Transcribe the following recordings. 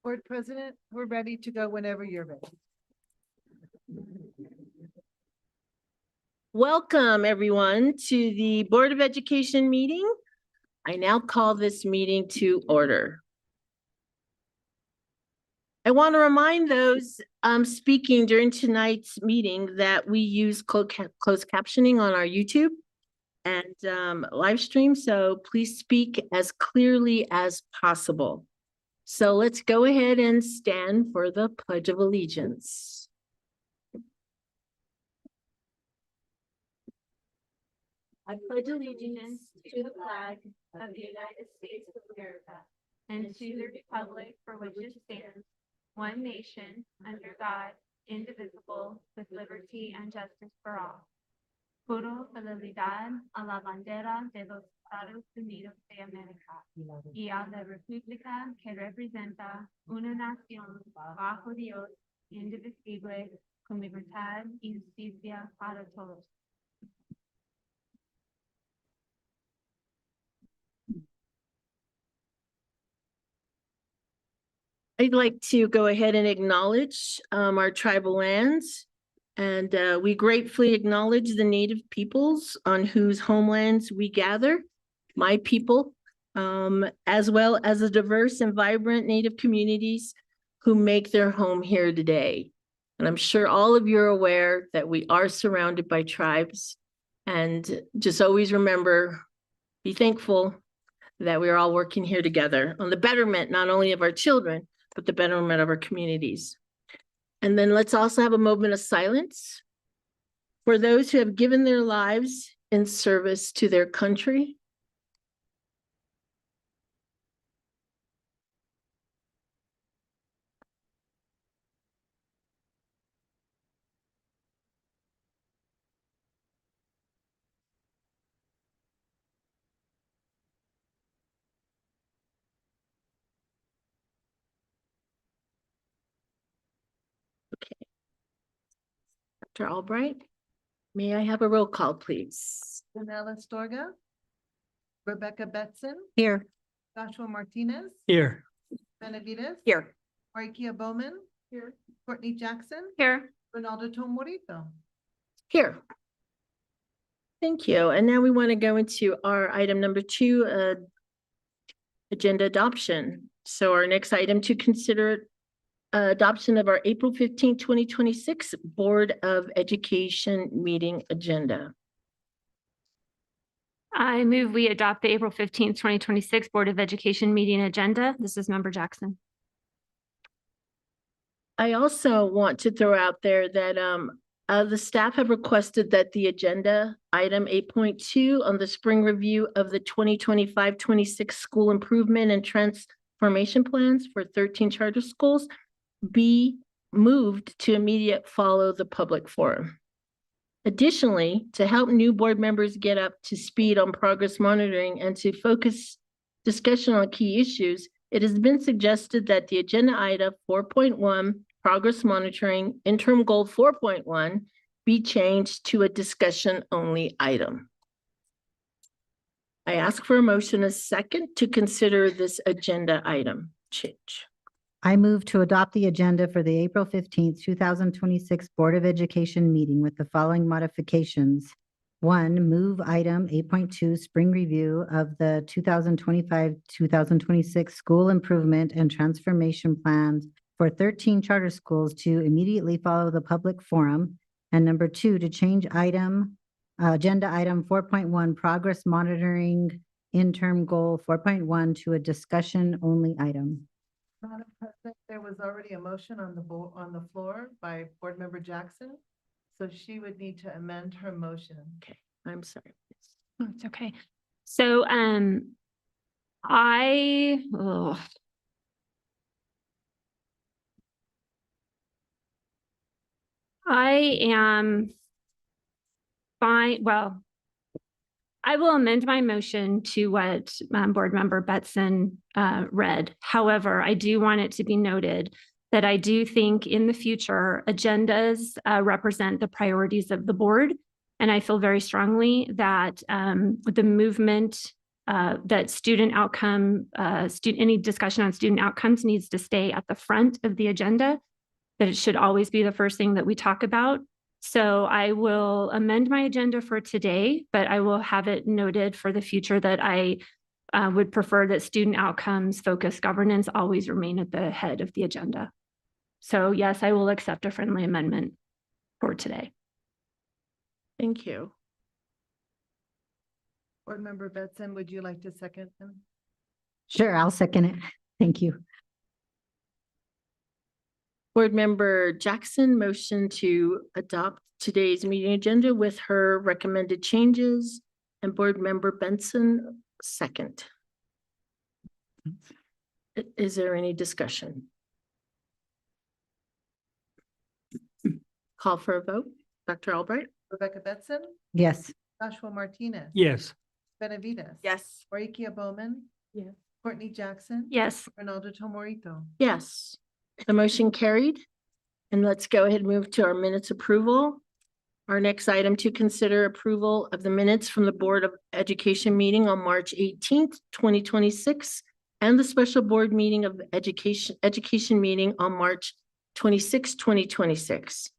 Board President, we're ready to go whenever you're ready. Welcome, everyone, to the Board of Education meeting. I now call this meeting to order. I want to remind those speaking during tonight's meeting that we use closed captioning on our YouTube and live stream, so please speak as clearly as possible. So let's go ahead and stand for the Pledge of Allegiance. I pledge allegiance to the flag of the United States of America and to the republic for which it stands, one nation, under God, indivisible, with liberty and justice for all. Juro fidelidad a la bandera de los Estados Unidos de América y a la república que representa una nación bajo Dios, indivisible, con libertad y justicia para todos. I'd like to go ahead and acknowledge our tribal lands, and we gratefully acknowledge the Native peoples on whose homelands we gather, my people, as well as the diverse and vibrant Native communities who make their home here today. And I'm sure all of you are aware that we are surrounded by tribes, and just always remember, be thankful that we are all working here together on the betterment, not only of our children, but the betterment of our communities. And then let's also have a moment of silence for those who have given their lives in service to their country. Dr. Albright, may I have a roll call, please? Danella Storga, Rebecca Betson, Here. Joshua Martinez, Here. Benavides, Here. Roikia Bowman, here, Courtney Jackson, Here. Ronaldo Tomorito. Here. Thank you. And now we want to go into our item number 2, agenda adoption. So our next item to consider adoption of our April 15, 2026 Board of Education meeting agenda. I move we adopt the April 15th, 2026 Board of Education meeting agenda. This is Member Jackson. I also want to throw out there that the staff have requested that the agenda item 8.2 on the spring review of the 2025-26 school improvement and transformation plans for 13 charter schools be moved to immediate follow the public forum. Additionally, to help new board members get up to speed on progress monitoring and to focus discussion on key issues, it has been suggested that the agenda item 4.1, progress monitoring, interim goal 4.1, be changed to a discussion only item. I ask for a motion a second to consider this agenda item change. I move to adopt the agenda for the April 15th, 2026 Board of Education meeting with the following modifications. 1, move item 8.2 spring review of the 2025-2026 school improvement and transformation plans for 13 charter schools to immediately follow the public forum. And number 2, to change agenda item 4.1 progress monitoring interim goal 4.1 to a discussion only item. Madam President, there was already a motion on the floor by Board Member Jackson, so she would need to amend her motion. Okay, I'm sorry. Oh, it's okay. So I am fine. Well, I will amend my motion to what Board Member Betson read. However, I do want it to be noted that I do think in the future, agendas represent the priorities of the board. And I feel very strongly that the movement that student outcome, any discussion on student outcomes needs to stay at the front of the agenda, that it should always be the first thing that we talk about. So I will amend my agenda for today, but I will have it noted for the future that I would prefer that student outcomes, focused governance always remain at the head of the agenda. So yes, I will accept a friendly amendment for today. Thank you. Board Member Betson, would you like to second them? Sure, I'll second it. Thank you. Board Member Jackson motion to adopt today's meeting agenda with her recommended changes, and Board Member Benson second. Is there any discussion? Call for a vote. Dr. Albright? Rebecca Betson, Yes. Joshua Martinez. Yes. Benavides. Yes. Orekia Bowman. Yes. Courtney Jackson. Yes. Ronaldo Tomorito. Yes, the motion carried. And let's go ahead and move to our minutes approval. Our next item to consider approval of the minutes from the Board of Education meeting on March 18th, 2026, and the special board meeting of education meeting on March 26th, 2026.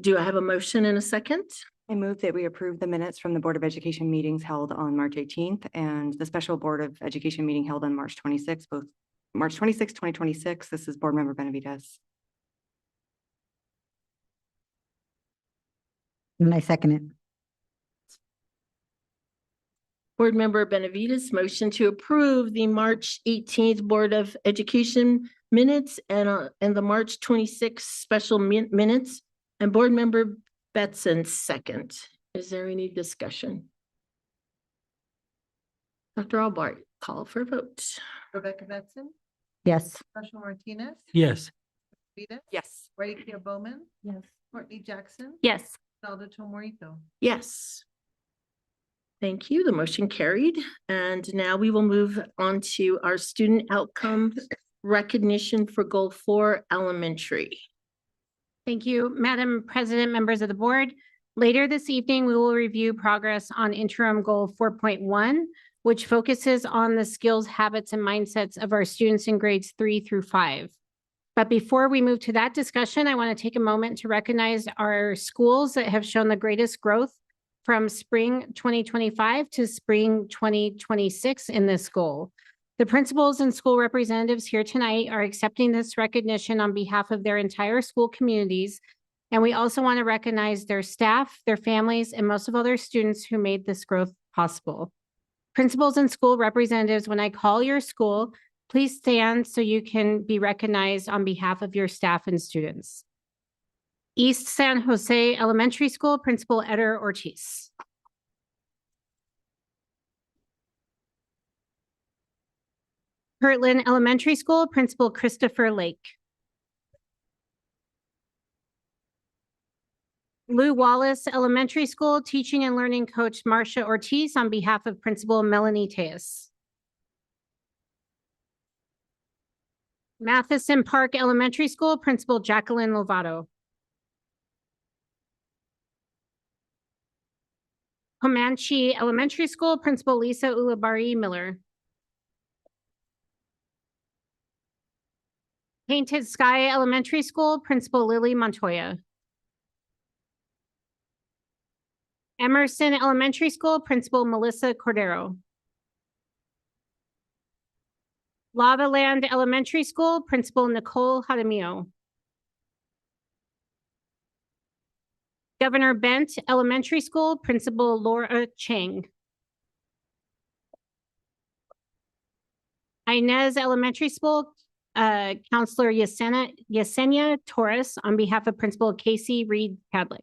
Do I have a motion and a second? I move that we approve the minutes from the Board of Education meetings held on March 18th and the special Board of Education meeting held on March 26th, both March 26th, 2026. This is Board Member Benavides. And I second it. Board Member Benavides, motion to approve the March 18th Board of Education minutes and the March 26th special minutes, and Board Member Betson second. Is there any discussion? Dr. Albright, call for a vote. Rebecca Betson, Yes. Joshua Martinez. Yes. Benavides. Yes. Orekia Bowman. Yes. Courtney Jackson. Yes. Ronaldo Tomorito. Yes. Thank you. The motion carried. And now we will move on to our student outcomes recognition for Goal 4 Elementary. Thank you, Madam President, members of the board. Later this evening, we will review progress on interim goal 4.1, which focuses on the skills, habits, and mindsets of our students in grades 3 through 5. But before we move to that discussion, I want to take a moment to recognize our schools that have shown the greatest growth from spring 2025 to spring 2026 in this goal. The principals and school representatives here tonight are accepting this recognition on behalf of their entire school communities. And we also want to recognize their staff, their families, and most of all their students who made this growth possible. Principals and school representatives, when I call your school, please stand so you can be recognized on behalf of your staff and students. East San Jose Elementary School, Principal Eder Ortiz. Kirtland Elementary School, Principal Christopher Lake. Lou Wallace Elementary School, Teaching and Learning Coach Marcia Ortiz on behalf of Principal Melanie Tejas. Matheson Park Elementary School, Principal Jacqueline Lovato. Comanche Elementary School, Principal Lisa Ulabari Miller. Painted Sky Elementary School, Principal Lily Montoya. Emerson Elementary School, Principal Melissa Cordero. Lava Land Elementary School, Principal Nicole Jaramillo. Governor Bent Elementary School, Principal Laura Chang. Inez Elementary School, Counselor Yesenia Torres on behalf of Principal Casey Reed Cadlick.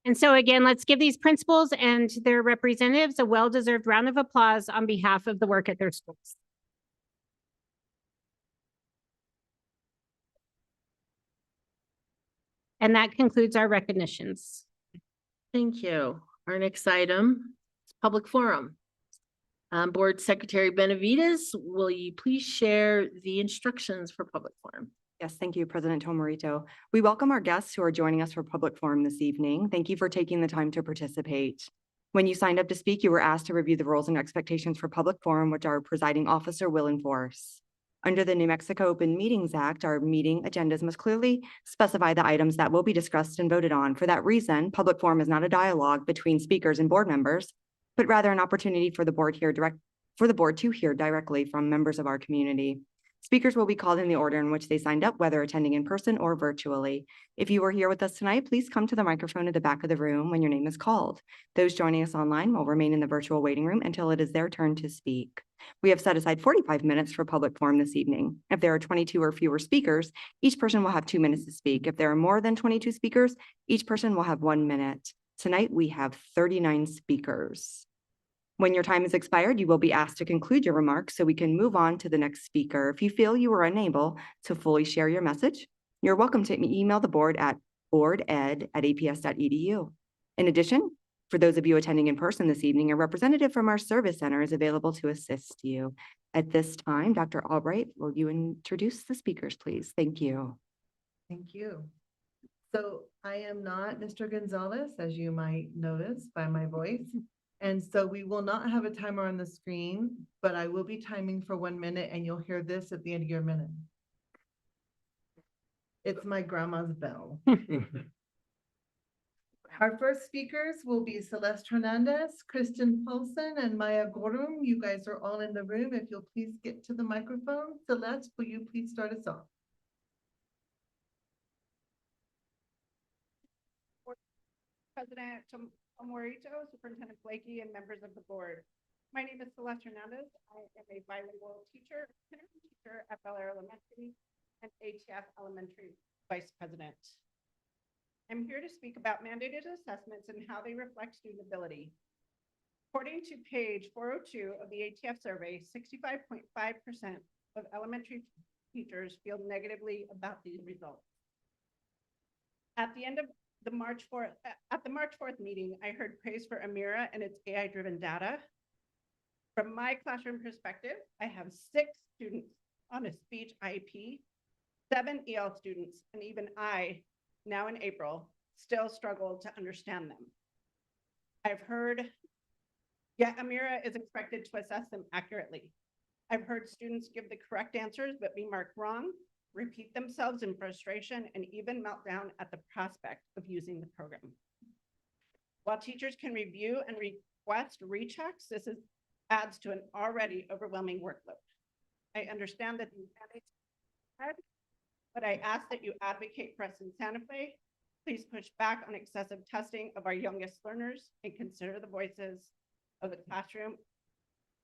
And so again, let's give these principals and their representatives a well-deserved round of applause on behalf of the work at their schools. And that concludes our recognitions. Thank you. Our next item is public forum. Board Secretary Benavides, will you please share the instructions for public forum? Yes, thank you, President Tomorito. We welcome our guests who are joining us for public forum this evening. Thank you for taking the time to participate. When you signed up to speak, you were asked to review the rules and expectations for public forum, which our presiding officer will enforce. Under the New Mexico Open Meetings Act, our meeting agendas must clearly specify the items that will be discussed and voted on. For that reason, public forum is not a dialogue between speakers and board members, but rather an opportunity for the board to hear directly from members of our community. Speakers will be called in the order in which they signed up, whether attending in person or virtually. If you are here with us tonight, please come to the microphone at the back of the room when your name is called. Those joining us online will remain in the virtual waiting room until it is their turn to speak. We have set aside 45 minutes for public forum this evening. If there are 22 or fewer speakers, each person will have 2 minutes to speak. If there are more than 22 speakers, each person will have 1 minute. Tonight, we have 39 speakers. When your time is expired, you will be asked to conclude your remarks so we can move on to the next speaker. If you feel you are unable to fully share your message, you're welcome to email the board at boarded@aps.edu. In addition, for those of you attending in person this evening, a representative from our service center is available to assist you. At this time, Dr. Albright, will you introduce the speakers, please? Thank you. Thank you. So I am not Mr. Gonzalez, as you might notice by my voice. And so we will not have a timer on the screen, but I will be timing for 1 minute and you'll hear this at the end of your minute. It's my grandma's bell. Our first speakers will be Celeste Hernandez, Kristen Paulson, and Maya Gorum. You guys are all in the room. If you'll please get to the microphone. Celeste, will you please start us off? President Tomorito, Superintendent Blakey, and members of the board. My name is Celeste Hernandez. I am a bilingual teacher at Bel Air Elementary and ATF Elementary Vice President. I'm here to speak about mandated assessments and how they reflect student ability. According to page 402 of the ATF survey, 65.5% of elementary teachers feel negatively about these results. At the end of the March 4th meeting, I heard praise for Amira and its AI-driven data. From my classroom perspective, I have 6 students on a speech IEP, 7 EL students, and even I, now in April, still struggle to understand them. I've heard, Amira is expected to assess them accurately. I've heard students give the correct answers but be marked wrong, repeat themselves in frustration, and even melt down at the prospect of using the program. While teachers can review and request rechecks, this adds to an already overwhelming workload. I understand that these mandates are hard, but I ask that you advocate for us in Santa Fe. Please push back on excessive testing of our youngest learners and consider the voices of the classroom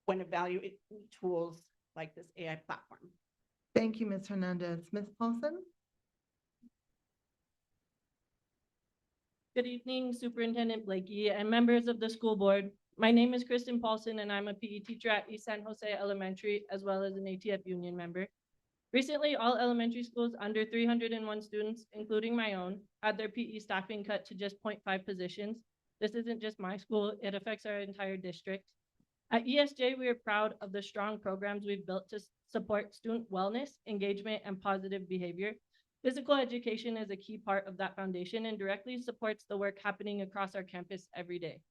when evaluating tools like this AI platform. Thank you, Ms. Hernandez. Ms. Paulson? Good evening, Superintendent Blakey and members of the school board. My name is Kristen Paulson and I'm a PE teacher at East San Jose Elementary, as well as an ATF union member. Recently, all elementary schools under 301 students, including my own, had their PE staffing cut to just 0.5 positions. This isn't just my school, it affects our entire district. At ESJ, we are proud of the strong programs we've built to support student wellness, engagement, and positive behavior. Physical education is a key part of that foundation and directly supports the work happening across our campus every day.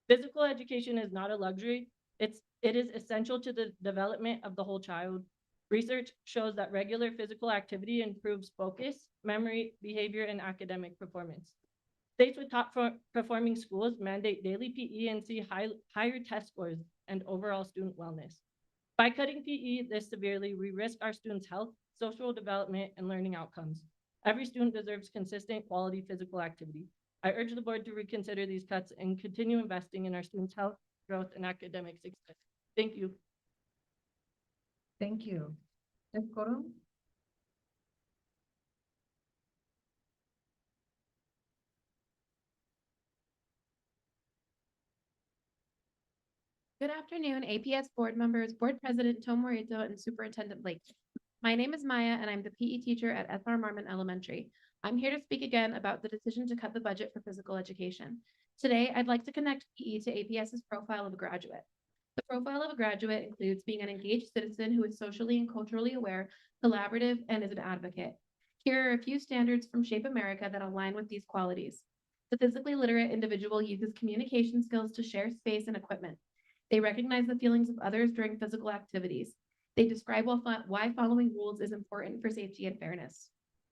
Physical education is not a luxury. It is essential to the development of the whole child. Research shows that regular physical activity improves focus, memory, behavior, and academic performance. States with top performing schools mandate daily PE and see higher test scores and overall student wellness. By cutting PE this severely, we risk our students' health, social development, and learning outcomes. Every student deserves consistent quality physical activity. I urge the board to reconsider these cuts and continue investing in our students' health, growth, and academic success. Thank you. Thank you. Ms. Gorum? Good afternoon, APS board members, board president Tom Morito, and Superintendent Blake. My name is Maya, and I'm the PE teacher at SR Marmon Elementary. I'm here to speak again about the decision to cut the budget for physical education. Today, I'd like to connect PE to APS's profile of a graduate. The profile of a graduate includes being an engaged citizen who is socially and culturally aware, collaborative, and is an advocate. Here are a few standards from Shape America that align with these qualities. The physically literate individual uses communication skills to share space and equipment. They recognize the feelings of others during physical activities. They describe why following rules is important for safety and fairness.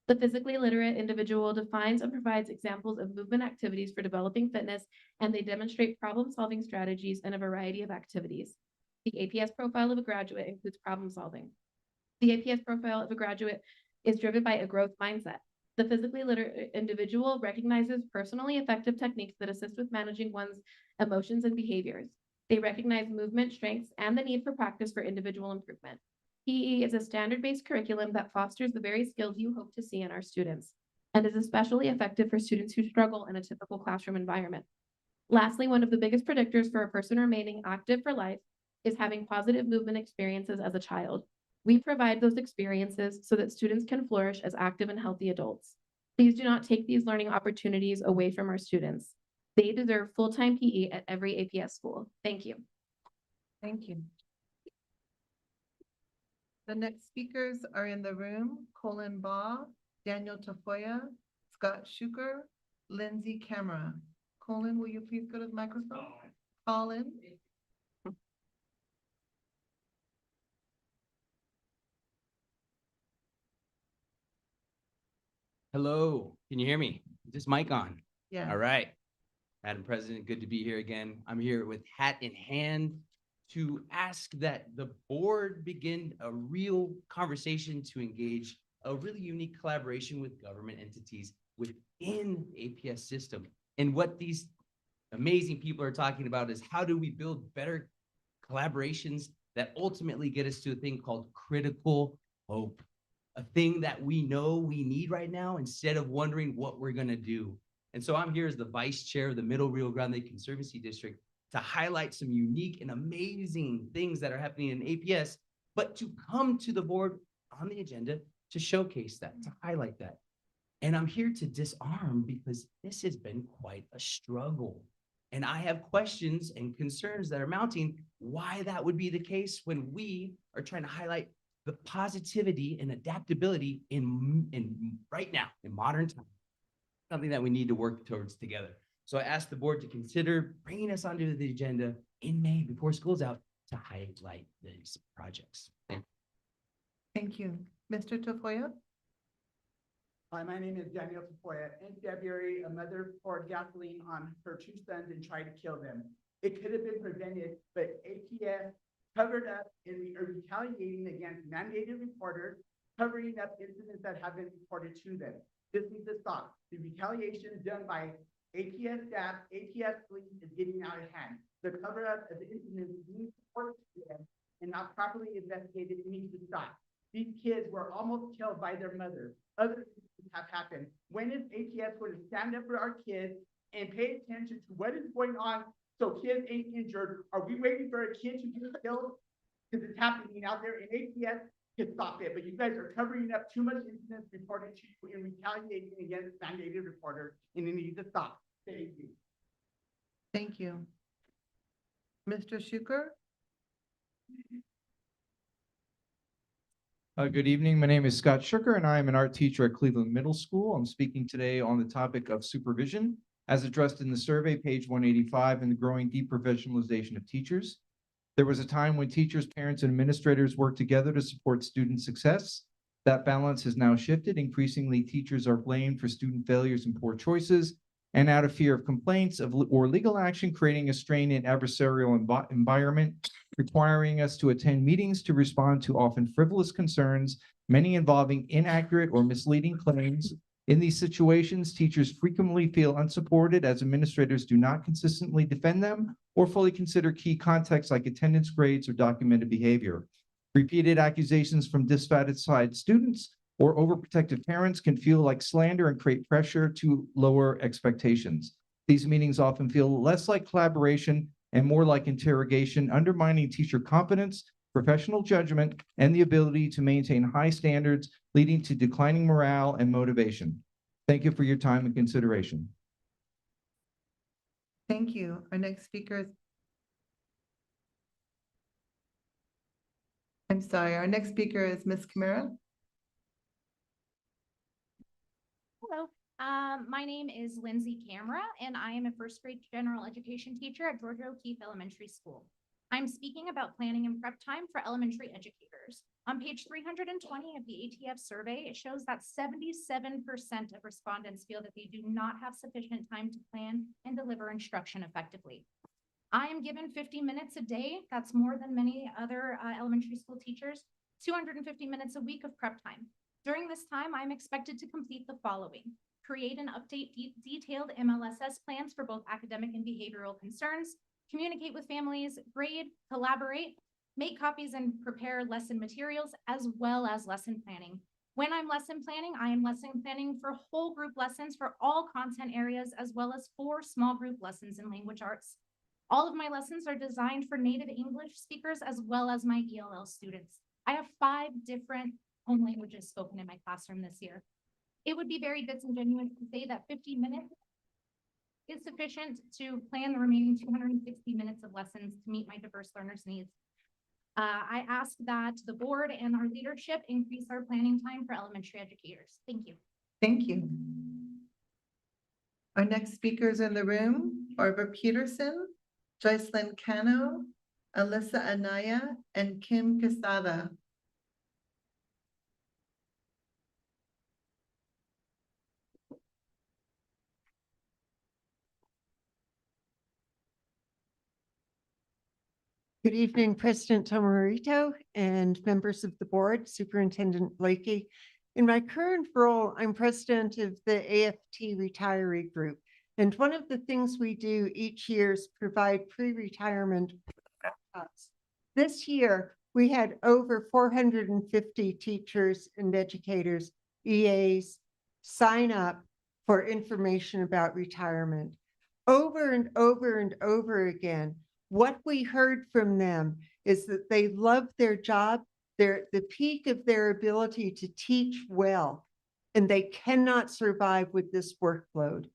The physically literate individual defines and provides examples of movement activities for developing fitness, and they demonstrate problem-solving strategies in a variety of activities. The APS profile of a graduate includes problem solving. The APS profile of a graduate is driven by a growth mindset. The physically literate individual recognizes personally effective techniques that assist with managing one's emotions and behaviors. They recognize movement strengths and the need for practice for individual improvement. PE is a standard-based curriculum that fosters the very skills you hope to see in our students and is especially effective for students who struggle in a typical classroom environment. Lastly, one of the biggest predictors for a person remaining active for life is having positive movement experiences as a child. We provide those experiences so that students can flourish as active and healthy adults. Please do not take these learning opportunities away from our students. They deserve full-time PE at every APS school. Thank you. Thank you. The next speakers are in the room: Colin Baugh, Daniel Tafoya, Scott Schuker, Lindsay Camera. Colin, will you please go to the microphone? Colin? Hello, can you hear me? Is this mic on? Yeah. All right. Madam President, good to be here again. I'm here with hat in hand to ask that the board begin a real conversation to engage a really unique collaboration with government entities within the APS system. And what these amazing people are talking about is how do we build better collaborations that ultimately get us to a thing called critical hope, a thing that we know we need right now instead of wondering what we're going to do. And so I'm here as the vice chair of the Middle Rio Grande Conservancy District to highlight some unique and amazing things that are happening in APS, but to come to the board on the agenda to showcase that, to highlight that. And I'm here to disarm because this has been quite a struggle. And I have questions and concerns that are mounting why that would be the case when we are trying to highlight the positivity and adaptability in right now, in modern times, something that we need to work towards together. So I asked the board to consider bringing us onto the agenda in May before school's out to highlight these projects. Thank you. Mr. Tafoya? Hi, my name is Daniel Tafoya. In February, a mother poured gasoline on her two sons and tried to kill them. It could have been prevented, but APS covered up and we are retaliating against mandated reporters, covering up incidents that have been reported to them. This needs to stop. The retaliation done by APS staff, APS police is getting out of hand. The cover up of the incidents being reported to them and not properly investigated needs to stop. These kids were almost killed by their mother. Other things have happened. When is APS going to stand up for our kids and pay attention to what is going on so kids ain't injured? Are we waiting for a kid to get killed? Because it's happening out there, and APS can stop it. But you guys are covering up too much incidents reported to you and retaliating against mandated reporters, and it needs to stop. Thank you. Thank you. Mr. Schuker? Good evening. My name is Scott Schuker, and I am an art teacher at Cleveland Middle School. I'm speaking today on the topic of supervision, as addressed in the survey, page 185, and the growing deprofessionalization of teachers. There was a time when teachers, parents, and administrators worked together to support student success. That balance has now shifted. Increasingly, teachers are blamed for student failures and poor choices, and out of fear of complaints or legal action, creating a strained and adversarial environment, requiring us to attend meetings to respond to often frivolous concerns, many involving inaccurate or misleading claims. In these situations, teachers frequently feel unsupported as administrators do not consistently defend them or fully consider key contexts like attendance grades or documented behavior. Repeated accusations from dissatisfied students or overprotective parents can feel like slander and create pressure to lower expectations. These meetings often feel less like collaboration and more like interrogation, undermining teacher competence, professional judgment, and the ability to maintain high standards, leading to declining morale and motivation. Thank you for your time and consideration. Thank you. Our next speaker is. I'm sorry, our next speaker is Ms. Camara. My name is Lindsay Camera, and I am a first grade general education teacher at Georgia O'Keeffe Elementary School. I'm speaking about planning and prep time for elementary educators. On page 320 of the ATF survey, it shows that 77% of respondents feel that they do not have sufficient time to plan and deliver instruction effectively. I am given 50 minutes a day. That's more than many other elementary school teachers, 250 minutes a week of prep time. During this time, I'm expected to complete the following: create and update detailed MLSS plans for both academic and behavioral concerns, communicate with families, grade, collaborate, make copies and prepare lesson materials, as well as lesson planning. When I'm lesson planning, I am lesson planning for whole group lessons for all content areas, as well as 4 small group lessons in language arts. All of my lessons are designed for native English speakers as well as my ELL students. I have 5 different home languages spoken in my classroom this year. It would be very disingenuous to say that 50 minutes is sufficient to plan the remaining 260 minutes of lessons to meet my diverse learners' needs. I ask that the board and our leadership increase our planning time for elementary educators. Thank you. Thank you. Our next speakers in the room, Barbara Peterson, Joycelyn Cano, Alyssa Anaya, and Kim Quesada. Good evening, President Tomarito and members of the board, Superintendent Blakey. In my current role, I'm president of the AFT Retiree Group. And one of the things we do each year is provide pre-retirement workshops. This year, we had over 450 teachers and educators, EAs, sign up for information about retirement. Over and over and over again, what we heard from them is that they love their job. They're at the peak of their ability to teach well, and they cannot survive with this workload.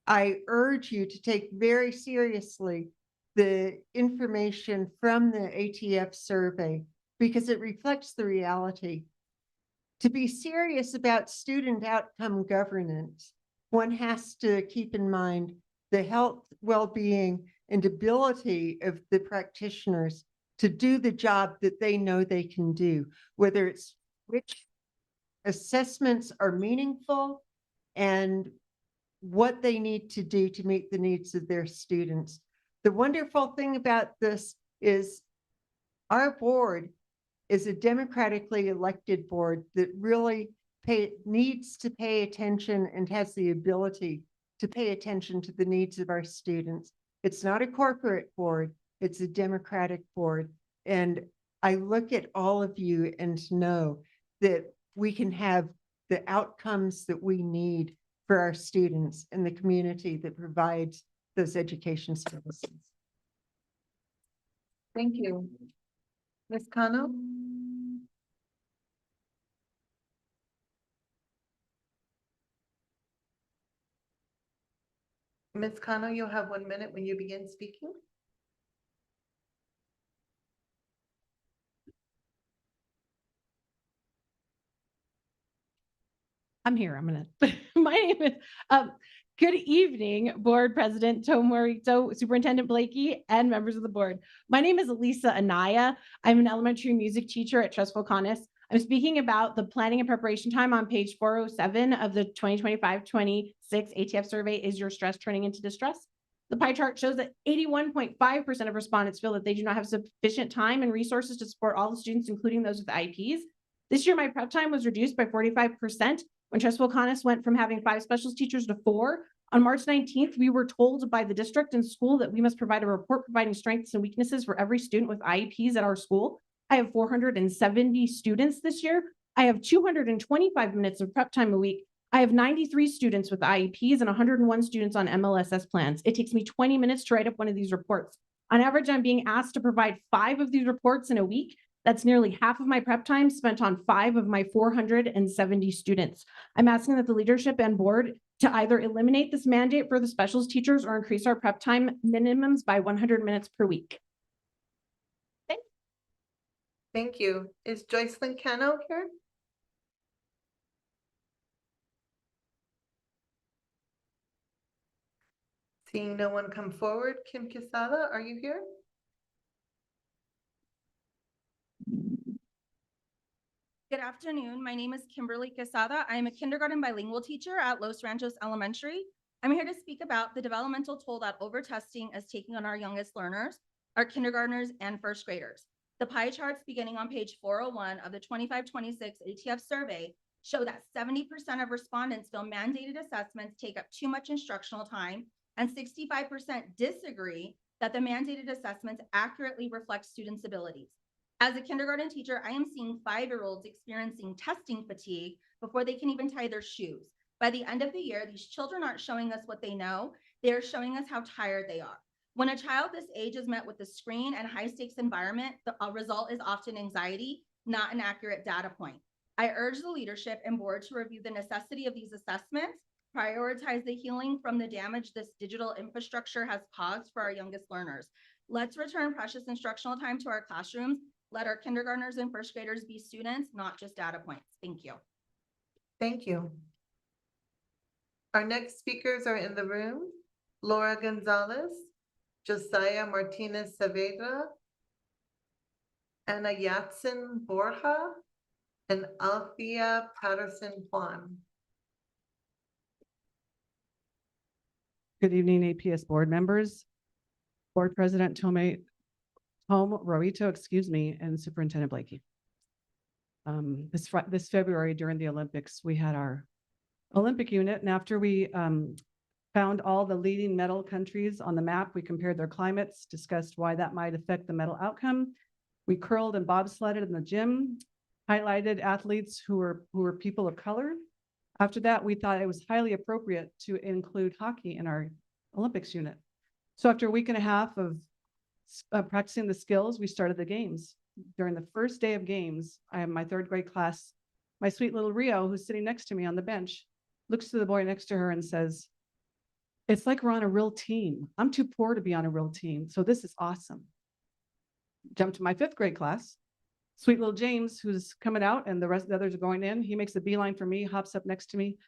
I urge you to take very seriously the information from the ATF survey because it reflects the reality. To be serious about student outcome governance, one has to keep in mind the health, well-being, and ability of the practitioners to do the job that they know they can do, whether it's which assessments are meaningful and what they need to do to meet the needs of their students. The wonderful thing about this is our board is a democratically elected board that really needs to pay attention and has the ability to pay attention to the needs of our students. It's not a corporate board, it's a democratic board. And I look at all of you and know that we can have the outcomes that we need for our students and the community that provides those education services. Thank you. Ms. Cano? Ms. Cano, you'll have 1 minute when you begin speaking. I'm here. I'm gonna, my name is, good evening, Board President Tomarito, Superintendent Blakey, and members of the board. My name is Elisa Anaya. I'm an elementary music teacher at Trustful-Connis. I'm speaking about the planning and preparation time on page 407 of the 2025-26 ATF survey. Is your stress turning into distress? The pie chart shows that 81.5% of respondents feel that they do not have sufficient time and resources to support all the students, including those with IEPs. This year, my prep time was reduced by 45% when Trustful-Connis went from having 5 specialist teachers to 4. On March 19th, we were told by the district and school that we must provide a report providing strengths and weaknesses for every student with IEPs at our school. I have 470 students this year. I have 225 minutes of prep time a week. I have 93 students with IEPs and 101 students on MLSS plans. It takes me 20 minutes to write up one of these reports. On average, I'm being asked to provide 5 of these reports in a week. That's nearly half of my prep time spent on 5 of my 470 students. I'm asking that the leadership and board to either eliminate this mandate for the specialist teachers or increase our prep time minimums by 100 minutes per week. Thank you. Is Joycelyn Cano here? Seeing no one come forward, Kim Quesada, are you here? Good afternoon. My name is Kimberly Quesada. I am a kindergarten bilingual teacher at Los Ranchos Elementary. I'm here to speak about the developmental toll that overtesting is taking on our youngest learners, our kindergartners and first graders. The pie charts beginning on page 401 of the 25-26 ATF survey show that 70% of respondents feel mandated assessments take up too much instructional time, and 65% disagree that the mandated assessments accurately reflect students' abilities. As a kindergarten teacher, I am seeing 5-year-olds experiencing testing fatigue before they can even tie their shoes. By the end of the year, these children aren't showing us what they know, they're showing us how tired they are. When a child this age is met with a screen and high-stakes environment, the result is often anxiety, not an accurate data point. I urge the leadership and board to review the necessity of these assessments, prioritize the healing from the damage this digital infrastructure has caused for our youngest learners. Let's return precious instructional time to our classrooms. Let our kindergartners and first graders be students, not just data points. Thank you. Thank you. Our next speakers are in the room. Laura Gonzalez, Josiah Martinez Saavedra, Anna Yatsen Borja, and Althea Patterson Juan. Good evening, APS board members, Board President Tom Rorito, and Superintendent Blakey. This February during the Olympics, we had our Olympic unit, and after we found all the leading medal countries on the map, we compared their climates, discussed why that might affect the medal outcome. We curled and bobsledded in the gym, highlighted athletes who were people of color. After that, we thought it was highly appropriate to include hockey in our Olympics unit. So after a week and a half of practicing the skills, we started the games. During the first day of games, I have my 3rd grade class, my sweet little Rio, who's sitting next to me on the bench, looks to the boy next to her and says, "It's like we're on a real team. I'm too poor to be on a real team, so this is awesome." Jump to my 5th grade class. Sweet little James, who's coming out and the rest of the others are going in. He makes a beeline for me, hops up next to me,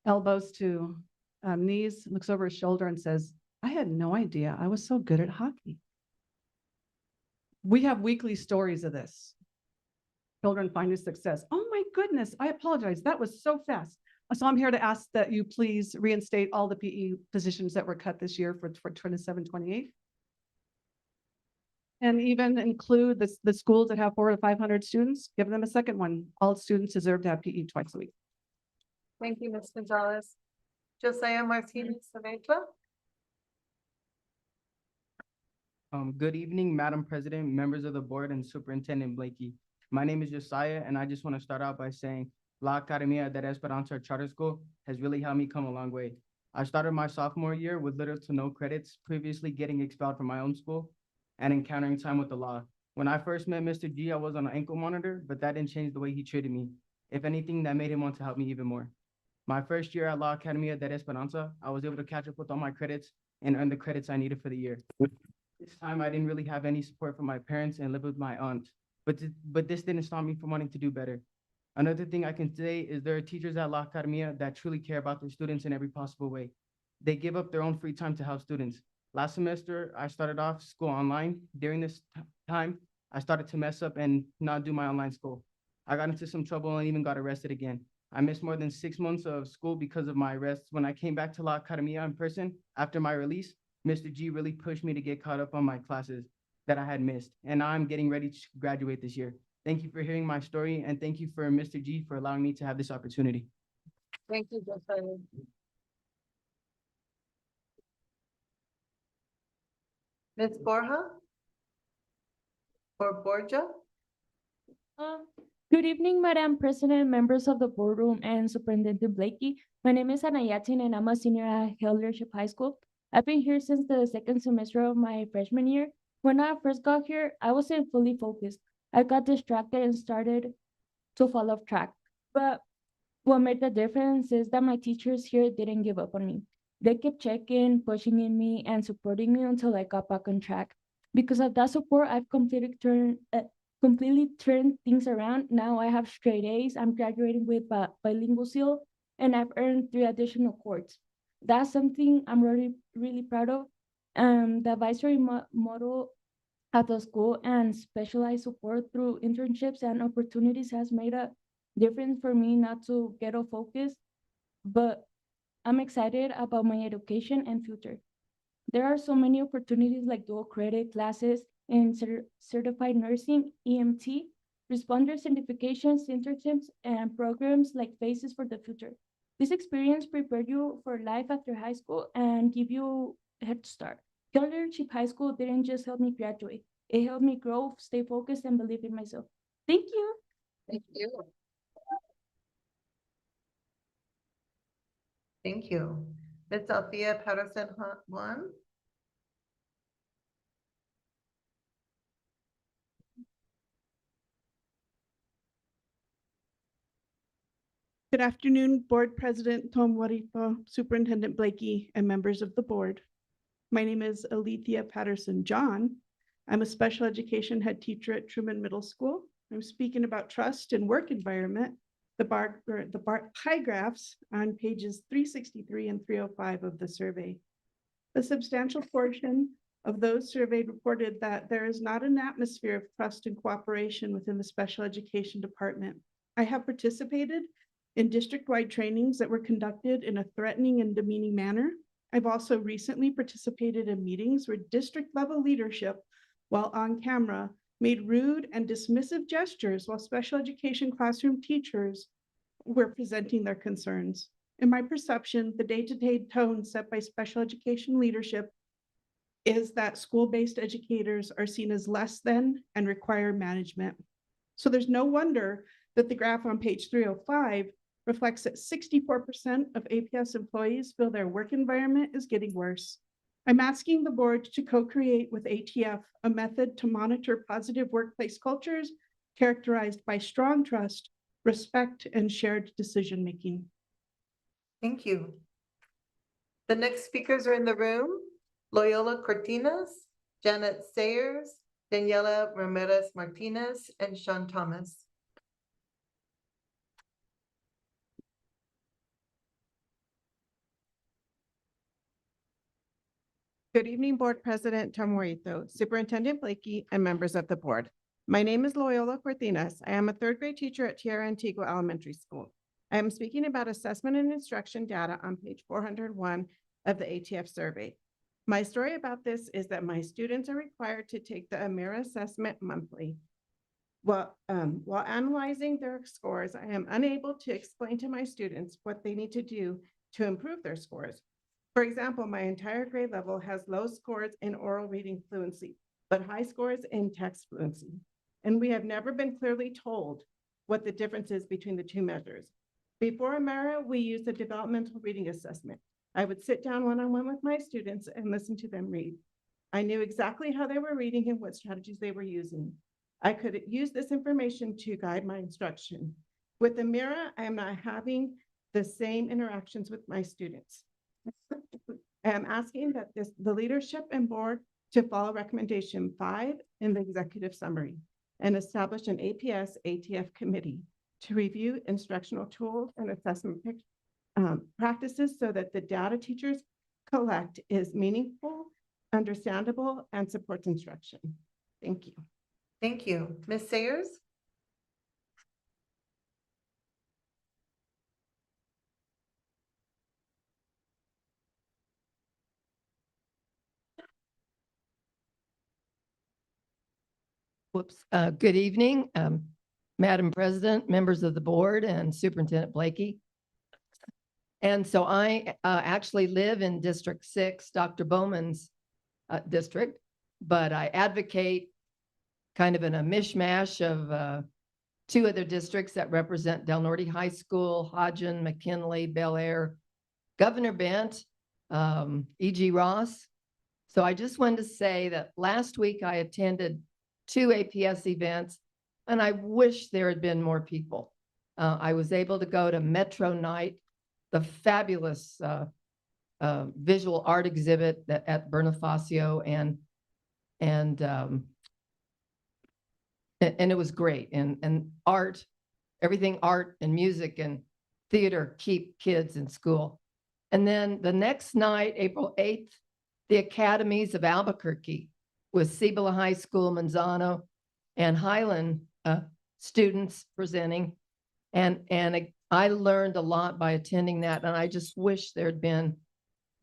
elbows to knees, looks over his shoulder and says, "I had no idea I was so good at hockey." We have weekly stories of this. Children finding success. Oh my goodness, I apologize. That was so fast. So I'm here to ask that you please reinstate all the PE positions that were cut this year for 27-28. And even include the schools that have 400 to 500 students, give them a second one. All students deserve to have PE twice a week. Thank you, Ms. Gonzalez. Josiah Martinez Saavedra. Good evening, Madam President, members of the board, and Superintendent Blakey. My name is Josiah, and I just want to start out by saying La Academia de Esperanza Charter School has really helped me come a long way. I started my sophomore year with little to no credits, previously getting expelled from my own school and encountering time with the law. When I first met Mr. G, I was on an ankle monitor, but that didn't change the way he treated me. If anything, that made him want to help me even more. My first year at La Academia de Esperanza, I was able to catch up with all my credits and earn the credits I needed for the year. This time, I didn't really have any support from my parents and lived with my aunt, but this didn't stop me from wanting to do better. Another thing I can say is there are teachers at La Academia that truly care about their students in every possible way. They give up their own free time to help students. Last semester, I started off school online. During this time, I started to mess up and not do my online school. I got into some trouble and even got arrested again. I missed more than 6 months of school because of my arrests. When I came back to La Academia in person after my release, Mr. G really pushed me to get caught up on my classes that I had missed, and now I'm getting ready to graduate this year. Thank you for hearing my story, and thank you for Mr. G for allowing me to have this opportunity. Thank you, Josiah. Ms. Borja? Or Borja? Good evening, Madam President, members of the boardroom, and Superintendent Blakey. My name is Anna Yatin, and I'm a senior at Hill Leadership High School. I've been here since the 2nd semester of my freshman year. When I first got here, I wasn't fully focused. I got distracted and started to fall off track. But what made the difference is that my teachers here didn't give up on me. They kept checking, pushing in me, and supporting me until I got back on track. Because of that support, I've completely turned things around. Now I have straight A's. I'm graduating with bilingual seal, and I've earned 3 additional cords. That's something I'm really proud of. The advisory model at the school and specialized support through internships and opportunities has made a difference for me not to get off focus, but I'm excited about my education and future. There are so many opportunities like dual credit classes in certified nursing, EMT, responder certifications, internships, and programs like Faces for the Future. This experience prepare you for life after high school and give you a head start. Keller Leadership High School didn't just help me graduate. It helped me grow, stay focused, and believe in myself. Thank you. Thank you. Thank you. Ms. Althea Patterson Juan. Good afternoon, Board President Tom Juarito, Superintendent Blakey, and members of the board. My name is Alethea Patterson John. I'm a special education head teacher at Truman Middle School. I'm speaking about trust and work environment, the pie graphs on pages 363 and 305 of the survey. A substantial portion of those surveyed reported that there is not an atmosphere of trust and cooperation within the special education department. I have participated in district-wide trainings that were conducted in a threatening and demeaning manner. I've also recently participated in meetings where district-level leadership, while on camera, made rude and dismissive gestures while special education classroom teachers were presenting their concerns. In my perception, the day-to-day tone set by special education leadership is that school-based educators are seen as less than and require management. So there's no wonder that the graph on page 305 reflects that 64% of APS employees feel their work environment is getting worse. I'm asking the board to co-create with ATF a method to monitor positive workplace cultures characterized by strong trust, respect, and shared decision-making. Thank you. The next speakers are in the room: Loyola Cortinas, Janet Sayers, Daniela Ramirez Martinez, and Sean Thomas. Good evening, Board President Tom Juarito, Superintendent Blakey, and members of the board. My name is Loyola Cortinas. I am a third grade teacher at Tierra Antigua Elementary School. I am speaking about assessment and instruction data on page 401 of the ATF survey. My story about this is that my students are required to take the Amira assessment monthly. While analyzing their scores, I am unable to explain to my students what they need to do to improve their scores. For example, my entire grade level has low scores in oral reading fluency, but high scores in text fluency. And we have never been clearly told what the difference is between the two measures. Before Amira, we used a developmental reading assessment. I would sit down one-on-one with my students and listen to them read. I knew exactly how they were reading and what strategies they were using. I could use this information to guide my instruction. With Amira, I am not having the same interactions with my students. I am asking that the leadership and board to follow recommendation 5 in the executive summary and establish an APS ATF committee to review instructional tools and assessment practices so that the data teachers collect is meaningful, understandable, and supports instruction. Thank you. Thank you. Ms. Sayers? Whoops. Good evening, Madam President, members of the board, and Superintendent Blakey. And so I actually live in District 6, Dr. Bowman's district, but I advocate kind of in a mishmash of 2 other districts that represent Del Norte High School, Hodgen, McKinley, Bel Air, Governor Bent, E.G. Ross. So I just wanted to say that last week I attended 2 APS events, and I wish there had been more people. I was able to go to Metro Night, the fabulous visual art exhibit at Bonifacio, and it was great. And art, everything art and music and theater keep kids in school. And then the next night, April 8th, the Academies of Albuquerque with Cibola High School, Manzano, and Highland students presenting. And I learned a lot by attending that, and I just wish there'd been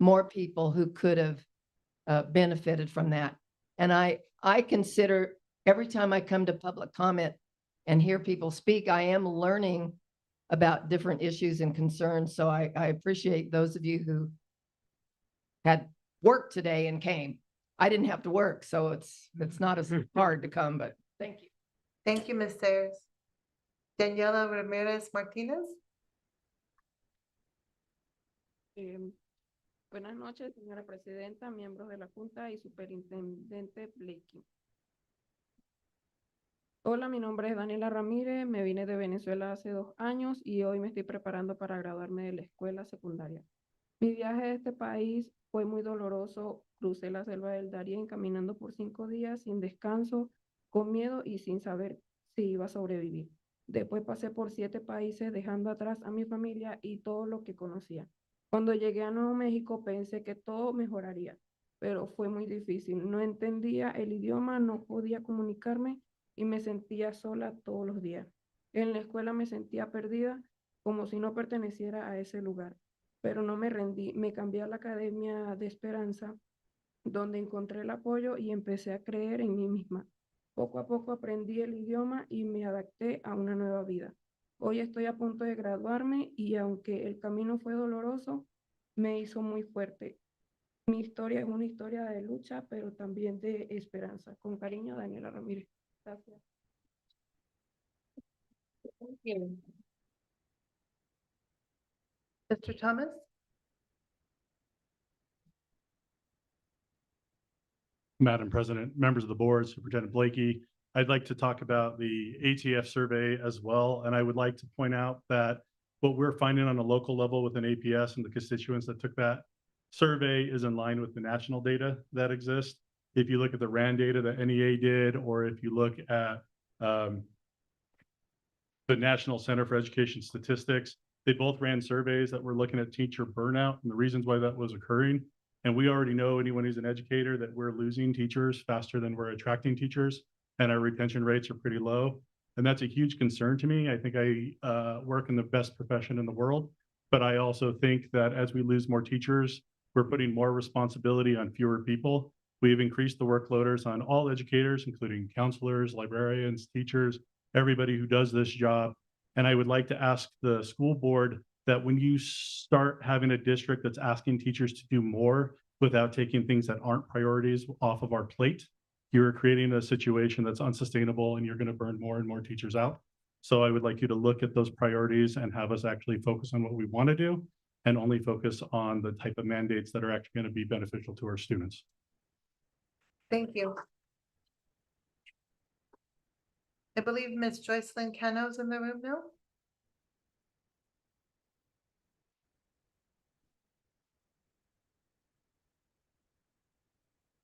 more people who could have benefited from that. And I consider every time I come to public comment and hear people speak, I am learning about different issues and concerns. So I appreciate those of you who had work today and came. I didn't have to work, so it's not as hard to come, but thank you. Thank you, Ms. Sayers. Daniela Ramirez Martinez. Buenas noches, señora presidenta, miembros de la Junta y superintendente Blakey. Hola, mi nombre es Daniela Ramírez, me vine de Venezuela hace 2 años y hoy me estoy preparando para graduarme de la escuela secundaria. Mi viaje a este país fue muy doloroso, crucé la selva del Darién caminando por 5 días sin descanso, con miedo y sin saber si iba a sobrevivir. Después pasé por 7 países dejando atrás a mi familia y todo lo que conocía. Cuando llegué a Nuevo México pensé que todo mejoraría, pero fue muy difícil. No entendía el idioma, no podía comunicarme y me sentía sola todos los días. En la escuela me sentía perdida, como si no perteneciera a ese lugar, pero no me rendí. Me cambié a la Academia de Esperanza, donde encontré el apoyo y empecé a creer en mí misma. Poco a poco aprendí el idioma y me adapté a una nueva vida. Hoy estoy a punto de graduarme y aunque el camino fue doloroso, me hizo muy fuerte. Mi historia es una historia de lucha, pero también de esperanza. Con cariño, Daniela Ramírez. Gracias. Thank you. Mr. Thomas? Madam President, members of the board, Superintendent Blakey, I'd like to talk about the ATF survey as well. And I would like to point out that what we're finding on a local level with an APS and the constituents that took that survey is in line with the national data that exists. If you look at the RAND data that NEA did, or if you look at the National Center for Education Statistics, they both ran surveys that were looking at teacher burnout and the reasons why that was occurring. And we already know, anyone who's an educator, that we're losing teachers faster than we're attracting teachers, and our retention rates are pretty low. And that's a huge concern to me. I think I work in the best profession in the world, but I also think that as we lose more teachers, we're putting more responsibility on fewer people. We've increased the workloaders on all educators, including counselors, librarians, teachers, everybody who does this job. And I would like to ask the school board that when you start having a district that's asking teachers to do more without taking things that aren't priorities off of our plate, you're creating a situation that's unsustainable and you're going to burn more and more teachers out. So I would like you to look at those priorities and have us actually focus on what we want to do and only focus on the type of mandates that are actually going to be beneficial to our students. Thank you. I believe Ms. Joycelyn Cano's in the room now.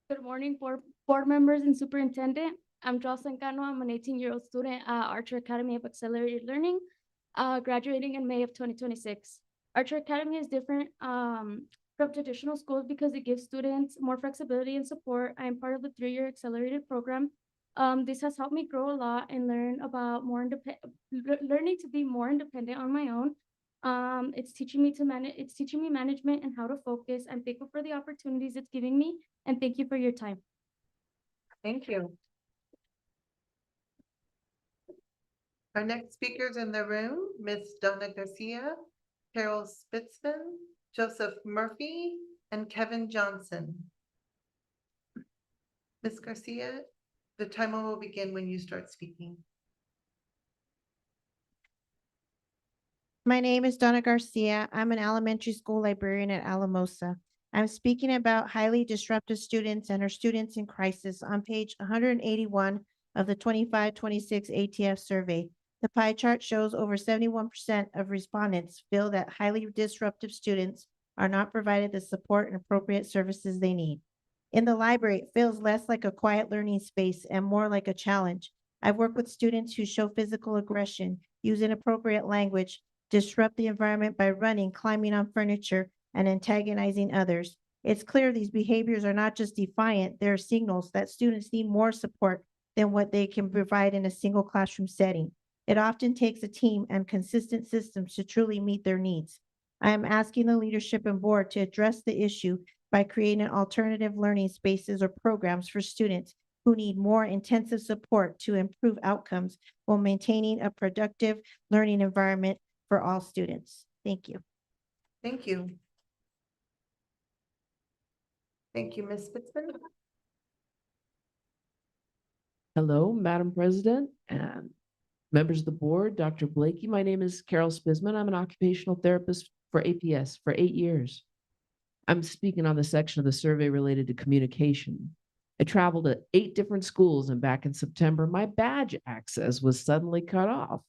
Good morning, board members and superintendent. I'm Jocelyn Cano. I'm an 18-year-old student at Archer Academy of Accelerated Learning, graduating in May of 2026. Archer Academy is different from traditional schools because it gives students more flexibility and support. I am part of the 3-year accelerated program. This has helped me grow a lot and learn about learning to be more independent on my own. It's teaching me management and how to focus. I'm thankful for the opportunities it's giving me, and thank you for your time. Thank you. Our next speakers in the room, Ms. Donna Garcia, Carol Spitzman, Joseph Murphy, and Kevin Johnson. Ms. Garcia, the timer will begin when you start speaking. My name is Donna Garcia. I'm an elementary school librarian at Alamosa. I'm speaking about highly disruptive students and our students in crisis on page 181 of the 25-26 ATF survey. The pie chart shows over 71% of respondents feel that highly disruptive students are not provided the support and appropriate services they need. In the library, it feels less like a quiet learning space and more like a challenge. I've worked with students who show physical aggression, use inappropriate language, disrupt the environment by running, climbing on furniture, and antagonizing others. It's clear these behaviors are not just defiant, they're signals that students need more support than what they can provide in a single classroom setting. It often takes a team and consistent systems to truly meet their needs. I am asking the leadership and board to address the issue by creating alternative learning spaces or programs for students who need more intensive support to improve outcomes while maintaining a productive learning environment for all students. Thank you. Thank you. Thank you, Ms. Spitzman. Hello, Madam President and members of the board, Dr. Blakey. My name is Carol Spisman. I'm an occupational therapist for APS for 8 years. I'm speaking on the section of the survey related to communication. I traveled to 8 different schools, and back in September, my badge access was suddenly cut off.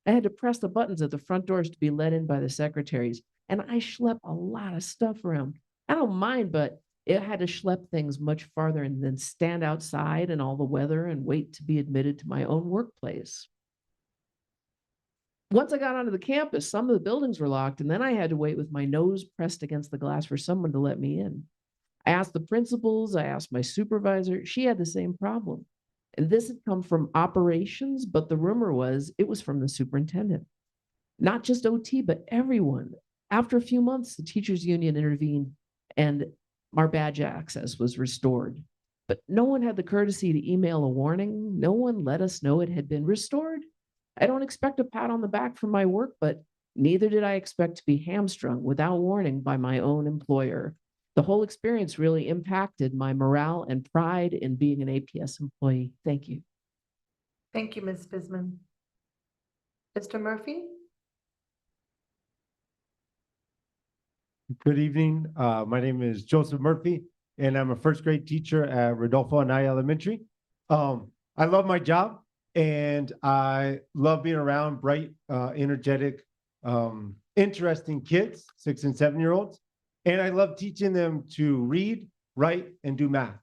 I had to press the buttons at the front doors to be let in by the secretaries, and I schlep a lot of stuff around. I don't mind, but it had to schlep things much farther and then stand outside in all the weather and wait to be admitted to my own workplace. Once I got onto the campus, some of the buildings were locked, and then I had to wait with my nose pressed against the glass for someone to let me in. I asked the principals, I asked my supervisor, she had the same problem. And this had come from operations, but the rumor was it was from the superintendent. Not just OT, but everyone. After a few months, the teachers union intervened and our badge access was restored. But no one had the courtesy to email a warning. No one let us know it had been restored. I don't expect a pat on the back from my work, but neither did I expect to be hamstrung without warning by my own employer. The whole experience really impacted my morale and pride in being an APS employee. Thank you. Thank you, Ms. Bisman. Mr. Murphy? Good evening. My name is Joseph Murphy, and I'm a first grade teacher at Rodolfo Anaya Elementary. I love my job, and I love being around bright, energetic, interesting kids, 6 and 7-year-olds. And I love teaching them to read, write, and do math.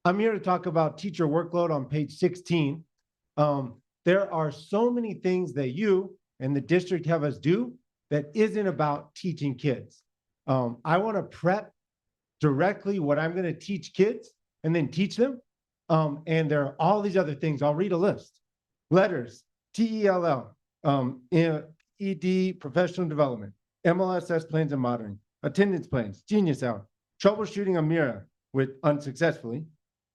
I'm here to talk about teacher workload on page 16. There are so many things that you and the district have us do that isn't about teaching kids. I want to prep directly what I'm going to teach kids and then teach them. And there are all these other things. I'll read a list. Letters, TELL, ED, professional development, MLSS plans and monitoring, attendance plans, Genius Hour, troubleshooting a Mira with unsuccessfully,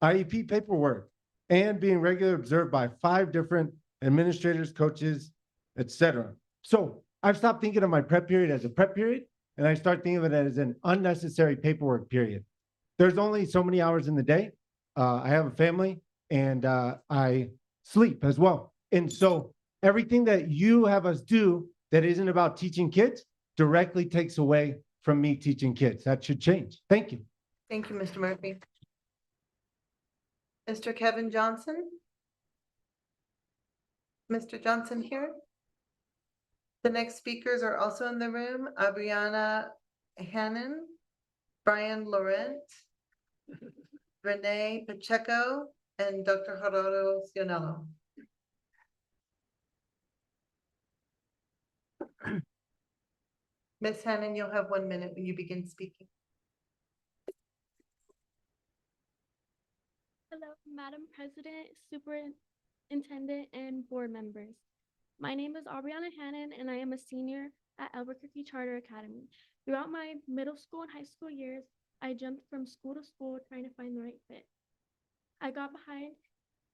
IEP paperwork, and being regularly observed by 5 different administrators, coaches, etc. So I've stopped thinking of my prep period as a prep period, and I start thinking of it as an unnecessary paperwork period. There's only so many hours in the day. I have a family, and I sleep as well. And so everything that you have us do that isn't about teaching kids directly takes away from me teaching kids. That should change. Thank you. Thank you, Mr. Murphy. Mr. Kevin Johnson? Mr. Johnson here? The next speakers are also in the room. Abriana Hannon, Brian Laurent, Renee Pacheco, and Dr. Gerardo Sionello. Ms. Hannon, you'll have 1 minute when you begin speaking. Hello, Madam President, Superintendent, and board members. My name is Aubriana Hannon, and I am a senior at Albuquerque Charter Academy. Throughout my middle school and high school years, I jumped from school to school trying to find the right fit. I got behind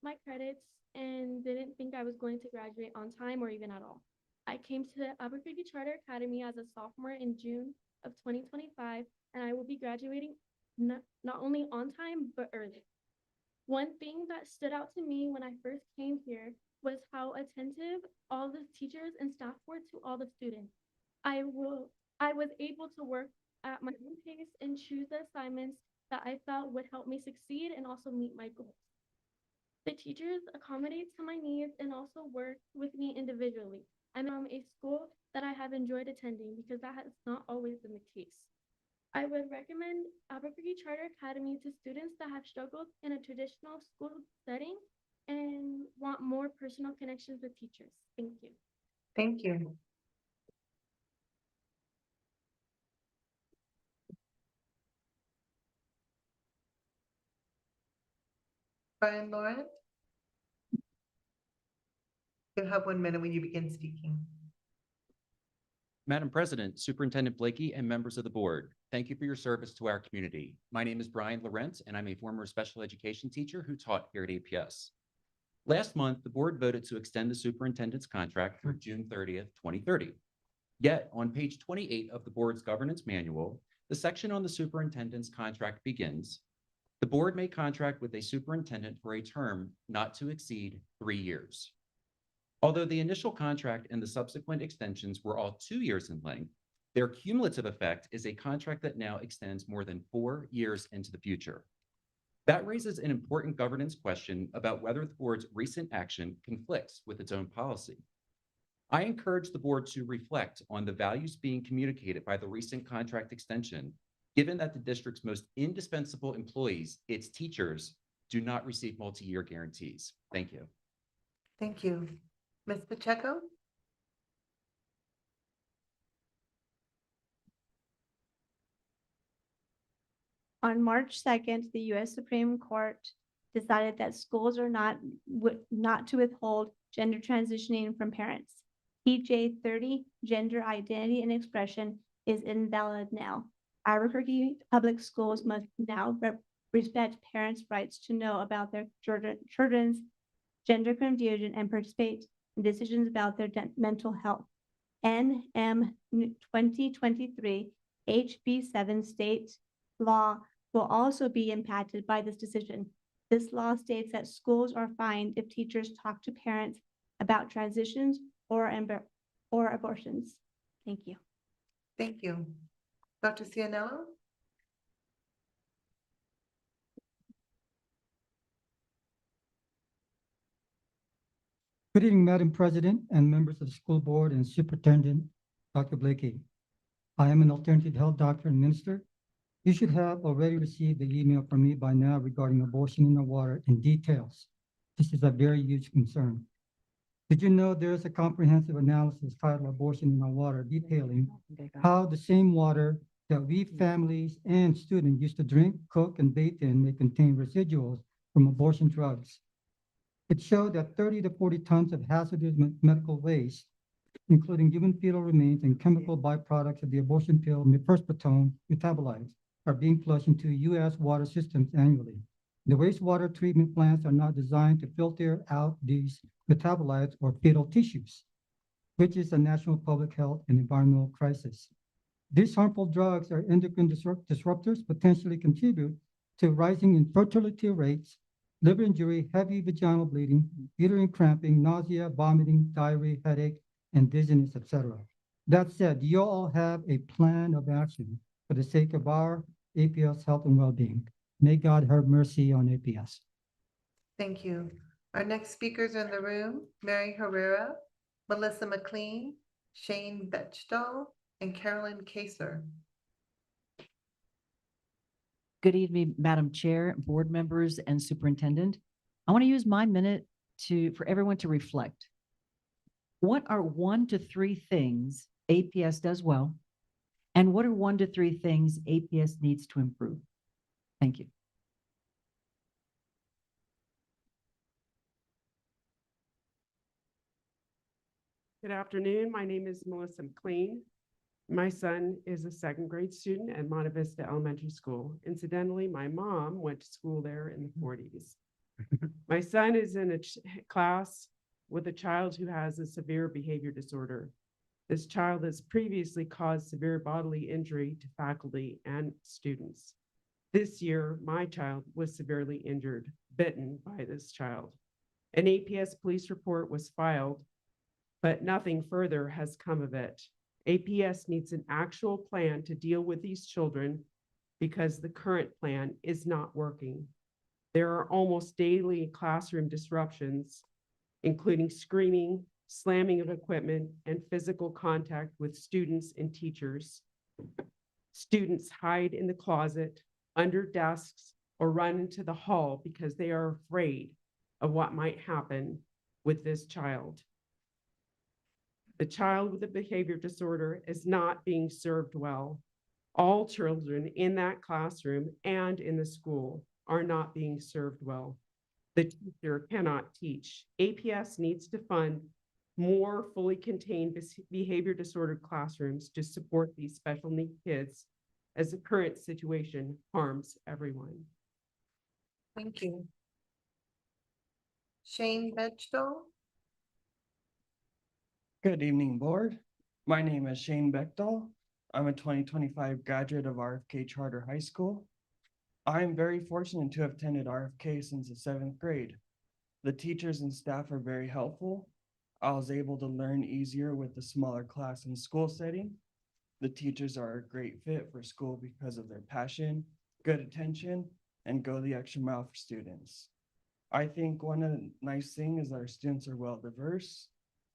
my credits and didn't think I was going to graduate on time or even at all. I came to the Albuquerque Charter Academy as a sophomore in June of 2025, and I will be graduating not only on time, but early. One thing that stood out to me when I first came here was how attentive all the teachers and staff were to all the students. I was able to work at my own pace and choose the assignments that I felt would help me succeed and also meet my goals. The teachers accommodate to my needs and also work with me individually. I'm from a school that I have enjoyed attending because that has not always been the case. I would recommend Albuquerque Charter Academy to students that have struggled in a traditional school setting and want more personal connections with teachers. Thank you. Thank you. Brian Lauren? You have 1 minute when you begin speaking. Madam President, Superintendent Blakey, and members of the board, thank you for your service to our community. My name is Brian Laurent, and I'm a former special education teacher who taught here at APS. Last month, the board voted to extend the superintendent's contract through June 30th, 2030. Yet, on page 28 of the board's governance manual, the section on the superintendent's contract begins, "The board may contract with a superintendent for a term not to exceed 3 years." Although the initial contract and the subsequent extensions were all 2 years in length, their cumulative effect is a contract that now extends more than 4 years into the future. That raises an important governance question about whether the board's recent action conflicts with its own policy. I encourage the board to reflect on the values being communicated by the recent contract extension, given that the district's most indispensable employees, its teachers, do not receive multi-year guarantees. Thank you. Thank you. Ms. Pacheco? On March 2nd, the U.S. Supreme Court decided that schools are not to withhold gender transitioning from parents. PJ 30, gender identity and expression, is invalid now. Albuquerque Public Schools must now respect parents' rights to know about their children's gender confusion and participate in decisions about their mental health. NM 2023 HB 7 state law will also be impacted by this decision. This law states that schools are fined if teachers talk to parents about transitions or abortions. Thank you. Thank you. Dr. Cianello? Good evening, Madam President and members of the school board and Superintendent Dr. Blakey. I am an alternative health doctor and minister. You should have already received the email from me by now regarding abortion in the water in details. This is a very huge concern. Did you know there is a comprehensive analysis titled Abortion in the Water detailing how the same water that we families and students used to drink, cook, and bathe in may contain residuals from abortion drugs? It showed that 30 to 40 tons of hazardous medical waste, including human fetal remains and chemical byproducts of the abortion pill mifepristone metabolites, are being flushed into U.S. water systems annually. The wastewater treatment plants are not designed to filter out these metabolites or fetal tissues, which is a national public health and environmental crisis. These harmful drugs are endocrine disruptors, potentially contribute to rising infertility rates, liver injury, heavy vaginal bleeding, uterine cramping, nausea, vomiting, diarrhea, headache, and dizziness, etc. That said, you all have a plan of action for the sake of our APS health and well-being. May God have mercy on APS. Thank you. Our next speakers are in the room: Mary Herrera, Melissa McLean, Shane Bechtel, and Carolyn Kaser. Good evening, Madam Chair, board members, and superintendent. I want to use my minute for everyone to reflect. What are 1 to 3 things APS does well? And what are 1 to 3 things APS needs to improve? Thank you. Good afternoon. My name is Melissa McLean. My son is a 2nd grade student at Monte Vista Elementary School. Incidentally, my mom went to school there in the 40s. My son is in a class with a child who has a severe behavior disorder. This child has previously caused severe bodily injury to faculty and students. This year, my child was severely injured, bitten by this child. An APS police report was filed, but nothing further has come of it. APS needs an actual plan to deal with these children because the current plan is not working. There are almost daily classroom disruptions, including screaming, slamming of equipment, and physical contact with students and teachers. Students hide in the closet, under desks, or run into the hall because they are afraid of what might happen with this child. The child with a behavior disorder is not being served well. All children in that classroom and in the school are not being served well. the teacher cannot teach. APS needs to fund more fully contained behavior disordered classrooms to support these special need kids, as the current situation harms everyone. Thank you. Shane Bechtel. Good evening, board. My name is Shane Bechtel. I'm a 2025 graduate of RFK Charter High School. I am very fortunate to have attended RFK since the 7th grade. The teachers and staff are very helpful. I was able to learn easier with the smaller class and school setting. The teachers are a great fit for school because of their passion, good attention, and go the extra mile for students. I think one of the nice things is our students are well diverse,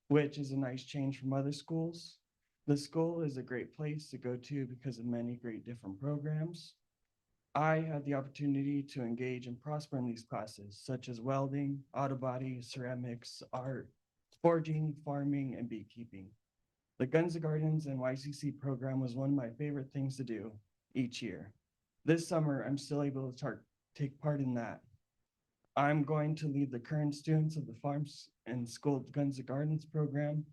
which is a nice change from other schools. The school is a great place to go to because of many great different programs. I had the opportunity to engage and prosper in these classes, such as welding, auto body, ceramics, art, forging, farming, and beekeeping. The Guns and Gardens and YCC program was one of my favorite things to do each year. This summer, I'm still able to take part in that. I'm going to lead the current students of the Farms and School Guns and Gardens program.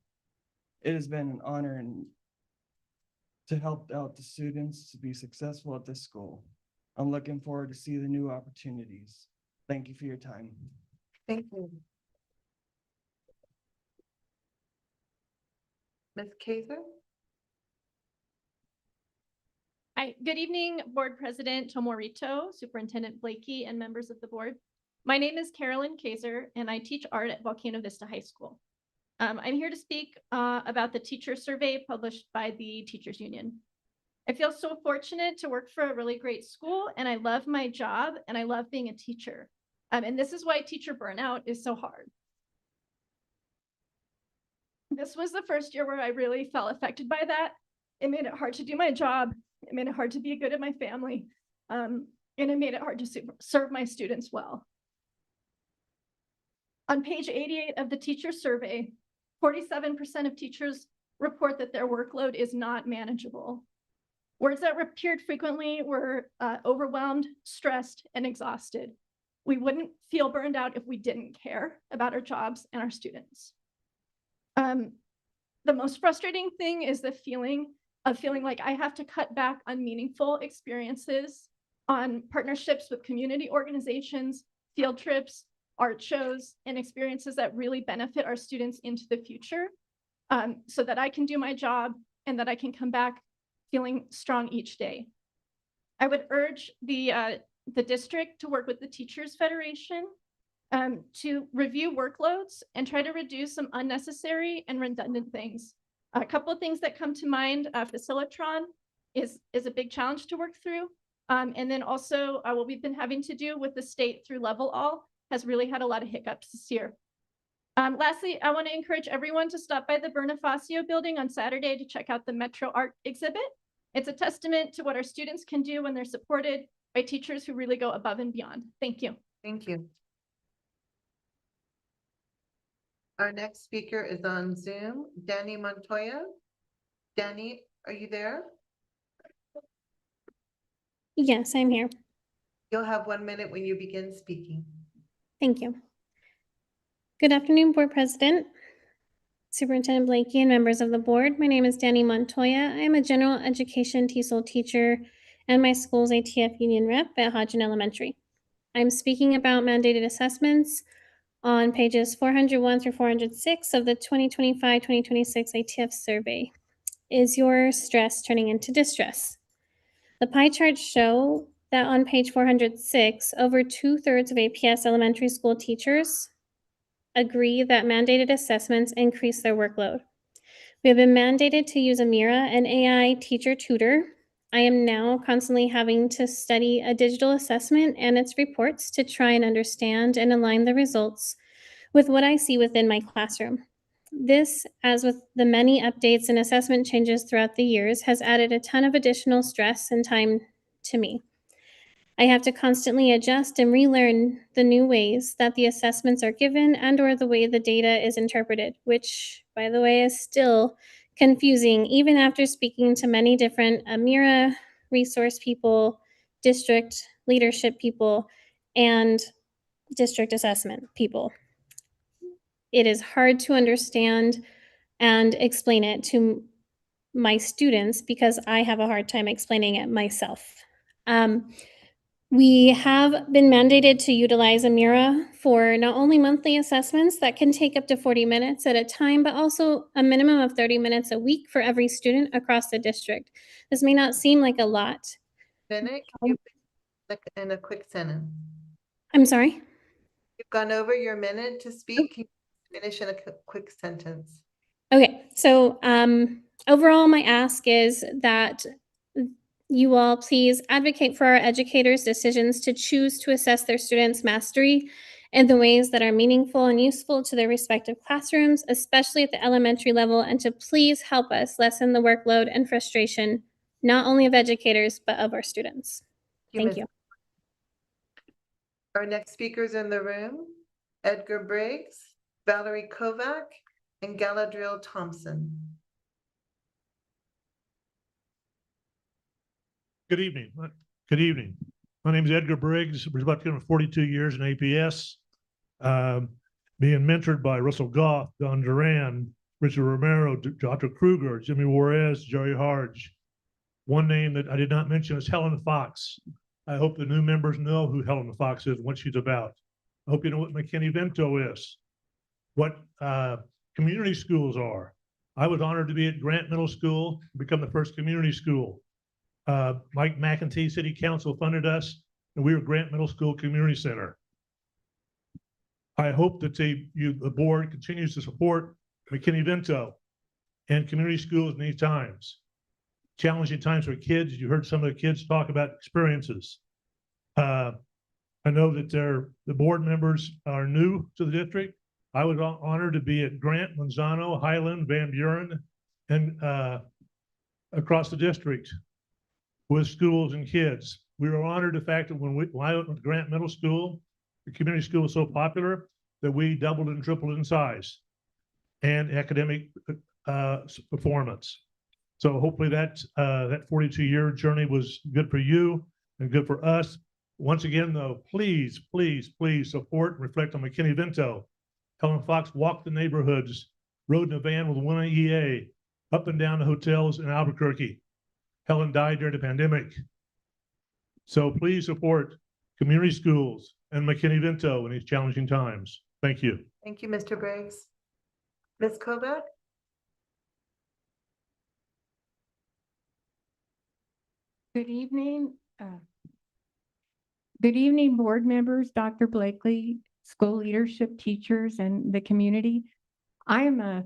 It has been an honor to help out the students to be successful at this school. I'm looking forward to see the new opportunities. Thank you for your time. Thank you. Ms. Kaiser? Hi, good evening, Board President Tomorito, Superintendent Blakey, and members of the board. My name is Carolyn Kaiser, and I teach art at Volcano Vista High School. I'm here to speak about the teacher survey published by the Teachers Union. I feel so fortunate to work for a really great school, and I love my job, and I love being a teacher. And this is why teacher burnout is so hard. This was the first year where I really felt affected by that. It made it hard to do my job. It made it hard to be good at my family. And it made it hard to serve my students well. On page 88 of the teacher survey, 47% of teachers report that their workload is not manageable. Words that appeared frequently were overwhelmed, stressed, and exhausted. We wouldn't feel burned out if we didn't care about our jobs and our students. The most frustrating thing is the feeling like I have to cut back on meaningful experiences, on partnerships with community organizations, field trips, art shows, and experiences that really benefit our students into the future, so that I can do my job and that I can come back feeling strong each day. I would urge the district to work with the Teachers Federation to review workloads and try to reduce some unnecessary and redundant things. A couple of things that come to mind, Facilitron is a big challenge to work through. And then also what we've been having to do with the state through Level All has really had a lot of hiccups this year. Lastly, I want to encourage everyone to stop by the Bonifacio building on Saturday to check out the Metro Art exhibit. It's a testament to what our students can do when they're supported by teachers who really go above and beyond. Thank you. Thank you. Our next speaker is on Zoom, Danny Montoya. Danny, are you there? Yes, I'm here. You'll have 1 minute when you begin speaking. Thank you. Good afternoon, Board President, Superintendent Blakey, and members of the board. My name is Danny Montoya. I am a general education TESOL teacher and my school's ATF union rep at Hodgin Elementary. I'm speaking about mandated assessments on pages 401 through 406 of the 2025-2026 ATF survey. Is your stress turning into distress? The pie charts show that on page 406, over 2/3 of APS elementary school teachers agree that mandated assessments increase their workload. We have been mandated to use Amira, an AI teacher tutor. I am now constantly having to study a digital assessment and its reports to try and understand and align the results with what I see within my classroom. This, as with the many updates and assessment changes throughout the years, has added a ton of additional stress and time to me. I have to constantly adjust and relearn the new ways that the assessments are given and/or the way the data is interpreted, which, by the way, is still confusing even after speaking to many different Amira resource people, district leadership people, and district assessment people. It is hard to understand and explain it to my students because I have a hard time explaining it myself. We have been mandated to utilize Amira for not only monthly assessments that can take up to 40 minutes at a time, but also a minimum of 30 minutes a week for every student across the district. This may not seem like a lot. Bennett, can you in a quick sentence? I'm sorry? You've gone over your minute to speak. Can you finish in a quick sentence? Okay, so overall, my ask is that you all please advocate for our educators' decisions to choose to assess their students' mastery in the ways that are meaningful and useful to their respective classrooms, especially at the elementary level, and to please help us lessen the workload and frustration, not only of educators, but of our students. Thank you. Our next speakers in the room, Edgar Briggs, Valerie Kovac, and Galadriel Thompson. Good evening. Good evening. My name is Edgar Briggs. We're about to go 42 years in APS. Being mentored by Russell Goff, Don Duran, Richard Romero, Dr. Kruger, Jimmy Juarez, Jerry Harge. One name that I did not mention is Helen Fox. I hope the new members know who Helen Fox is and what she's about. I hope you know what McKinney-Vento is, what community schools are. I was honored to be at Grant Middle School, become the first community school. Mike McEntee City Council funded us, and we were Grant Middle School Community Center. I hope that the board continues to support McKinney-Vento and community schools in these times. Challenging times for kids. You heard some of the kids talk about experiences. I know that the board members are new to the district. I was honored to be at Grant, Manzano, Highland, Van Buren, and across the district with schools and kids. We were honored the fact that when I went to Grant Middle School, the community school was so popular that we doubled and tripled in size and academic performance. So hopefully that 42-year journey was good for you and good for us. Once again, though, please, please, please support and reflect on McKinney-Vento. Helen Fox walked the neighborhoods, rode in a van with one EA, up and down the hotels in Albuquerque. Helen died during the pandemic. So please support community schools and McKinney-Vento in these challenging times. Thank you. Thank you, Mr. Briggs. Ms. Kovac? Good evening. Good evening, board members, Dr. Blakely, school leadership, teachers, and the community. I am a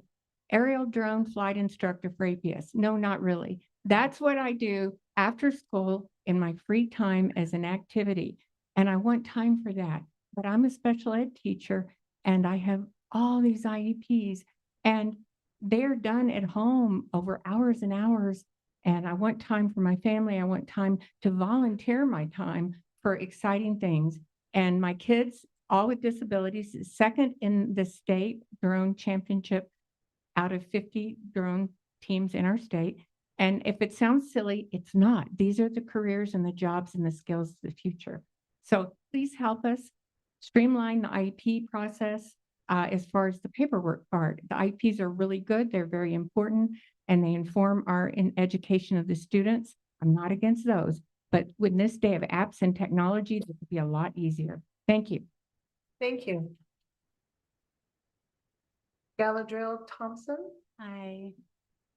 aerial drone flight instructor for APS. No, not really. That's what I do after school in my free time as an activity. And I want time for that. But I'm a special ed teacher and I have all these IEPs and they're done at home over hours and hours. And I want time for my family. I want time to volunteer my time for exciting things. And my kids, all with disabilities, is second in the state drone championship out of 50 drone teams in our state. And if it sounds silly, it's not. These are the careers and the jobs and the skills of the future. So please help us streamline the IEP process as far as the paperwork part. The IEPs are really good. They're very important and they inform our education of the students. I'm not against those, but with this day of apps and technology, this would be a lot easier. Thank you. Thank you. Galadriel Thompson? Hi.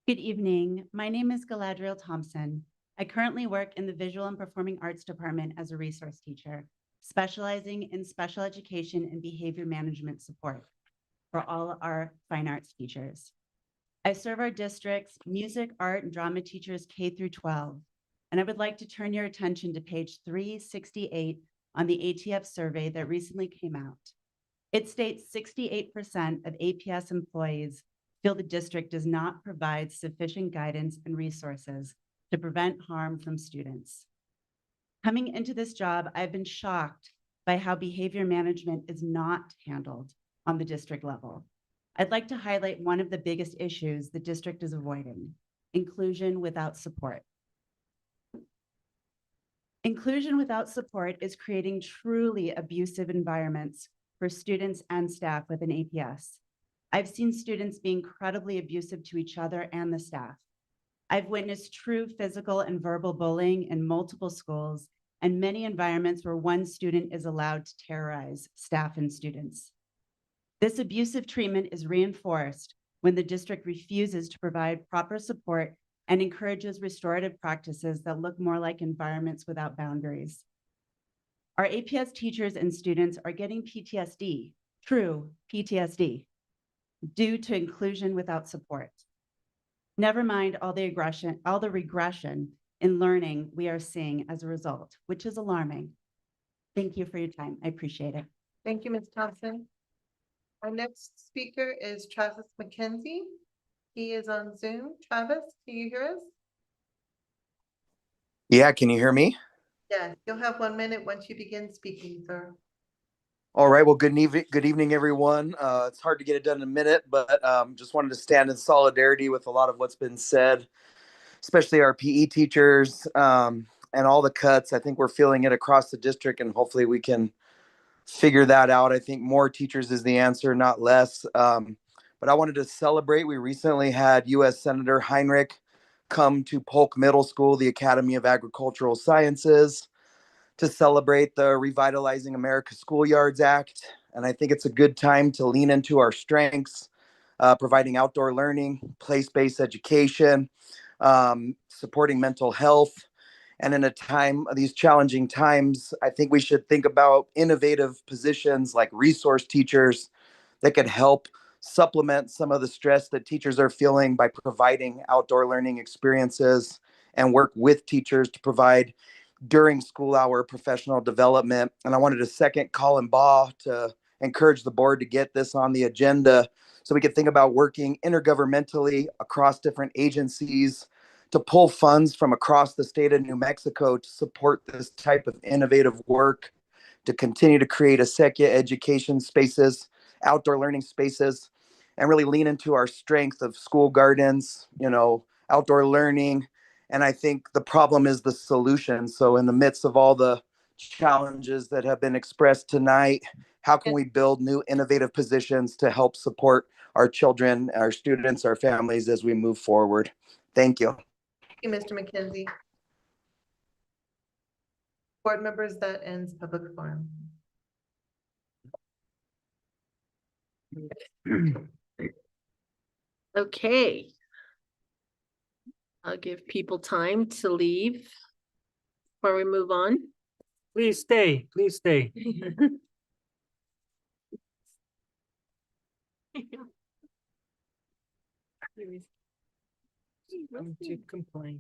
Good evening. My name is Galadriel Thompson. I currently work in the Visual and Performing Arts Department as a resource teacher, specializing in special education and behavior management support for all our fine arts teachers. I serve our district's music, art, and drama teachers K through 12, and I would like to turn your attention to page 368 on the ATF survey that recently came out. It states 68% of APS employees feel the district does not provide sufficient guidance and resources to prevent harm from students. Coming into this job, I've been shocked by how behavior management is not handled on the district level. I'd like to highlight one of the biggest issues the district is avoiding: inclusion without support. Inclusion without support is creating truly abusive environments for students and staff within APS. I've seen students be incredibly abusive to each other and the staff. I've witnessed true physical and verbal bullying in multiple schools and many environments where one student is allowed to terrorize staff and students. This abusive treatment is reinforced when the district refuses to provide proper support and encourages restorative practices that look more like environments without boundaries. Our APS teachers and students are getting PTSD, true PTSD, due to inclusion without support. Never mind all the regression in learning we are seeing as a result, which is alarming. Thank you for your time. I appreciate it. Thank you, Ms. Thompson. Our next speaker is Travis McKenzie. He is on Zoom. Travis, can you hear us? Yeah, can you hear me? Yes, you'll have 1 minute once you begin speaking, sir. All right, well, good evening, everyone. It's hard to get it done in a minute, but just wanted to stand in solidarity with a lot of what's been said, especially our PE teachers and all the cuts. I think we're feeling it across the district, and hopefully we can figure that out. I think more teachers is the answer, not less. But I wanted to celebrate. We recently had U.S. Senator Heinrich come to Polk Middle School, the Academy of Agricultural Sciences, to celebrate the Revitalizing America Schoolyards Act. And I think it's a good time to lean into our strengths, providing outdoor learning, place-based education, supporting mental health. And in these challenging times, I think we should think about innovative positions like resource teachers that could help supplement some of the stress that teachers are feeling by providing outdoor learning experiences, and work with teachers to provide during school hour professional development. And I wanted to second Colin Baugh to encourage the board to get this on the agenda so we could think about working intergovernmentally across different agencies to pull funds from across the state of New Mexico to support this type of innovative work, to continue to create ASECIA education spaces, outdoor learning spaces, and really lean into our strength of school gardens, outdoor learning. And I think the problem is the solution. So in the midst of all the challenges that have been expressed tonight, how can we build new innovative positions to help support our children, our students, our families as we move forward? Thank you. Thank you, Mr. McKenzie. Board members, that ends public forum. Okay. I'll give people time to leave before we move on. Please stay, please stay. To complain.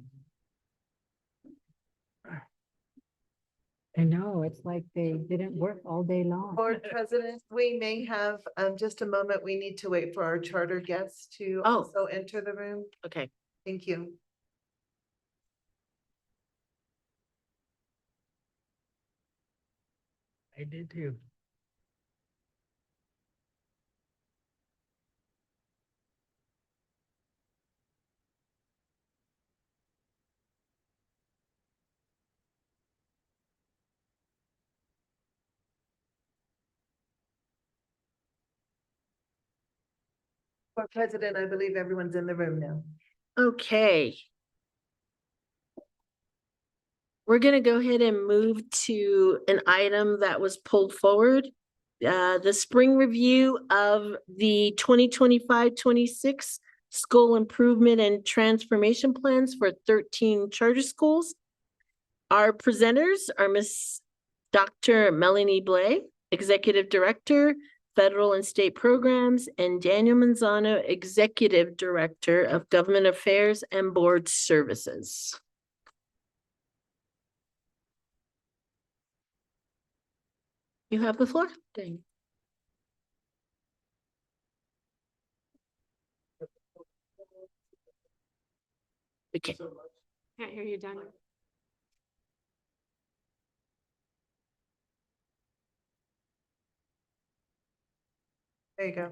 I know, it's like they didn't work all day long. Board President, we may have just a moment. We need to wait for our charter guests to also enter the room. Okay. Thank you. I did too. Board President, I believe everyone's in the room now. Okay. We're gonna go ahead and move to an item that was pulled forward. The spring review of the 2025-26 school improvement and transformation plans for 13 charter schools. Our presenters are Miss Dr. Melanie Blay, Executive Director, Federal and State Programs, and Daniel Manzano, Executive Director of Government Affairs and Board Services. You have the floor. Okay. Can't hear you, Daniel. There you go.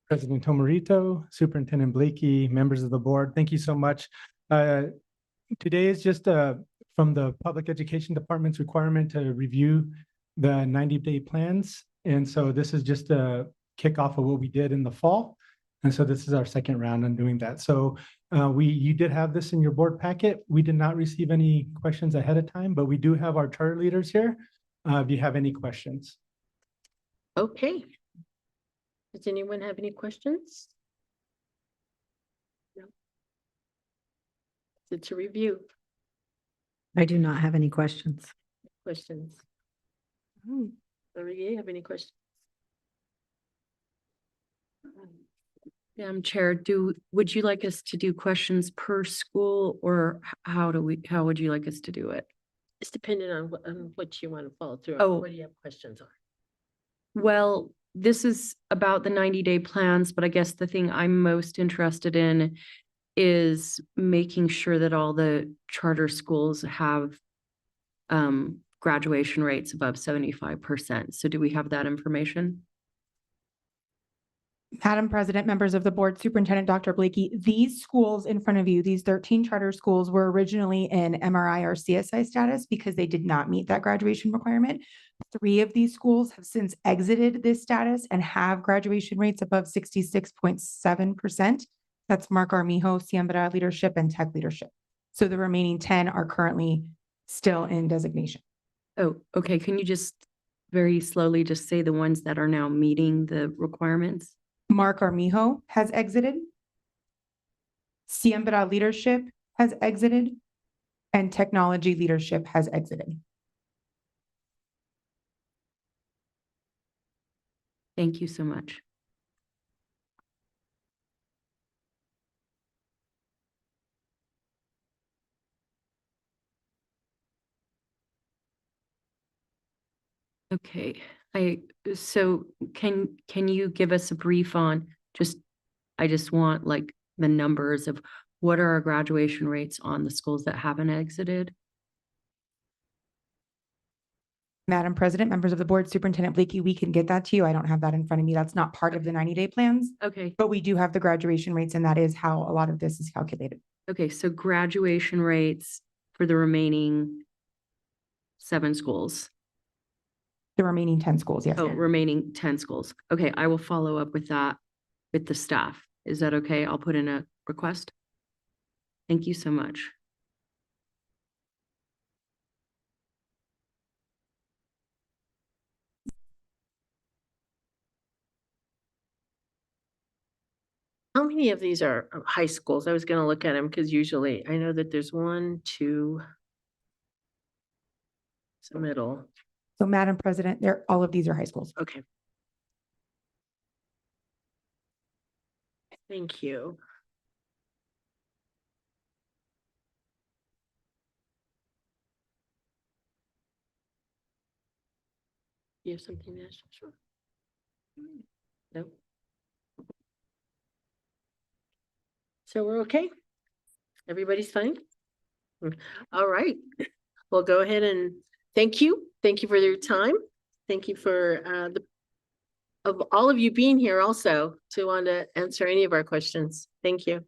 President Tomarito, Superintendent Blakey, members of the board, thank you so much. Today is just a from the Public Education Department's requirement to review the 90-day plans. And so this is just a kickoff of what we did in the fall. And so this is our second round on doing that. So you did have this in your board packet. We did not receive any questions ahead of time, but we do have our charter leaders here. If you have any questions. Okay. Does anyone have any questions? No. Is it to review? I do not have any questions. Questions? Maria, you have any questions? Madam Chair, would you like us to do questions per school, or how would you like us to do it? It's dependent on what you want to follow through. Oh. What do you have questions on? Well, this is about the 90-day plans, but I guess the thing I'm most interested in is making sure that all the charter schools have graduation rates above 75%. So do we have that information? Madam President, members of the board, Superintendent Dr. Blakey, these schools in front of you, these 13 charter schools were originally in MRI or CSI status because they did not meet that graduation requirement. 3 of these schools have since exited this status and have graduation rates above 66.7%. That's Mark Armijo, Siembra Leadership, and Tech Leadership. So the remaining 10 are currently still in designation. Oh, okay. Can you just very slowly just say the ones that are now meeting the requirements? Mark Armijo has exited. Siembra Leadership has exited. And Technology Leadership has exited. Thank you so much. Okay, so can you give us a brief on I just want like the numbers of what are our graduation rates on the schools that haven't exited? Madam President, members of the board, Superintendent Blakey, we can get that to you. I don't have that in front of me. That's not part of the 90-day plans, Okay, but we do have the graduation rates, and that is how a lot of this is calculated. okay, so graduation rates for the remaining 7 schools. The remaining 10 schools, yes. Oh, ma'am. remaining 10 schools. Okay, I will follow up with that with the staff. Is that okay? I'll put in a request. Thank you so much. How many of these are high schools? I was gonna look at them because usually I know that there's 1, 2. It's the middle. So Madam President, all of these are high schools. Okay. Thank you. You have something else? Sure. Nope. So we're okay? Everybody's fine? All right. We'll go ahead and thank you. Thank you for your time. Thank you for of all of you being here also to want to answer any of our questions. Thank you.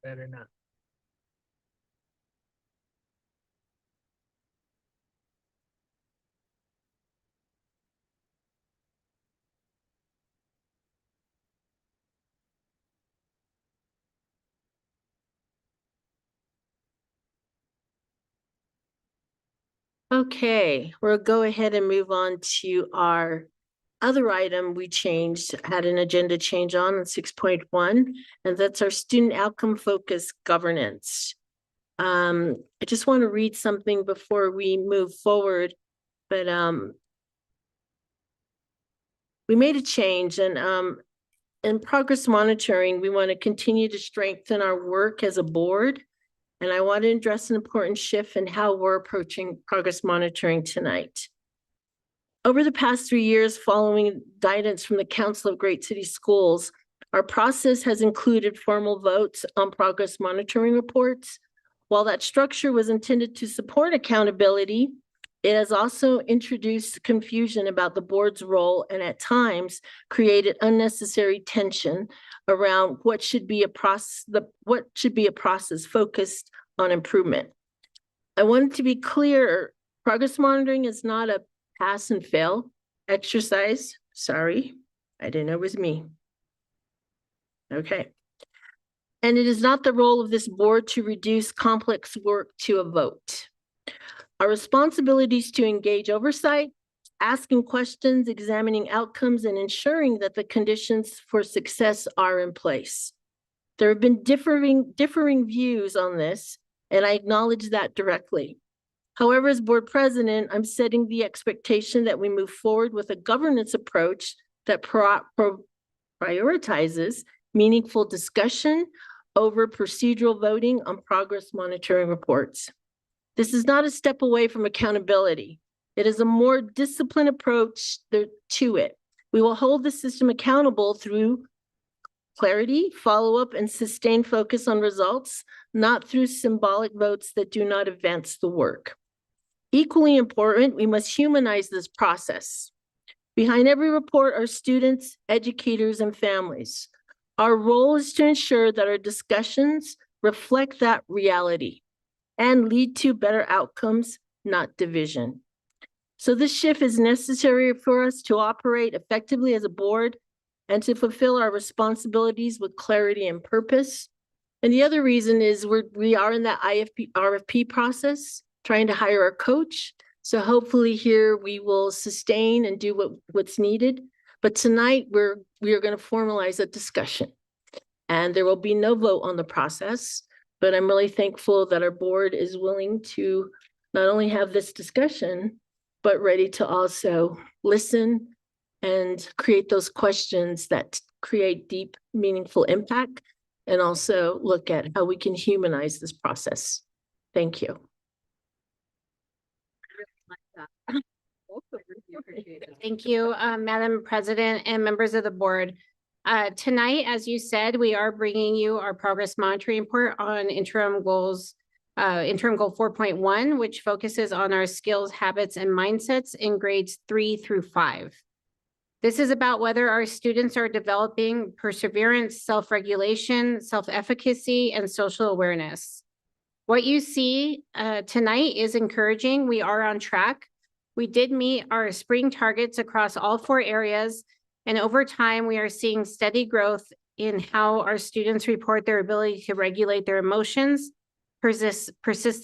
Better not. Okay, we'll go ahead and move on to our other item we had an agenda change on 6.1, and that's our student outcome focused governance. I just want to read something before we move forward, but we made a change, and in progress monitoring, we want to continue to strengthen our work as a board. And I want to address an important shift in how we're approaching progress monitoring tonight. Over the past 3 years, following guidance from the Council of Great City Schools, Our process has included formal votes on progress monitoring reports. While that structure was intended to support accountability, it has also introduced confusion about the board's role and at times created unnecessary tension around what should be a process focused on improvement. I wanted to be clear, progress monitoring is not a pass and fail exercise. Sorry, I didn't know it was me. Okay. And it is not the role of this board to reduce complex work to a vote. Our responsibility is to engage oversight, asking questions, examining outcomes, and ensuring that the conditions for success are in place. There have been differing views on this, and I acknowledge that directly. However, as board president, I'm setting the expectation that we move forward with a governance approach that prioritizes meaningful discussion over procedural voting on progress monitoring reports. This is not a step away from accountability. It is a more disciplined approach to it. We will hold the system accountable through clarity, follow-up, and sustained focus on results, not through symbolic votes that do not advance the work. Equally important, we must humanize this process. Behind every report are students, educators, and families. Our role is to ensure that our discussions reflect that reality and lead to better outcomes, not division. So this shift is necessary for us to operate effectively as a board and to fulfill our responsibilities with clarity and purpose. And the other reason is we are in that RFP process, trying to hire a coach. So hopefully here we will sustain and do what's needed. But tonight we are going to formalize a discussion, and there will be no vote on the process. But I'm really thankful that our board is willing to not only have this discussion, but ready to also listen and create those questions that create deep, meaningful impact, and also look at how we can humanize this process. Thank you. Thank you, Madam President and members of the board. Tonight, as you said, we are bringing you our progress monitoring report on interim goals, interim goal 4.1, which focuses on our skills, habits, and mindsets in grades 3 through 5. This is about whether our students are developing perseverance, self-regulation, self-efficacy, and social awareness. What you see tonight is encouraging. We are on track. We did meet our spring targets across all 4 areas, and over time, we are seeing steady growth in how our students report their ability to regulate their emotions, persist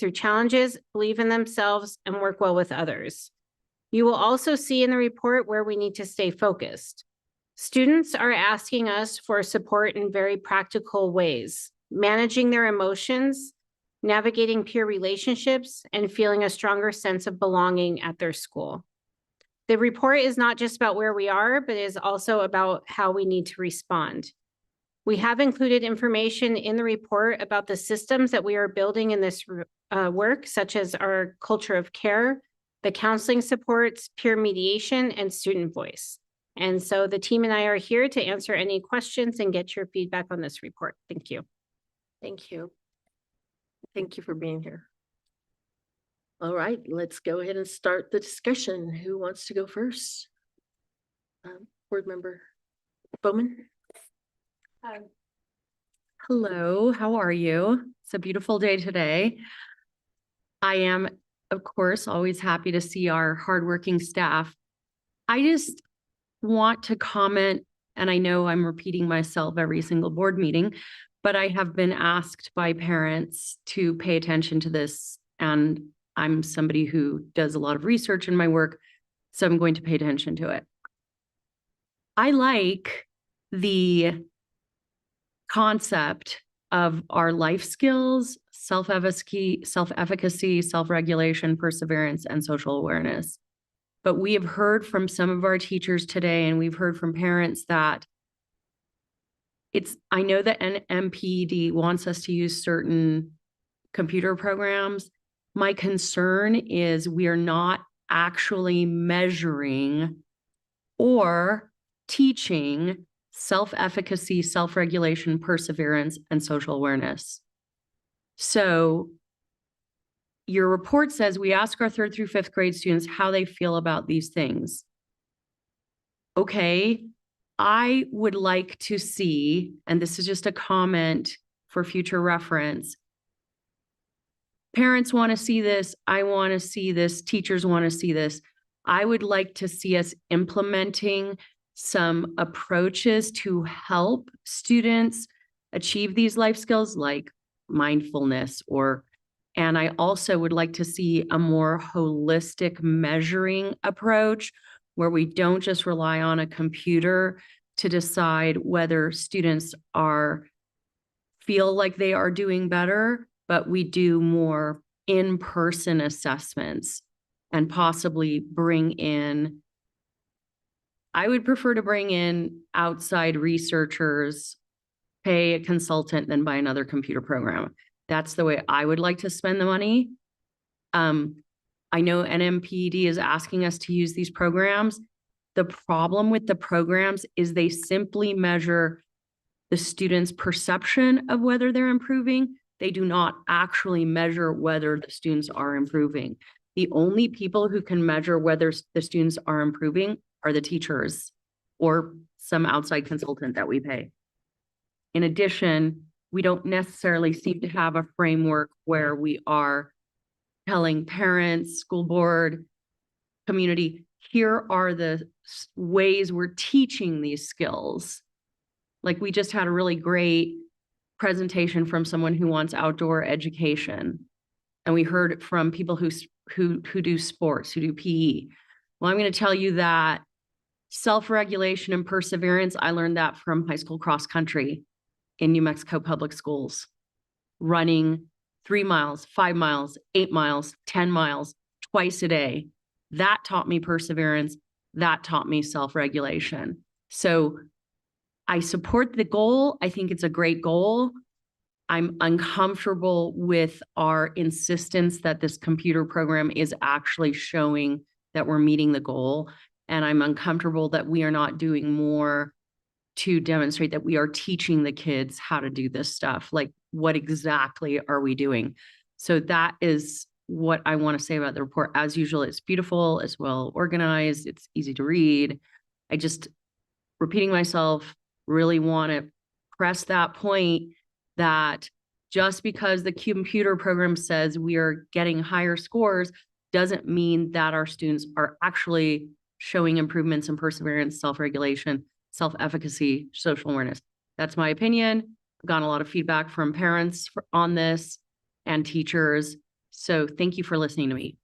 through challenges, believe in themselves, and work well with others. You will also see in the report where we need to stay focused. Students are asking us for support in very practical ways, managing their emotions, navigating peer relationships, and feeling a stronger sense of belonging at their school. The report is not just about where we are, but is also about how we need to respond. We have included information in the report about the systems that we are building in this work, such as our culture of care, the counseling supports, peer mediation, and student voice. And so the team and I are here to answer any questions and get your feedback on this report. Thank you. Thank you. Thank you for being here. All right, let's go ahead and start the discussion. Who wants to go first? Board member Bowman. Hello, how are you? It's a beautiful day today. I am, of course, always happy to see our hardworking staff. I just want to comment, and I know I'm repeating myself every single board meeting, but I have been asked by parents to pay attention to this, and I'm somebody who does a lot of research in my work, so I'm going to pay attention to it. I like the concept of our life skills, self-efficacy, self-regulation, perseverance, and social awareness. But we have heard from some of our teachers today, and we've heard from parents that I know that NMPED wants us to use certain computer programs. My concern is we are not actually measuring or teaching self-efficacy, self-regulation, perseverance, and social awareness. So your report says we ask our 3rd through 5th grade students how they feel about these things. Okay, I would like to see, and this is just a comment for future reference. Parents want to see this. I want to see this. Teachers want to see this. I would like to see us implementing some approaches to help students achieve these life skills like mindfulness and I also would like to see a more holistic measuring approach where we don't just rely on a computer to decide whether students feel like they are doing better, but we do more in-person assessments and possibly I would prefer to bring in outside researchers, pay a consultant, then buy another computer program. That's the way I would like to spend the money. I know NMPD is asking us to use these programs. The problem with the programs is they simply measure the student's perception of whether they're improving. They do not actually measure whether the students are improving. The only people who can measure whether the students are improving are the teachers or some outside consultant that we pay. In addition, we don't necessarily seem to have a framework where we are telling parents, school board, community, here are the ways we're teaching these skills. Like we just had a really great presentation from someone who wants outdoor education. And we heard from people who do sports, who do PE. Well, I'm going to tell you that self-regulation and perseverance, I learned that from high school cross country in New Mexico public schools, running 3 miles, 5 miles, 8 miles, 10 miles twice a day. That taught me perseverance. That taught me self-regulation. So I support the goal. I think it's a great goal. I'm uncomfortable with our insistence that this computer program is actually showing that we're meeting the goal. And I'm uncomfortable that we are not doing more to demonstrate that we are teaching the kids how to do this stuff. Like, what exactly are we doing? So that is what I want to say about the report. As usual, it's beautiful, it's well organized, it's easy to read. I just, repeating myself, really want to press that point that just because the computer program says we are getting higher scores doesn't mean that our students are actually showing improvements in perseverance, self-regulation, self-efficacy, social awareness. That's my opinion. I've gotten a lot of feedback from parents on this and teachers. So thank you for listening to me.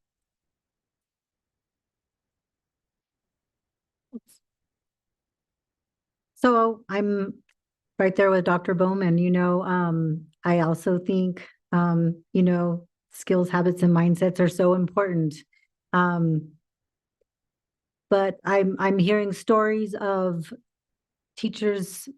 So I'm right there with Dr. Bowman. I also think, skills, habits, and mindsets are so important. But I'm hearing stories of teachers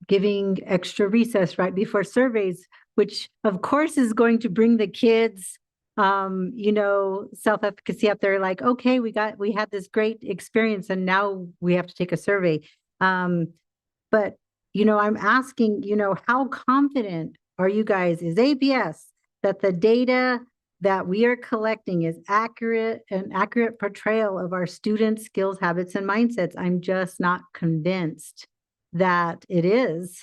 giving extra recess right before surveys, which of course is going to bring the kids, self-efficacy up there. Like, okay, we had this great experience and now we have to take a survey. But, I'm asking, how confident are you guys, is APS, that the data that we are collecting is an accurate portrayal of our students' skills, habits, and mindsets? I'm just not convinced that it is,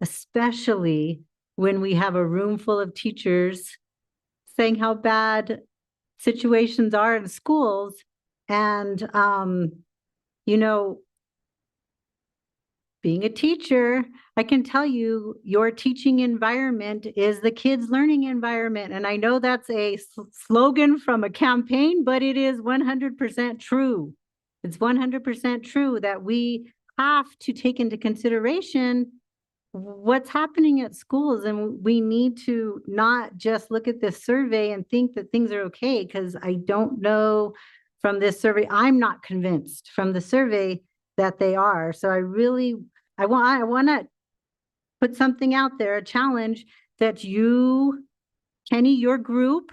especially when we have a room full of teachers saying how bad situations are in schools. And, being a teacher, I can tell you your teaching environment is the kids' learning environment. And I know that's a slogan from a campaign, but it is 100% true. It's 100% true that we have to take into consideration what's happening at schools. And we need to not just look at this survey and think that things are okay, because I don't know from this survey, I'm not convinced from the survey that they are. So I want to put something out there, a challenge that you, Kenny, your group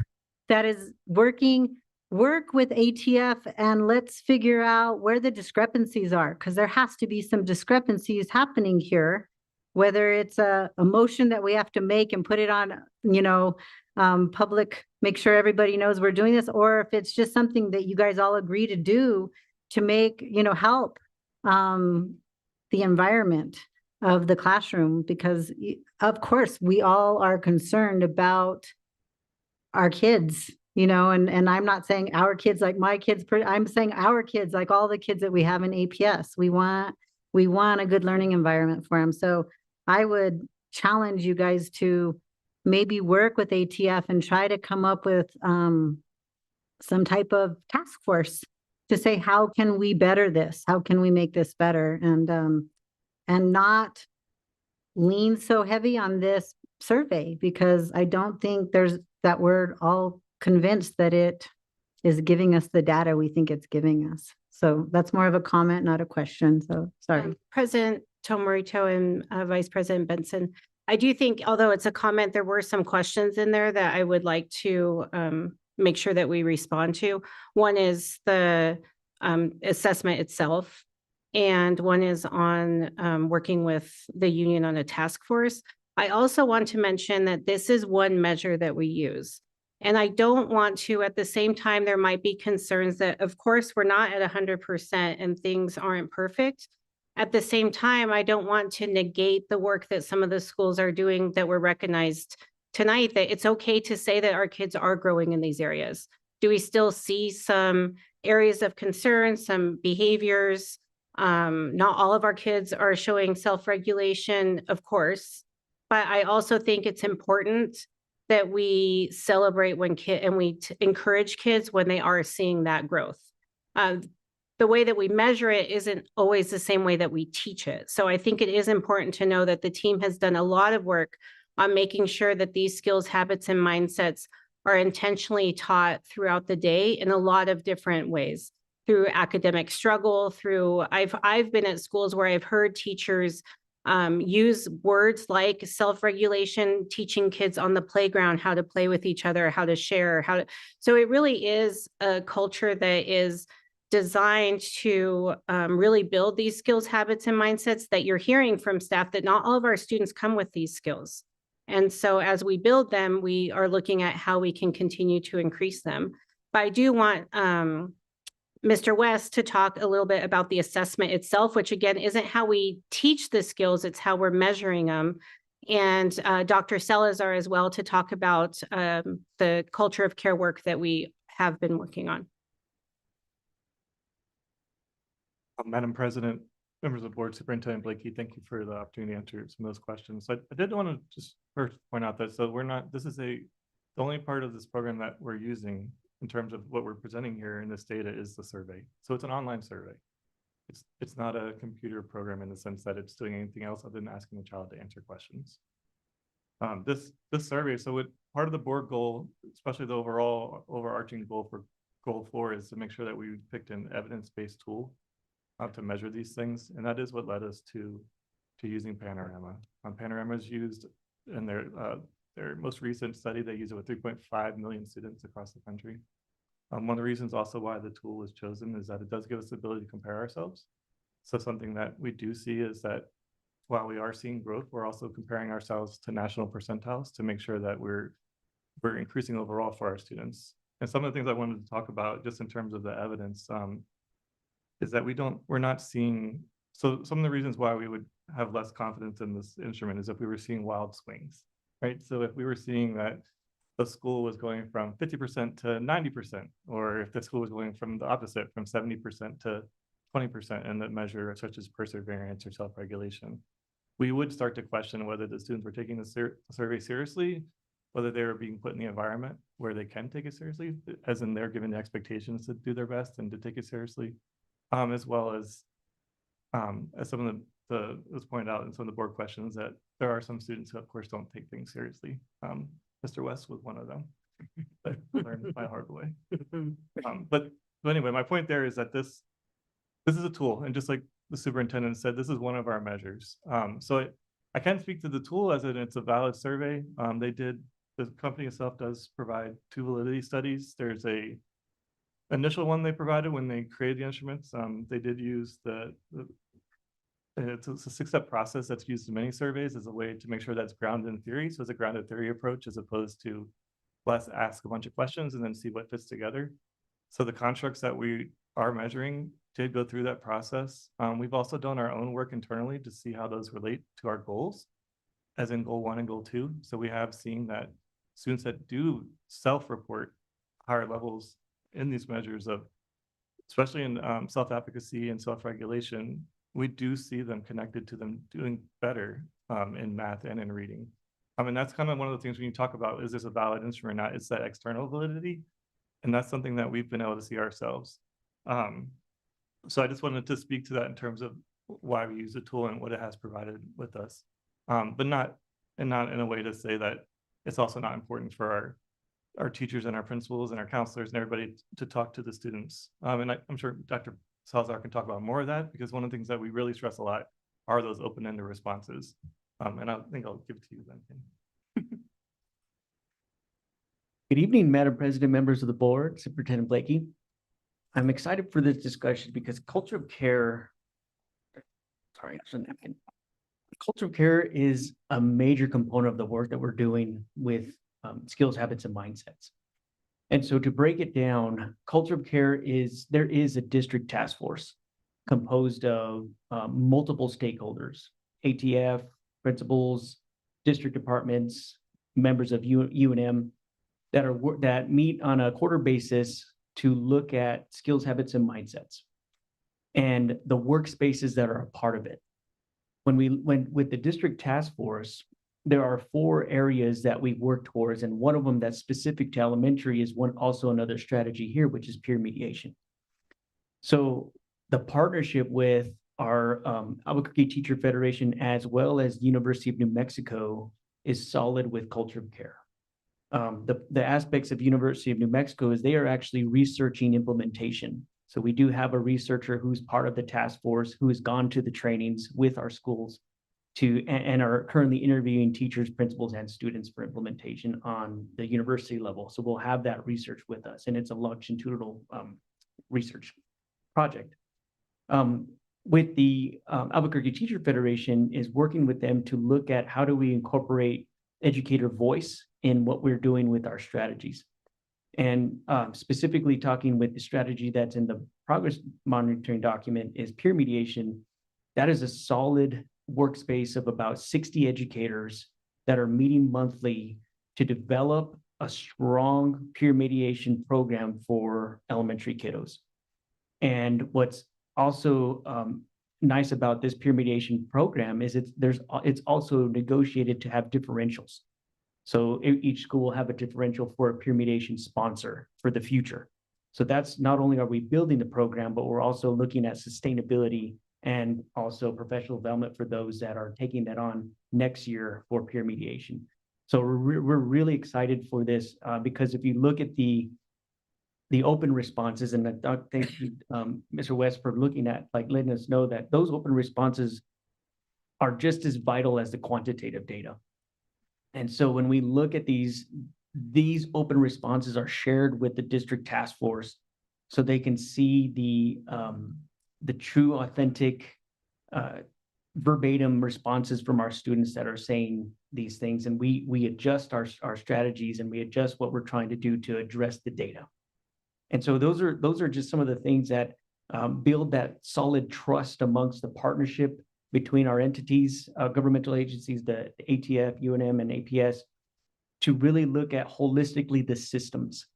that is working work with ATF and let's figure out where the discrepancies are, because there has to be some discrepancies happening here. Whether it's a motion that we have to make and put it on, public, make sure everybody knows we're doing this, or if it's just something that you guys all agree to do to make, help the environment of the classroom, because of course, we all are concerned about our kids, and I'm not saying our kids like my kids, I'm saying our kids, like all the kids that we have in APS. We want a good learning environment for them. So I would challenge you guys to maybe work with ATF and try to come up with some type of task force to say, how can we better this? How can we make this better? And not lean so heavy on this survey, because I don't think that we're all convinced that it is giving us the data we think it's giving us. So that's more of a comment, not a question. So sorry. President Tomorito and Vice President Benson, I do think, although it's a comment, there were some questions in there that I would like to make sure that we respond to. One is the assessment itself, and one is on working with the union on a task force. I also want to mention that this is one measure that we use. And I don't want to, at the same time, there might be concerns that, of course, we're not at 100% and things aren't perfect. At the same time, I don't want to negate the work that some of the schools are doing that were recognized tonight, that it's okay to say that our kids are growing in these areas. Do we still see some areas of concern, some behaviors? Not all of our kids are showing self-regulation, of course, but I also think it's important that we celebrate when and we encourage kids when they are seeing that growth. The way that we measure it isn't always the same way that we teach it. So I think it is important to know that the team has done a lot of work on making sure that these skills, habits, and mindsets are intentionally taught throughout the day in a lot of different ways, through academic struggle, through, I've been at schools where I've heard teachers use words like self-regulation, teaching kids on the playground how to play with each other, how to share, so it really is a culture that is designed to really build these skills, habits, and mindsets that you're hearing from staff that not all of our students come with these skills. And so as we build them, we are looking at how we can continue to increase them. But I do want Mr. West to talk a little bit about the assessment itself, which again, isn't how we teach the skills, it's how we're measuring them. And Dr. Salazar as well to talk about the culture of care work that we have been working on. Madam President, members of the board, Superintendent Blakey, thank you for the opportunity to answer some of those questions. I did want to just first point out that, this is the only part of this program that we're using in terms of what we're presenting here in this data is the survey. So it's an online survey. It's not a computer program in the sense that it's doing anything else other than asking the child to answer questions. This survey, part of the board goal, especially the overarching goal for Goal 4, is to make sure that we picked an evidence-based tool to measure these things, and that is what led us to using Panorama. Panorama is used in their most recent study. They use it with 3.5 million students across the country. One of the reasons also why the tool was chosen is that it does give us the ability to compare ourselves. So something that we do see is that while we are seeing growth, we're also comparing ourselves to national percentiles to make sure that we're increasing overall for our students. And some of the things I wanted to talk about just in terms of the evidence is that we're not seeing, so some of the reasons why we would have less confidence in this instrument is if we were seeing wild swings, right? So if we were seeing that the school was going from 50% to 90%, or if the school was going from the opposite, from 70% to 20% in the measure such as perseverance or self-regulation, we would start to question whether the students were taking the survey seriously, whether they were being put in the environment where they can take it seriously, as in they're given the expectations to do their best and to take it seriously, as well as some of the was pointed out in some of the board questions that there are some students who of course don't take things seriously. Mr. West was one of them. I learned my hard way. But anyway, my point there is that this is a tool, and just like the superintendent said, this is one of our measures. So I can't speak to the tool as it's a valid survey. The company itself does provide 2 validity studies. There's a initial one they provided when they created the instruments, they did use it's a 6-step process that's used in many surveys as a way to make sure that's grounded in theory. So it's a grounded theory approach as opposed to let's ask a bunch of questions and then see what fits together. So the constructs that we are measuring did go through that process. We've also done our own work internally to see how those relate to our goals, as in goal 1 and goal 2. So we have seen that students that do self-report higher levels in these measures of, especially in self-efficacy and self-regulation, we do see them connected to them doing better in math and in reading. And that's kind of one of the things when you talk about, is this a valid instrument or not? It's that external validity. And that's something that we've been able to see ourselves. So I just wanted to speak to that in terms of why we use the tool and what it has provided with us. But not in a way to say that it's also not important for our teachers and our principals and our counselors and everybody to talk to the students. And I'm sure Dr. Salazar can talk about more of that, because one of the things that we really stress a lot are those open-ended responses. And I think I'll give it to you then. Good evening, Madam President, members of the board, Superintendent Blakey. I'm excited for this discussion because culture of care, sorry, there's a napkin. Culture of care is a major component of the work that we're doing with skills, habits, and mindsets. And so to break it down, culture of care there is a district task force composed of multiple stakeholders, ATF, principals, district departments, members of UNM that meet on a quarter basis to look at skills, habits, and mindsets, and the workspaces that are a part of it. When with the district task force, there are 4 areas that we work towards, and one of them that's specific to elementary is also another strategy here, which is peer mediation. So the partnership with our Albuquerque Teacher Federation, as well as University of New Mexico, is solid with culture of care. The aspects of University of New Mexico is they are actually researching implementation. So we do have a researcher who's part of the task force who has gone to the trainings with our schools and are currently interviewing teachers, principals, and students for implementation on the university level. So we'll have that research with us, and it's a longitudinal research project. With the Albuquerque Teacher Federation is working with them to look at how do we incorporate educator voice in what we're doing with our strategies. And specifically talking with the strategy that's in the progress monitoring document is peer mediation. That is a solid workspace of about 60 educators that are meeting monthly to develop a strong peer mediation program for elementary kiddos. And what's also nice about this peer mediation program is it's also negotiated to have differentials. So each school will have a differential for a peer mediation sponsor for the future. So that's not only are we building the program, but we're also looking at sustainability and also professional development for those that are taking that on next year for peer mediation. So we're really excited for this because if you look at the open responses, and I thank you, Mr. West, for looking at, letting us know that those open responses are just as vital as the quantitative data. And so when we look at these open responses are shared with the district task force so they can see the true, authentic, verbatim responses from our students that are saying these things. And we adjust our strategies and we adjust what we're trying to do to address the data. And so those are just some of the things that build that solid trust amongst the partnership between our entities, governmental agencies, the ATF, UNM, and APS, to really look at holistically the systems.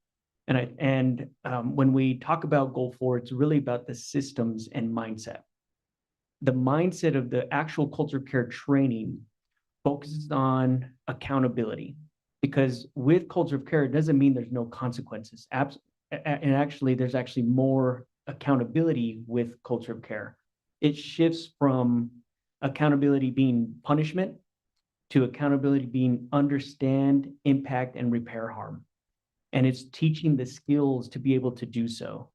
And when we talk about Goal 4, it's really about the systems and mindset. The mindset of the actual culture of care training focuses on accountability, because with culture of care, it doesn't mean there's no consequences. And actually, there's actually more accountability with culture of care. It shifts from accountability being punishment to accountability being understand, impact, and repair harm. And it's teaching the skills to be able to do so.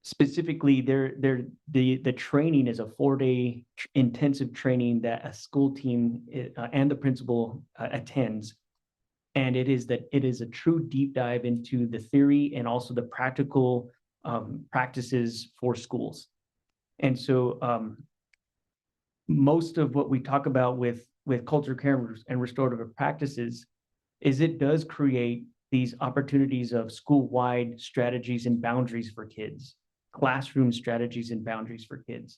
Specifically, the training is a 4-day intensive training that a school team and the principal attends. And it is a true deep dive into the theory and also the practical practices for schools. And so most of what we talk about with culture of care and restorative practices is it does create these opportunities of school-wide strategies and boundaries for kids, classroom strategies and boundaries for kids,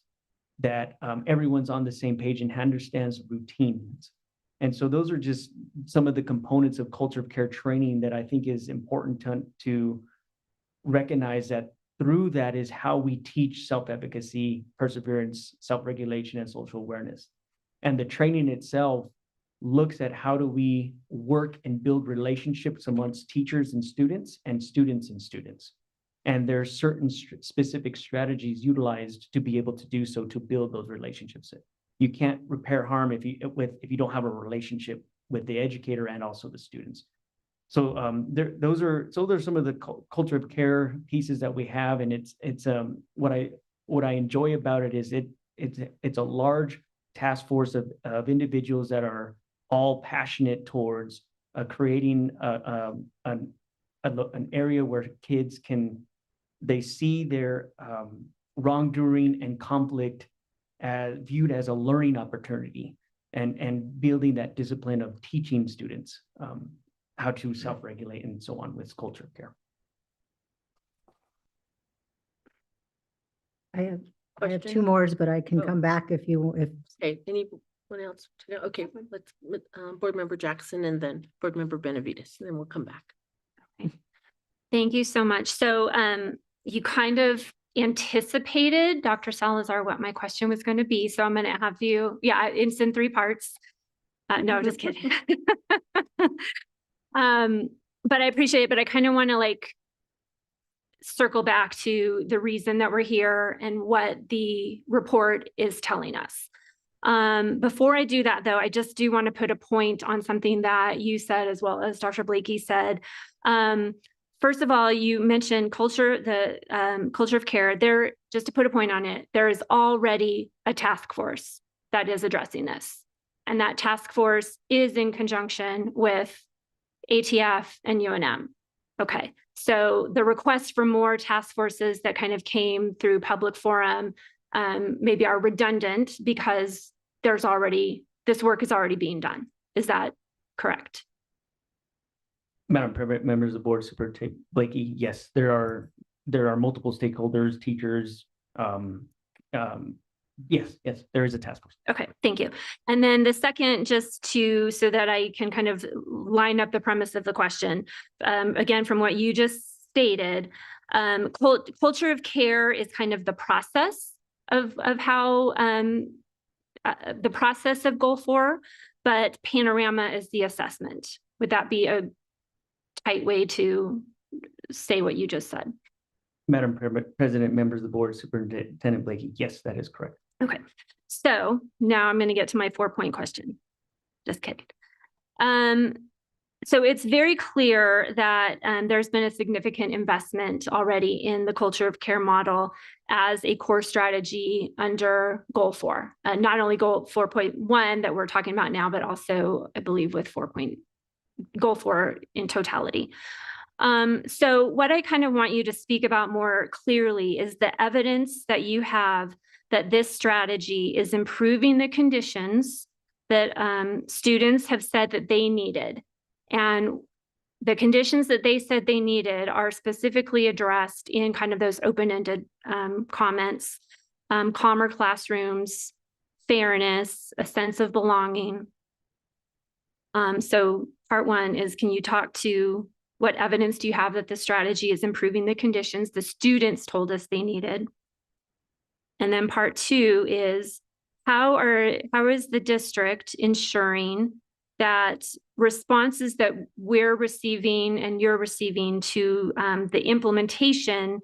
that everyone's on the same page and understands routines. And so those are just some of the components of culture of care training that I think is important to recognize, that through that is how we teach self-efficacy, perseverance, self-regulation, and social awareness. And the training itself looks at how do we work and build relationships amongst teachers and students and students and students. And there are certain specific strategies utilized to be able to do so, to build those relationships. You can't repair harm if you don't have a relationship with the educator and also the students. So those are some of the culture of care pieces that we have, and it's what I enjoy about it is it's a large task force of individuals that are all passionate towards creating an area where kids they see their wrongdoing and conflict viewed as a learning opportunity, and building that discipline of teaching students how to self-regulate and so on with culture of care. I have two more, but I can come back if Okay, anyone else? Okay, let's, Board Member Jackson and then Board Member Benavides, and then we'll come back. Thank you so much. So you kind of anticipated, Dr. Salazar, what my question was going to be. So I'm going to have you, it's in 3 parts. No, just kidding. But I appreciate it, but I kind of want to circle back to the reason that we're here and what the report is telling us. Before I do that, though, I just do want to put a point on something that you said, as well as Dr. Blakey said. First of all, you mentioned culture of care. Just to put a point on it, there is already a task force that is addressing this. And that task force is in conjunction with ATF and UNM. Okay, so the request for more task forces that kind of came through public forum maybe are redundant because this work is already being done. Is that correct? Madam President, members of the board, Superintendent Blakey, yes, there are multiple stakeholders, teachers. Yes, there is a task force. Okay, thank you. And then the second, so that I can kind of line up the premise of the question, again, from what you just stated, culture of care is kind of the process of how the process of Goal 4, but Panorama is the assessment. Would that be a tight way to say what you just said? Madam President, members of the board, Superintendent Blakey, yes, that is correct. Okay, so now I'm going to get to my 4-point question. Just kidding. So it's very clear that there's been a significant investment already in the culture of care model as a core strategy under Goal 4. Not only Goal 4.1 that we're talking about now, but also I believe with Goal 4 in totality. So what I kind of want you to speak about more clearly is the evidence that you have that this strategy is improving the conditions that students have said that they needed. And the conditions that they said they needed are specifically addressed in kind of those open-ended comments, calmer classrooms, fairness, a sense of belonging. So part 1 is, can you talk to what evidence do you have that the strategy is improving the conditions the students told us they needed? And then part 2 is, how is the district ensuring that responses that we're receiving and you're receiving to the implementation,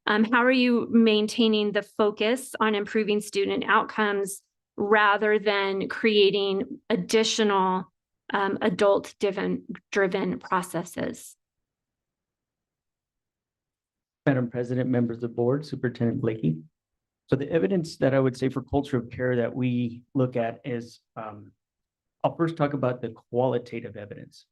how are you maintaining the focus on improving student outcomes rather than creating additional adult-driven processes? Madam President, members of the board, Superintendent Blakey. So the evidence that I would say for culture of care that we look at is, I'll first talk about the qualitative evidence.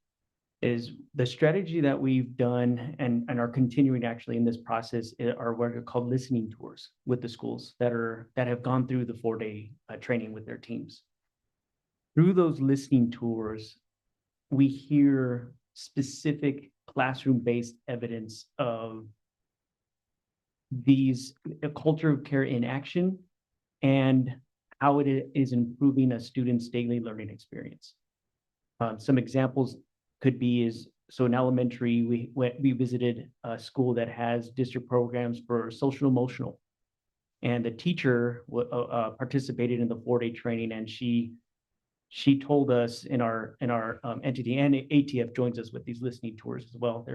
is the strategy that we've done and are continuing actually in this process are what are called listening tours with the schools that have gone through the 4-day training with their teams. Through those listening tours, we hear specific classroom-based evidence of a culture of care in action and how it is improving a student's daily learning experience. Some examples could be so in elementary, we visited a school that has district programs for social emotional. And the teacher participated in the 4-day training, and she told us in our entity, and ATF joins us with these listening tours as well.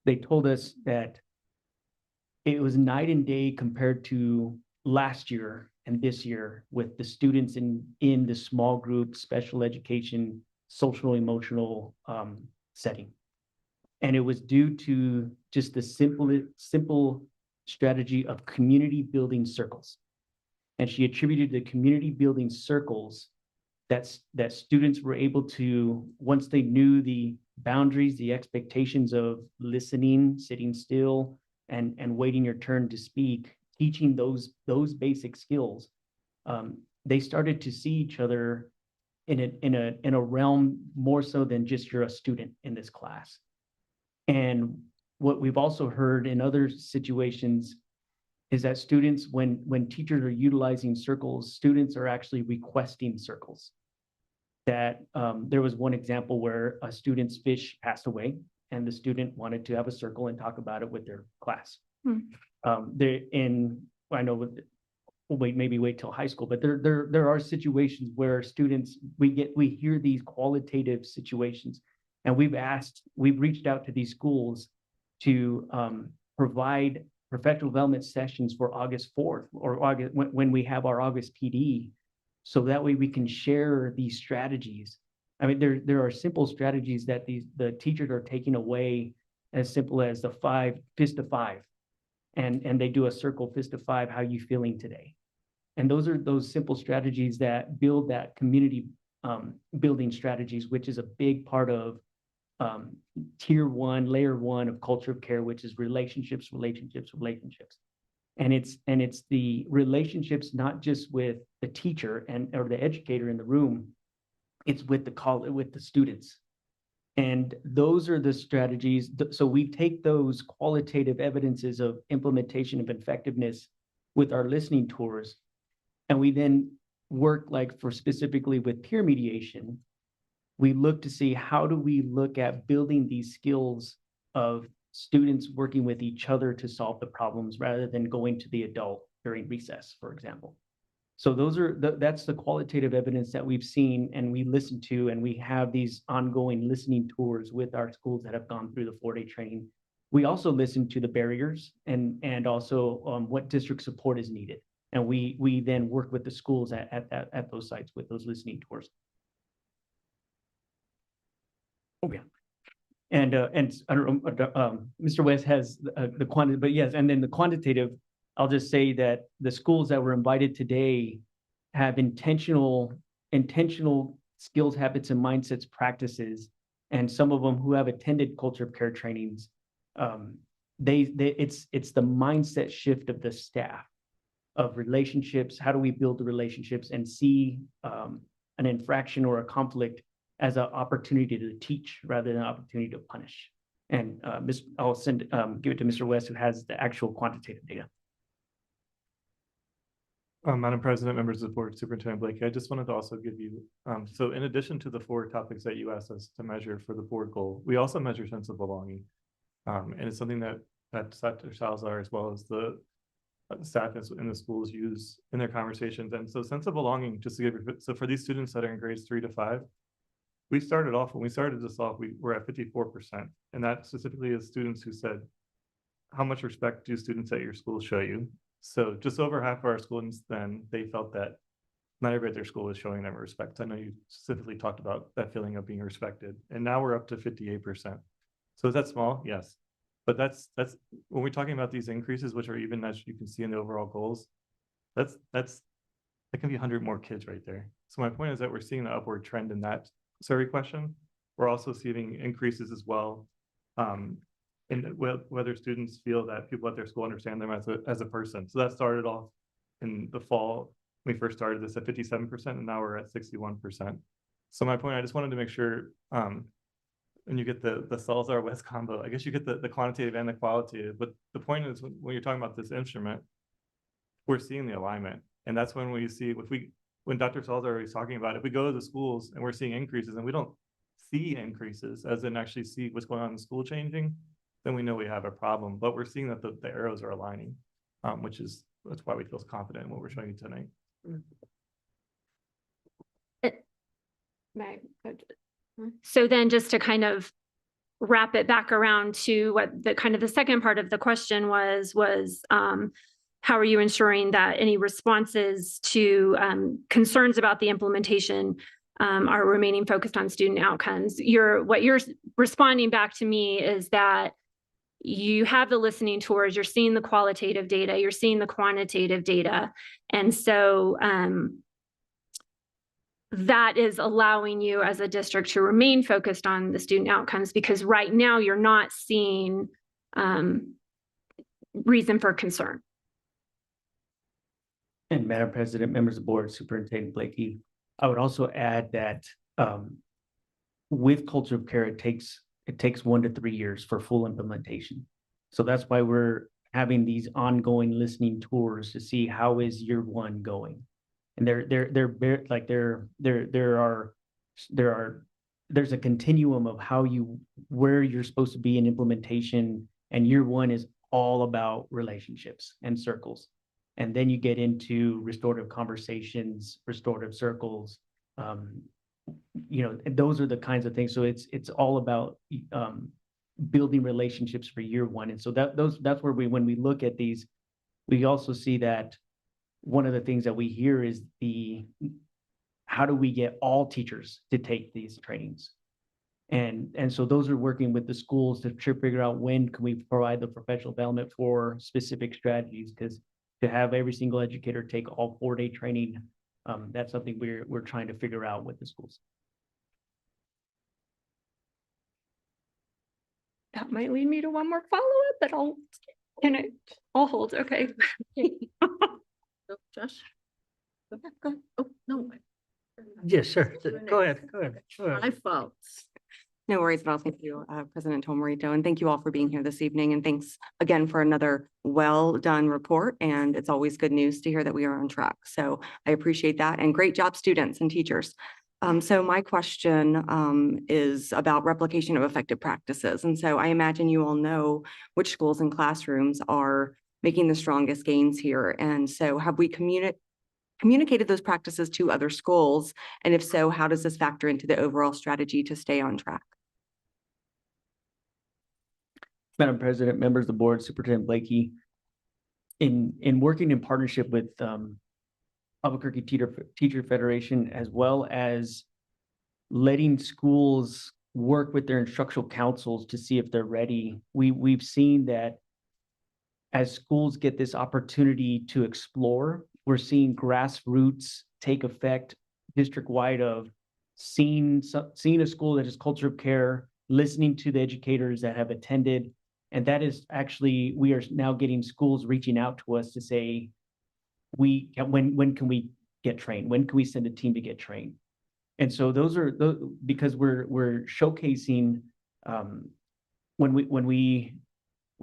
They told us that it was night and day compared to last year and this year with the students in the small group special education social emotional setting. And it was due to just the simple strategy of community building circles. And she attributed the community building circles that students were able to, once they knew the boundaries, the expectations of listening, sitting still, and waiting your turn to speak, teaching those basic skills, they started to see each other in a realm more so than just you're a student in this class. And what we've also heard in other situations is that students, when teachers are utilizing circles, students are actually requesting circles. That there was one example where a student's fish passed away and the student wanted to have a circle and talk about it with their class. I know maybe wait till high school, but there are situations where students, we hear these qualitative situations, and we've reached out to these schools to provide professional development sessions for August 4th or August when we have our August PD, so that way we can share these strategies. I mean, there are simple strategies that the teachers are taking away, as simple as the fist of five, and they do a circle fist of five. How you feeling today? And those are those simple strategies that build that community building strategies, which is a big part of tier 1, layer 1 of culture of care, which is relationships. And it's the relationships, not just with the teacher or the educator in the room, it's with the students. And those are the strategies. So we take those qualitative evidences of implementation of effectiveness with our listening tours, and we then work specifically with peer mediation. We look to see how do we look at building these skills of students working with each other to solve the problems rather than going to the adult during recess, for example. So that's the qualitative evidence that we've seen and we listen to, and we have these ongoing listening tours with our schools that have gone through the 4-day training. We also listen to the barriers and also what district support is needed. And we then work with the schools at those sites with those listening tours. Oh yeah. And I don't know, Mr. West has the quantity, but yes, and then the quantitative, I'll just say that the schools that were invited today have intentional skills, habits, and mindsets practices. And some of them who have attended culture of care trainings, it's the mindset shift of the staff of relationships. How do we build the relationships and see an infraction or a conflict as an opportunity to teach rather than an opportunity to punish? And I'll give it to Mr. West, who has the actual quantitative data. Madam President, members of the board, Superintendent Blakey, I just wanted to also give you, so in addition to the 4 topics that you asked us to measure for the board goal, we also measure sense of belonging. And it's something that Dr. Salazar, as well as the staff in the schools, use in their conversations. And so sense of belonging, just to give you, so for these students that are in grades 3 to 5, when we started this off, we were at 54%. And that specifically is students who said, how much respect do students at your school show you? So just over half of our students, then they felt that not everybody at their school was showing them respect. I know you specifically talked about that feeling of being respected, and now we're up to 58%. So is that small? Yes. But that's when we're talking about these increases, which are even, as you can see in the overall goals, that can be 100 more kids right there. So my point is that we're seeing the upward trend in that survey question. we're also seeing increases as well. In whether students feel that people at their school understand them as a person. So that started off in the fall. We first started this at 57%, and now we're at 61%. So my point, I just wanted to make sure, when you get the Salazar-West combo, I guess you get the quantitative and the qualitative, but the point is when you're talking about this instrument, we're seeing the alignment. And that's when we see, when Dr. Salazar is talking about, if we go to the schools and we're seeing increases and we don't see increases, as in actually see what's going on in the school changing, then we know we have a problem. But we're seeing that the arrows are aligning, that's why we feel confident in what we're showing you tonight. So then just to kind of wrap it back around to what the second part of the question was how are you ensuring that any responses to concerns about the implementation are remaining focused on student outcomes? What you're responding back to me is that you have the listening tours, you're seeing the qualitative data, you're seeing the quantitative data. And so that is allowing you as a district to remain focused on the student outcomes, because right now you're not seeing reason for concern. And Madam President, members of the board, Superintendent Blakey, I would also add that with culture of care, it takes 1 to 3 years for full implementation. So that's why we're having these ongoing listening tours to see how is year 1 going. And there's a continuum of where you're supposed to be in implementation, and year 1 is all about relationships and circles. And then you get into restorative conversations, restorative circles. Those are the kinds of things. So it's all about building relationships for year 1. And so that's where when we look at these, we also see that one of the things that we hear is how do we get all teachers to take these trainings? And so those are working with the schools to figure out when can we provide the professional development for specific strategies, because to have every single educator take all 4-day training, that's something we're trying to figure out with the schools. That might lead me to one more follow-up, but I'll hold. Okay. Josh? Go ahead. Oh, no. Yes, sure. Go ahead. My fault. No worries at all. Thank you, President Tomorito, and thank you all for being here this evening. And thanks again for another well-done report. And it's always good news to hear that we are on track. So I appreciate that. And great job, students and teachers. So my question is about replication of effective practices. And so I imagine you all know which schools and classrooms are making the strongest gains here. And so have we communicated those practices to other schools? And if so, how does this factor into the overall strategy to stay on track? Madam President, members of the board, Superintendent Blakey, in working in partnership with Albuquerque Teacher Federation, as well as letting schools work with their instructional councils to see if they're ready, we've seen that as schools get this opportunity to explore, we're seeing grassroots take effect district-wide of seeing a school that is culture of care, listening to the educators that have attended. And that is actually, we are now getting schools reaching out to us to say, when can we get trained? When can we send a team to get trained? And so those are because we're showcasing when we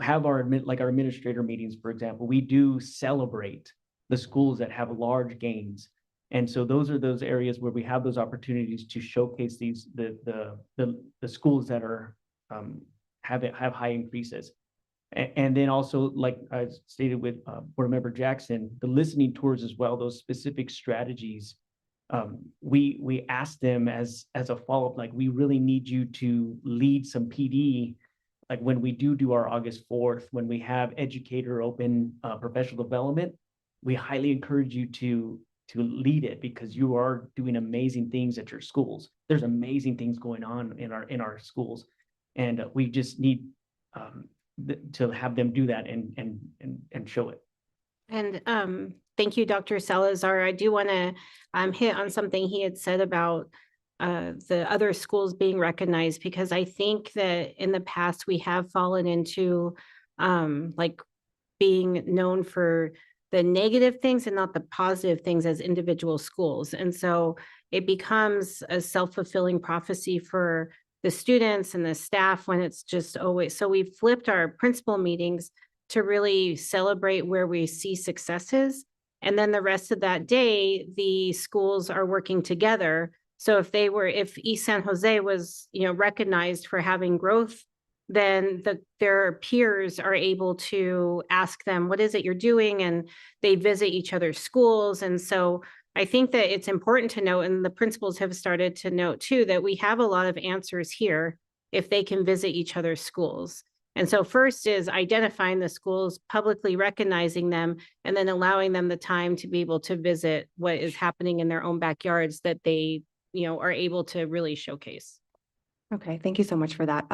have our administrator meetings, for example, we do celebrate the schools that have large gains. And so those are those areas where we have those opportunities to showcase the schools that are have high increases. And then also, like I stated with Board Member Jackson, the listening tours as well, those specific strategies, we asked them as a follow-up, like, we really need you to lead some PD, like when we do our August 4th, when we have educator open professional development, we highly encourage you to lead it, because you are doing amazing things at your schools. There's amazing things going on in our schools, and we just need to have them do that and show it. And thank you, Dr. Salazar. I do want to hit on something he had said about the other schools being recognized, because I think that in the past we have fallen into like being known for the negative things and not the positive things as individual schools. And so it becomes a self-fulfilling prophecy for the students and the staff when it's just always, so we flipped our principal meetings to really celebrate where we see successes. And then the rest of that day, the schools are working together. So if East San Jose was, recognized for having growth, then their peers are able to ask them, what is it you're doing? And they visit each other's schools. And so I think that it's important to note, and the principals have started to note too, that we have a lot of answers here if they can visit each other's schools. And so first is identifying the schools, publicly recognizing them, and then allowing them the time to be able to visit what is happening in their own backyards that they, are able to really showcase. Okay, thank you so much for that.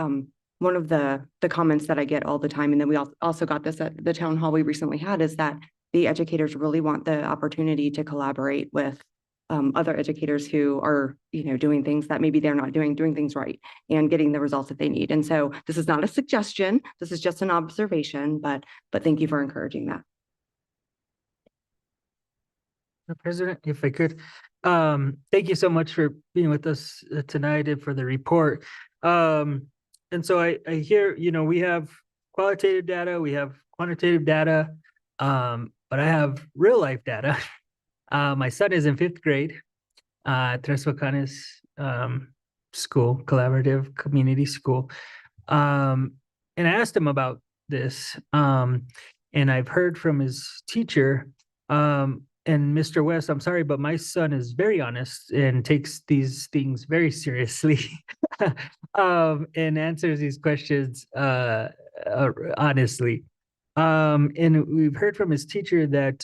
One of the comments that I get all the time, and then we also got this at the town hall we recently had, is that the educators really want the opportunity to collaborate with other educators who are, doing things that maybe they're not doing things right and getting the results that they need. And so this is not a suggestion, this is just an observation, but thank you for encouraging that. President, if I could, thank you so much for being with us tonight and for the report. And so I hear, we have qualitative data, we have quantitative data, but I have real life data. My son is in 5th grade, Tres Volcanes school, collaborative community school. And I asked him about this, and I've heard from his teacher, and Mr. West, I'm sorry, but my son is very honest and takes these things very seriously, and answers these questions honestly. And we've heard from his teacher that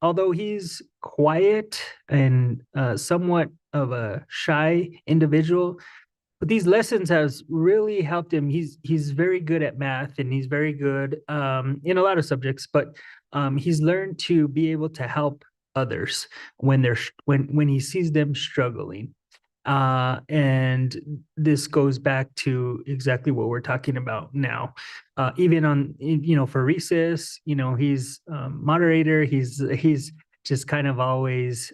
although he's quiet and somewhat of a shy individual, but these lessons has really helped him. He's very good at math, and he's very good in a lot of subjects, but he's learned to be able to help others when when he sees them struggling. And this goes back to exactly what we're talking about now. Even on, for recess, he's moderator, he's just kind of always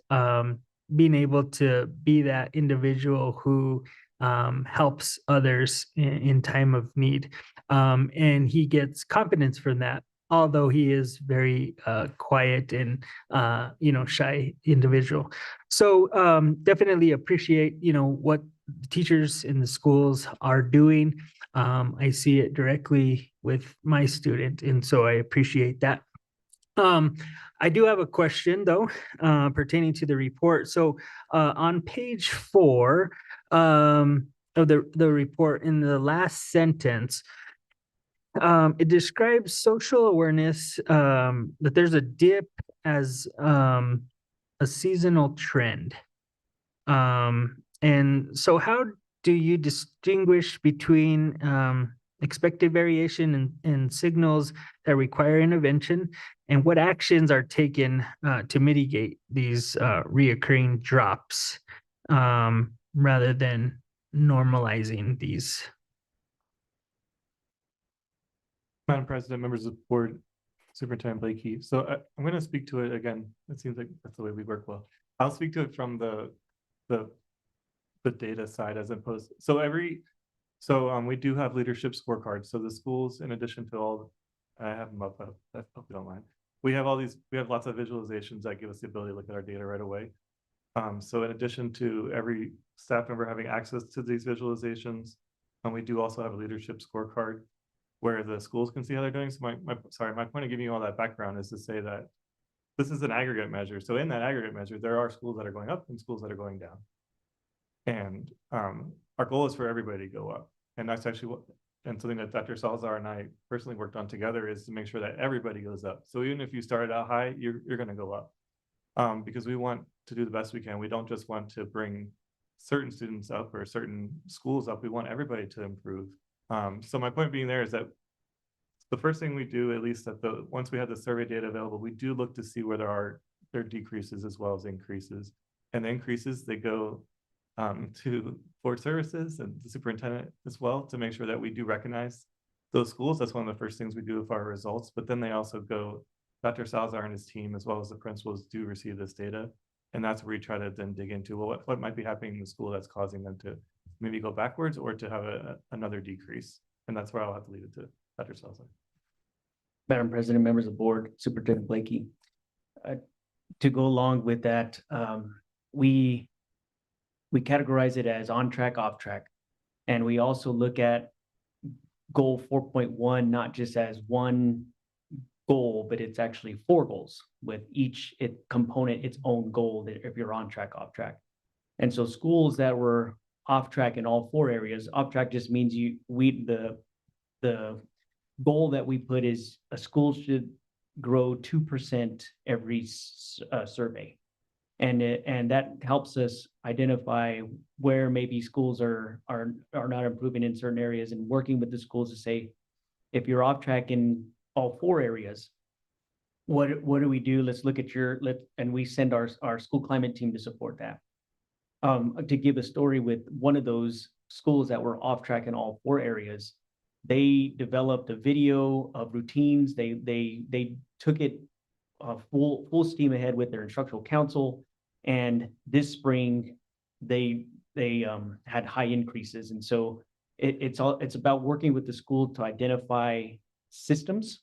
being able to be that individual who helps others in time of need. And he gets confidence from that, although he is very quiet and, shy individual. So definitely appreciate, what teachers in the schools are doing. I see it directly with my student, and so I appreciate that. I do have a question though, pertaining to the report. So on page 4 of the report, in the last sentence, it describes social awareness, that there's a dip as a seasonal trend. And so how do you distinguish between expected variation and signals that require intervention, and what actions are taken to mitigate these reoccurring drops, rather than normalizing these? Madam President, members of the board, Superintendent Blakey. So I'm going to speak to it again. It seems like that's the way we work well. I'll speak to it from the data side as opposed. So we do have leadership scorecards. So the schools, in addition to all, I have them up. I hope you don't mind. We have lots of visualizations that give us the ability to look at our data right away. So in addition to every staff member having access to these visualizations, we do also have a leadership scorecard where the schools can see how they're doing. So my point of giving you all that background is to say that this is an aggregate measure. So in that aggregate measure, there are schools that are going up and schools that are going down. And our goal is for everybody to go up. And that's actually and something that Dr. Salazar and I personally worked on together, is to make sure that everybody goes up. So even if you started out high, you're going to go up, because we want to do the best we can. We don't just want to bring certain students up or certain schools up. We want everybody to improve. So my point being there is that the first thing we do, at least once we have the survey data available, we do look to see where there are decreases as well as increases. And the increases, they go to board services and the superintendent as well to make sure that we do recognize those schools. That's one of the first things we do with our results, but then they also go, Dr. Salazar and his team, as well as the principals, do receive this data. And that's where we try to then dig into, well, what might be happening in the school that's causing them to maybe go backwards or to have another decrease. And that's where I'll have to leave it to Dr. Salazar. Madam President, members of the board, Superintendent Blakey. To go along with that, we categorize it as on track, off track. And we also look at goal 4.1, not just as one goal, but it's actually 4 goals with each component its own goal that if you're on track, off track. And so schools that were off track in all 4 areas, off track just means the goal that we put is a school should grow 2% every survey. And that helps us identify where maybe schools are not improving in certain areas, and working with the schools to say, if you're off track in all 4 areas, what do we do? Let's look at and we send our school climate team to support that. To give a story with one of those schools that were off track in all 4 areas, they developed a video of routines. They took it full steam ahead with their instructional council, and this spring they had high increases. And so it's about working with the school to identify systems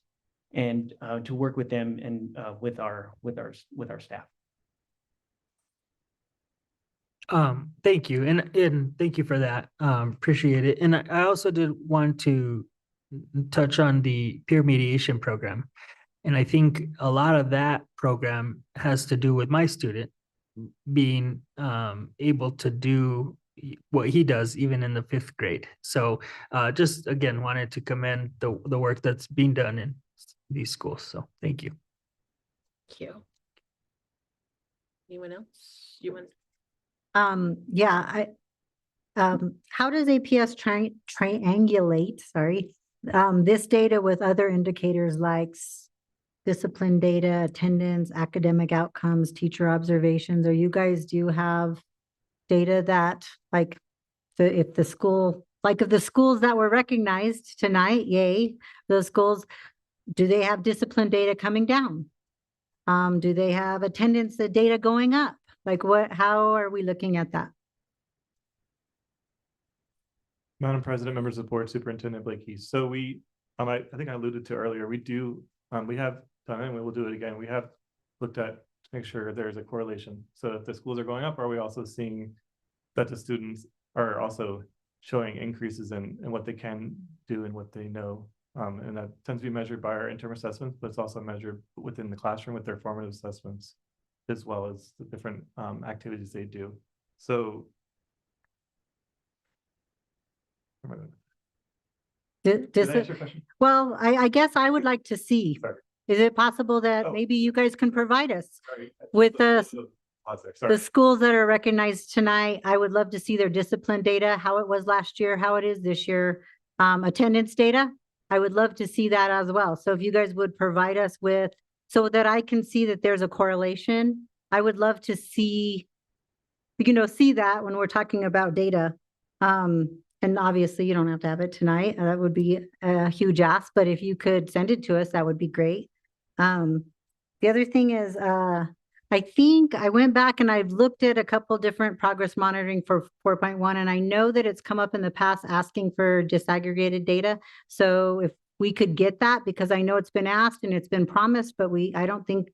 and to work with them and with our staff. Thank you. And thank you for that. Appreciate it. And I also did want to touch on the peer mediation program. And I think a lot of that program has to do with my student being able to do what he does even in the 5th grade. So just again, wanted to commend the work that's being done in these schools. So thank you. Thank you. Anyone else? You want? Yeah, how does APS triangulate, this data with other indicators like discipline data, attendance, academic outcomes, teacher observations? Or you guys do have data that if the schools that were recognized tonight, yay, those schools, do they have discipline data coming down? Do they have attendance data going up? How are we looking at that? Madam President, members of the board, Superintendent Blakey. So we, I think I alluded to earlier, we have done it and we will do it again. We have looked at to make sure there's a correlation. So if the schools are going up, are we also seeing that the students are also showing increases in what they can do and what they know? And that tends to be measured by our interim assessments, but it's also measured within the classroom with their formative assessments, as well as the different activities they do. So did I answer your question? Well, I guess I would like to see. Sorry. Is it possible that maybe you guys can provide us Sorry. with the Sorry. schools that are recognized tonight? I would love to see their discipline data, how it was last year, how it is this year. Attendance data, I would love to see that as well. So if you guys would provide us with, so that I can see that there's a correlation, I would love to see that when we're talking about data. And obviously you don't have to have it tonight. That would be a huge ask, but if you could send it to us, that would be great. The other thing is, I think I went back and I've looked at a couple different progress monitoring for 4.1, and I know that it's come up in the past asking for disaggregated data. So if we could get that, because I know it's been asked and it's been promised, but I don't think,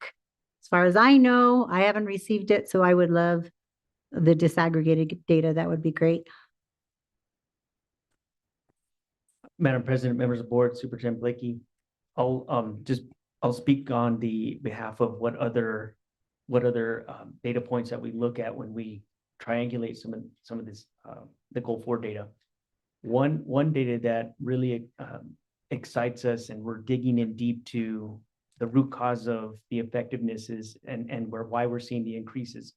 as far as I know, I haven't received it. So I would love the disaggregated data. That would be great. Madam President, members of the board, Superintendent Blakey, I'll speak on the behalf of what other data points that we look at when we triangulate some of this the goal 4 data. One data that really excites us, and we're digging in deep to the root cause of the effectiveness and why we're seeing the increases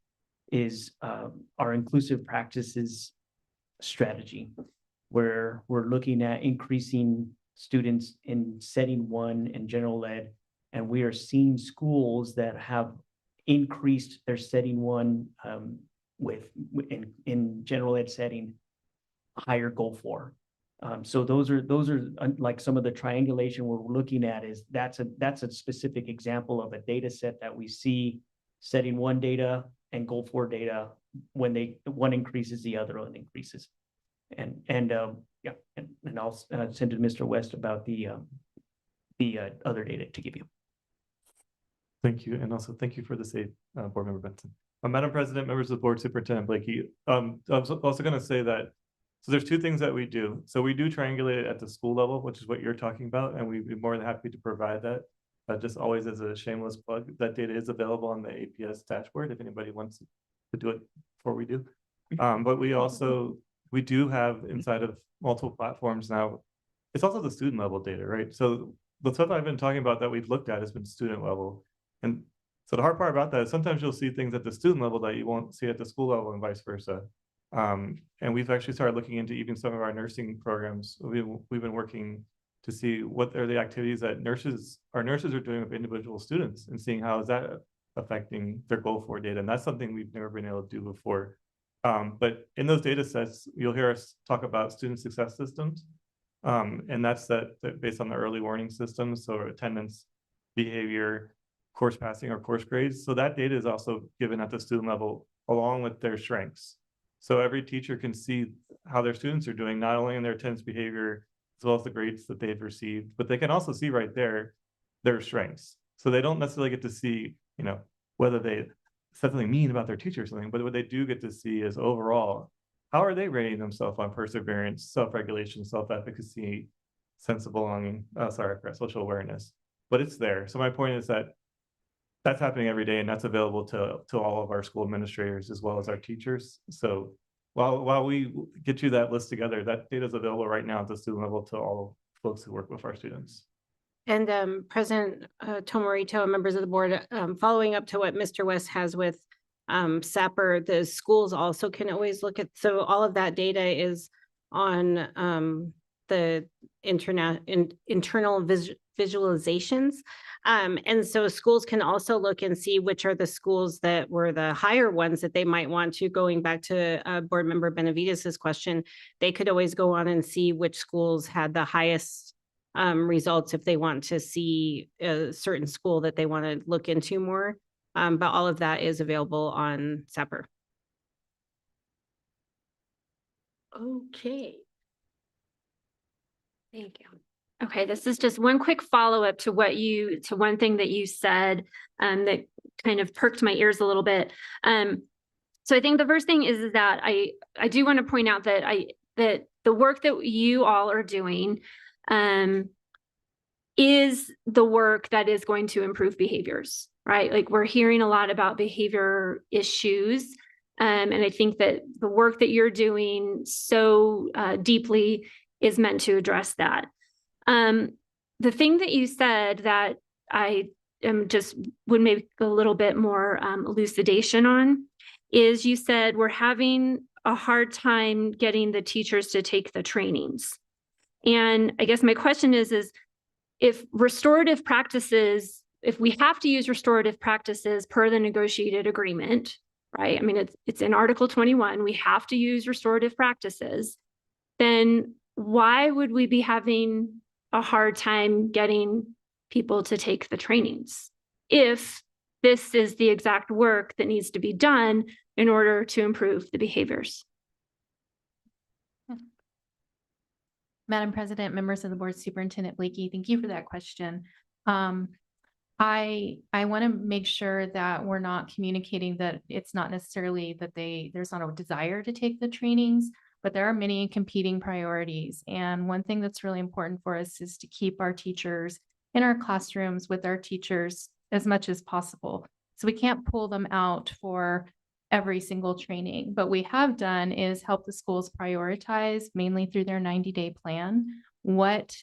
is our inclusive practices strategy, where we're looking at increasing students in setting 1 and general ed, and we are seeing schools that have increased their setting 1 in general ed setting, higher goal for. So those are like some of the triangulation we're looking at is that's a specific example of a data set that we see setting one data and goal for data when one increases, the other one increases. And I'll send to Mr. West about the other data to give you. Thank you. And also thank you for the save, Board Member Benson. Madam President, members of the board, Superintendent Blakey. I was also going to say that, so there's two things that we do. So we do triangulate it at the school level, which is what you're talking about, and we'd be more than happy to provide that. Just always as a shameless plug, that data is available on the APS dashboard if anybody wants to do it before we do. But we do have inside of multiple platforms now, it's also the student level data, right? So the stuff I've been talking about that we've looked at has been student level. And so the hard part about that is sometimes you'll see things at the student level that you won't see at the school level and vice versa. And we've actually started looking into even some of our nursing programs. We've been working to see what are the activities that our nurses are doing with individual students and seeing how is that affecting their goal for data. And that's something we've never been able to do before. But in those data sets, you'll hear us talk about student success systems. And that's based on the early warning systems. So attendance, behavior, course passing, or course grades. So that data is also given at the student level along with their strengths. So every teacher can see how their students are doing, not only in their attendance behavior, as well as the grades that they've received, but they can also see right there their strengths. So they don't necessarily get to see, whether they said something mean about their teacher or something, but what they do get to see is overall, how are they rating themselves on perseverance, self-regulation, self-efficacy, sense of belonging, social awareness, but it's there. So my point is that that's happening every day, and that's available to all of our school administrators as well as our teachers. So while we get you that list together, that data is available right now at the student level to all folks who work with our students. And President Tomorito and members of the board, following up to what Mr. West has with SAPR, the schools also can always look at, so all of that data is on the internal visualizations. And so schools can also look and see which are the schools that were the higher ones that they might want to, going back to Board Member Benavides's question, they could always go on and see which schools had the highest results if they want to see a certain school that they want to look into more. But all of that is available on SAPR. Okay. Thank you. Okay, this is just one quick follow-up to one thing that you said that kind of perked my ears a little bit. So I think the first thing is that I do want to point out that that the work that you all are doing is the work that is going to improve behaviors, right? Like we're hearing a lot about behavior issues. And I think that the work that you're doing so deeply is meant to address that. The thing that you said that I would make a little bit more elucidation on is you said we're having a hard time getting the teachers to take the trainings. And I guess my question is if restorative practices, if we have to use restorative practices per the negotiated agreement, right? I mean, it's in Article 21, we have to use restorative practices, then why would we be having a hard time getting people to take the trainings if this is the exact work that needs to be done in order to improve the behaviors? Madam President, members of the board, Superintendent Blakey, thank you for that question. I want to make sure that we're not communicating that it's not necessarily that there's not a desire to take the trainings, but there are many competing priorities. And one thing that's really important for us is to keep our teachers in our classrooms with our teachers as much as possible. So we can't pull them out for every single training. But we have done is help the schools prioritize, mainly through their 90-day plan, what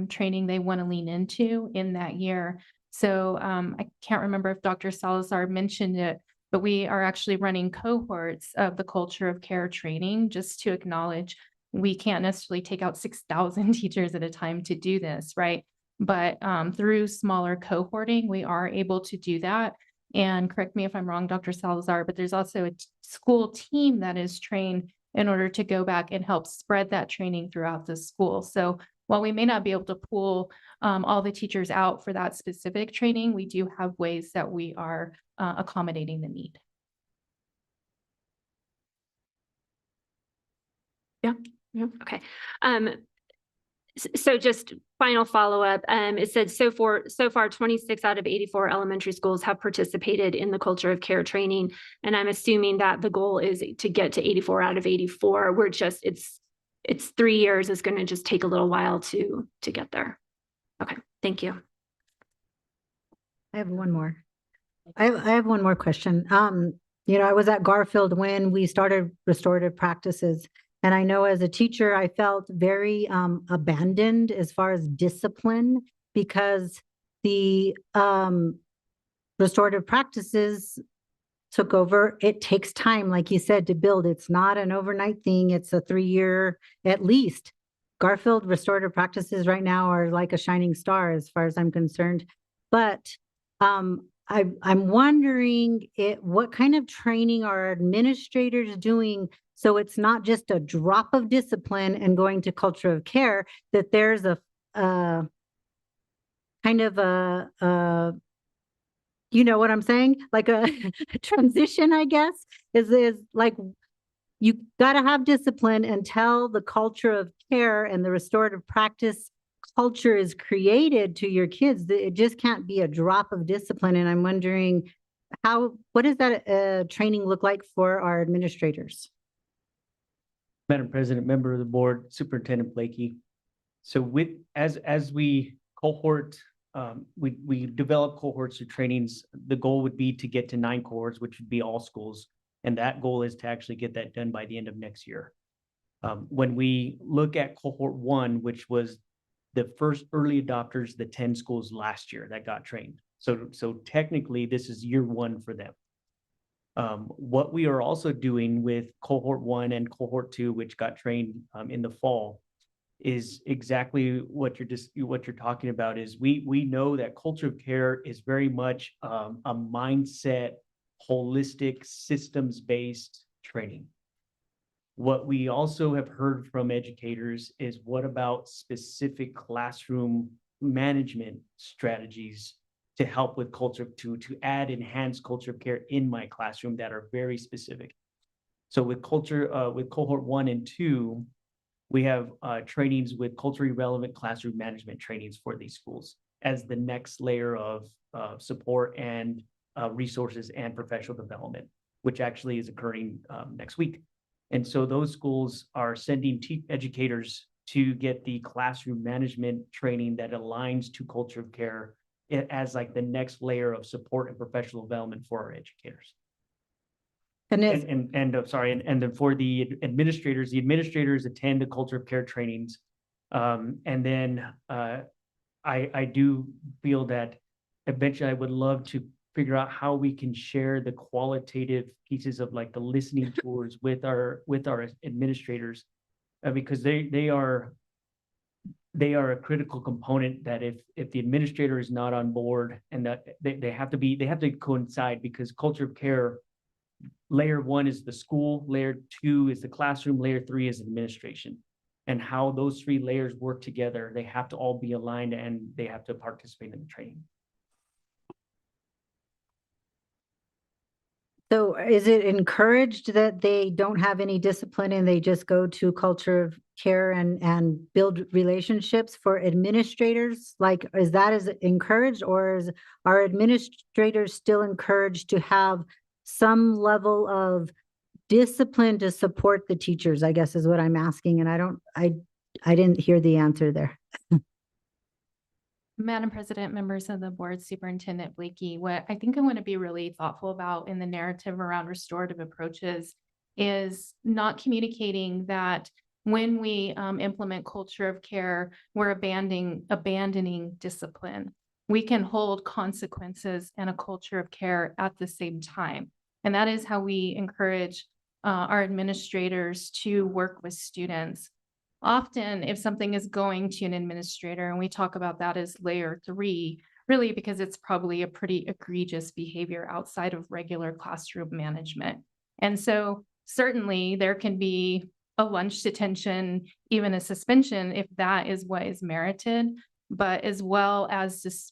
training they want to lean into in that year. So I can't remember if Dr. Salazar mentioned it, but we are actually running cohorts of the culture of care training just to acknowledge we can't necessarily take out 6,000 teachers at a time to do this, right? But through smaller cohorting, we are able to do that. And correct me if I'm wrong, Dr. Salazar, but there's also a school team that is trained in order to go back and help spread that training throughout the school. So while we may not be able to pull all the teachers out for that specific training, we do have ways that we are accommodating the need. Yeah, okay. So just final follow-up, it said so far 26 out of 84 elementary schools have participated in the culture of care training. And I'm assuming that the goal is to get to 84 out of 84. We're just, it's 3 years. It's going to just take a little while to get there. Okay, thank you. I have one more. I have one more question. I was at Garfield when we started restorative practices. And I know as a teacher, I felt very abandoned as far as discipline because the restorative practices took over. It takes time, like you said, to build. It's not an overnight thing. It's a 3-year at least. Garfield restorative practices right now are like a shining star as far as I'm concerned. But I'm wondering what kind of training are administrators doing so it's not just a drop of discipline and going to culture of care, that there's a kind of a you know what I'm saying? Like a transition, I guess, is like you got to have discipline until the culture of care and the restorative practice culture is created to your kids. It just can't be a drop of discipline. And I'm wondering what does that training look like for our administrators? Madam President, member of the board, Superintendent Blakey. So as we cohort, we develop cohorts or trainings, the goal would be to get to 9 cohorts, which would be all schools. And that goal is to actually get that done by the end of next year. When we look at cohort 1, which was the first early adopters, the 10 schools last year that got trained. So technically this is year 1 for them. What we are also doing with cohort 1 and cohort 2, which got trained in the fall, is exactly what you're talking about. Is we know that culture of care is very much a mindset, holistic, systems-based training. What we also have heard from educators is what about specific classroom management strategies to help with culture, to add enhanced culture of care in my classroom that are very specific. So with cohort 1 and 2, we have trainings with culturally relevant classroom management trainings for these schools as the next layer of support and resources and professional development, which actually is occurring next week. And so those schools are sending educators to get the classroom management training that aligns to culture of care as like the next layer of support and professional development for our educators. And then for the administrators attend the culture of care trainings. And then I do feel that eventually I would love to figure out how we can share the qualitative pieces of like the listening tours with our administrators, because they are a critical component that if the administrator is not on board, and that they have to coincide, because culture of care, layer 1 is the school, layer 2 is the classroom, layer 3 is administration. And how those 3 layers work together, they have to all be aligned and they have to participate in the training. So is it encouraged that they don't have any discipline and they just go to culture of care and build relationships for administrators? Like, is that as encouraged, or are administrators still encouraged to have some level of discipline to support the teachers, I guess is what I'm asking. And I didn't hear the answer there. Madam President, members of the board, Superintendent Blakey, what I think I want to be really thoughtful about in the narrative around restorative approaches is not communicating that when we implement culture of care, we're abandoning discipline. We can hold consequences and a culture of care at the same time. And that is how we encourage our administrators to work with students. Often, if something is going to an administrator, and we talk about that as layer 3, really because it's probably a pretty egregious behavior outside of regular classroom management. And so certainly there can be a lunch detention, even a suspension, if that is what is merited, but as well as this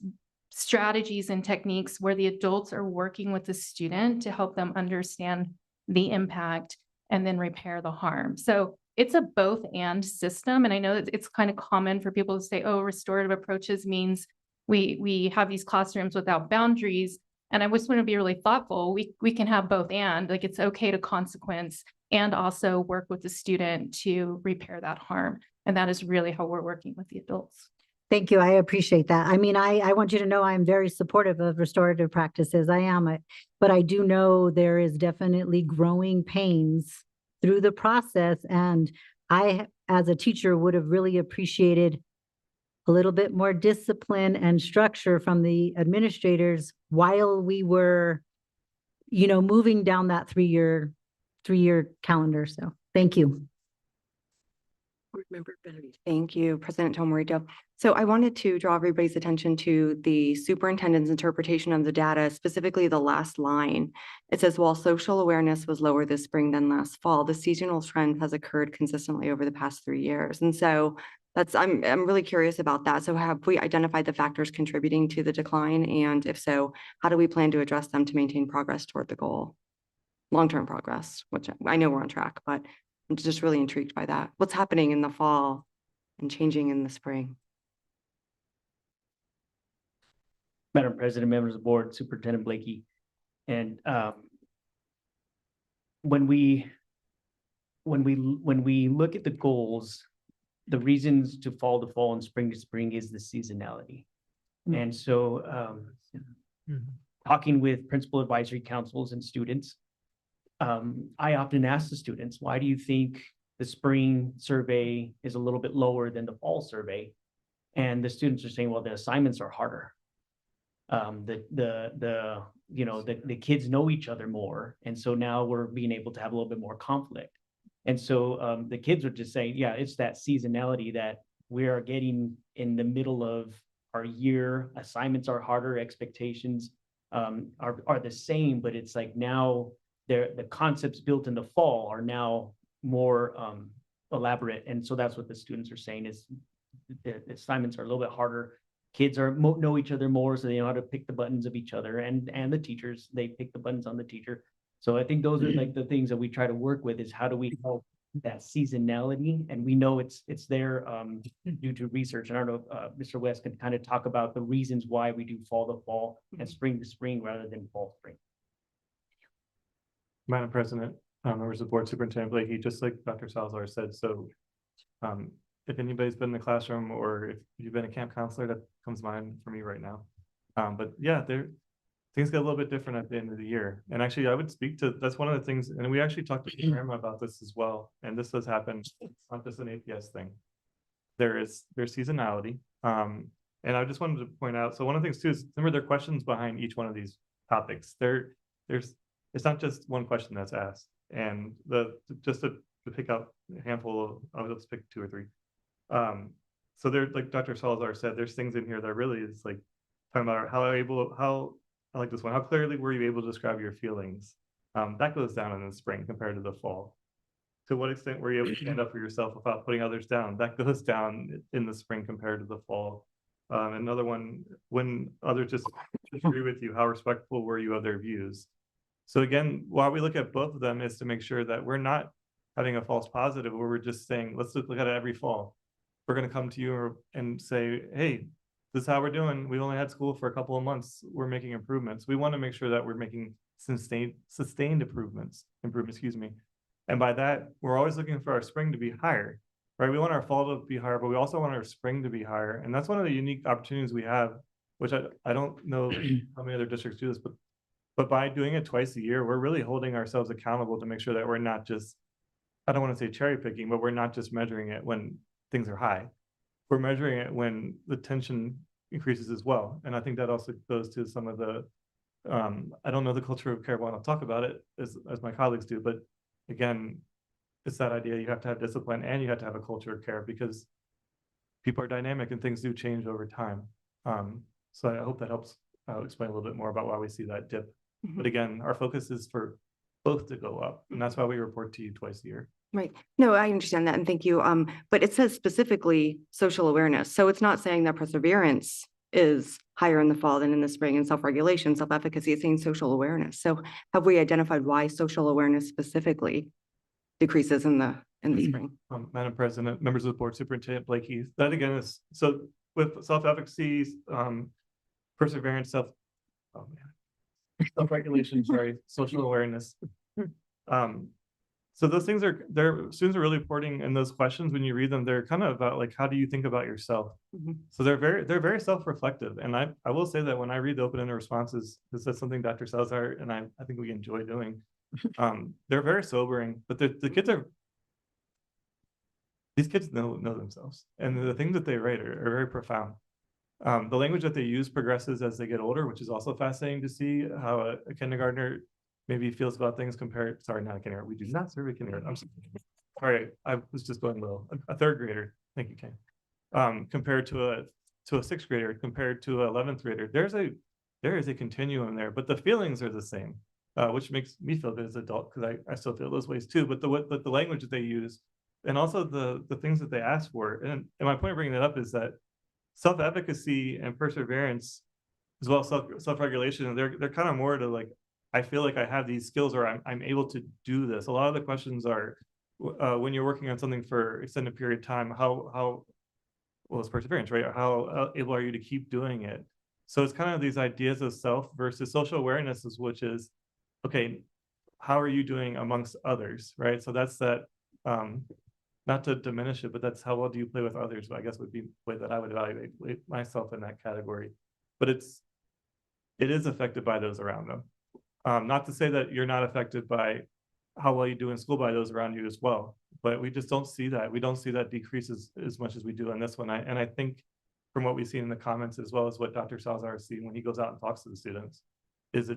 strategies and techniques where the adults are working with the student to help them understand the impact and then repair the harm. So it's a both and system. And I know that it's kind of common for people to say, oh, restorative approaches means we have these classrooms without boundaries. And I just want to be really thoughtful. We can have both and, like, it's okay to consequence and also work with the student to repair that harm. And that is really how we're working with the adults. Thank you. I appreciate that. I mean, I want you to know I'm very supportive of restorative practices. I am, but I do know there is definitely growing pains through the process. And I, as a teacher, would have really appreciated a little bit more discipline and structure from the administrators while we were, you know, moving down that three-year calendar. So thank you. Board Member Benavides. Thank you, President Tomorito. So I wanted to draw everybody's attention to the superintendent's interpretation of the data, specifically the last line. It says, while social awareness was lower this spring than last fall, the seasonal trend has occurred consistently over the past 3 years. And so I'm really curious about that. So have we identified the factors contributing to the decline? And if so, how do we plan to address them to maintain progress toward the goal? Long-term progress, which I know we're on track, but I'm just really intrigued by that. What's happening in the fall and changing in the spring? Madam President, members of the board, Superintendent Blakey. And when we look at the goals, the reasons to fall to fall and spring to spring is the seasonality. And so talking with principal advisory councils and students, I often ask the students, why do you think the spring survey is a little bit lower than the fall survey? And the students are saying, well, the assignments are harder. The kids know each other more. And so now we're being able to have a little bit more conflict. And so the kids are just saying, yeah, it's that seasonality that we are getting in the middle of our year. Assignments are harder, expectations are the same, but it's like now the concepts built in the fall are now more elaborate. And so that's what the students are saying is the assignments are a little bit harder. Kids know each other more, so they know how to pick the buttons of each other, and the teachers, they pick the buttons on the teacher. So I think those are like the things that we try to work with, is how do we help that seasonality? And we know it's there due to research. And I don't know if Mr. West can kind of talk about the reasons why we do fall to fall and spring to spring rather than fall to spring. Madam President, members of the board, Superintendent Blakey, just like Dr. Salazar said, so if anybody's been in the classroom or if you've been a camp counselor, that comes to mind for me right now. But yeah, things get a little bit different at the end of the year. And actually, I would speak to, that's one of the things, and we actually talked to Grandma about this as well. And this does happen, it's not just an APS thing. There's seasonality. And I just wanted to point out, so one of the things too is, remember there are questions behind each one of these topics. It's not just one question that's asked. And just to pick out a handful of, let's pick 2 or 3. So there, like Dr. Salazar said, there's things in here that really is like talking about I like this one. How clearly were you able to describe your feelings? That goes down in the spring compared to the fall. To what extent were you able to stand up for yourself without putting others down? That goes down in the spring compared to the fall. Another one, when others just disagree with you, how respectful were you of their views? So again, while we look at both of them is to make sure that we're not having a false positive where we're just saying, let's look at it every fall. We're going to come to you and say, hey, this is how we're doing. We only had school for a couple of months. We're making improvements. We want to make sure that we're making sustained improvements, excuse me. And by that, we're always looking for our spring to be higher, right? We want our fall to be higher, but we also want our spring to be higher. And that's one of the unique opportunities we have, which I don't know how many other districts do this, but by doing it twice a year, we're really holding ourselves accountable to make sure that we're not just, I don't want to say cherry picking, but we're not just measuring it when things are high. We're measuring it when the tension increases as well. And I think that also goes to some of the, I don't know the culture of care, but I'll talk about it as my colleagues do, but again, it's that idea you have to have discipline and you have to have a culture of care because people are dynamic and things do change over time. So I hope that helps explain a little bit more about why we see that dip. But again, our focus is for both to go up, and that's why we report to you twice a year. Right. No, I understand that and thank you. But it says specifically social awareness. So it's not saying that perseverance is higher in the fall than in the spring, and self-regulation, self-efficacy. It's saying social awareness. So have we identified why social awareness specifically decreases in the spring? Madam President, members of the board, Superintendent Blakey, that again is, so with self-efficacy, perseverance, self-regulation, sorry, social awareness. So those things students are really reporting in those questions, when you read them, they're kind of about like, how do you think about yourself? So they're very self-reflective. And I will say that when I read the open-ended responses, this is something Dr. Salazar and I think we enjoy doing. They're very sobering, but these kids know themselves, and the things that they write are very profound. The language that they use progresses as they get older, which is also fascinating to see how a kindergartner maybe feels about things compared, sorry, not a kindergarten. We do not serve a kindergarten. I'm sorry, I was just going low. A third grader, thank you, Ken. Compared to a sixth grader, compared to an 11th grader, there is a continuum there, but the feelings are the same, which makes me feel good as an adult, because I still feel those ways too. But the language that they use, and also the things that they ask for, and my point of bringing that up is that self-efficacy and perseverance, as well as self-regulation, they're kind of more to like, I feel like I have these skills, or I'm able to do this. A lot of the questions are, when you're working on something for extended period of time, well, it's perseverance, right? How able are you to keep doing it? So it's kind of these ideas of self versus social awareness, which is, okay, how are you doing amongst others, right? So that's that, not to diminish it, but that's how well do you play with others, I guess would be the way that I would evaluate myself in that category. But it is affected by those around them. Not to say that you're not affected by how well you do in school by those around you as well, but we just don't see that. We don't see that decrease as much as we do on this one. And I think from what we've seen in the comments, as well as what Dr. Salazar is seeing when he goes out and talks to the students, is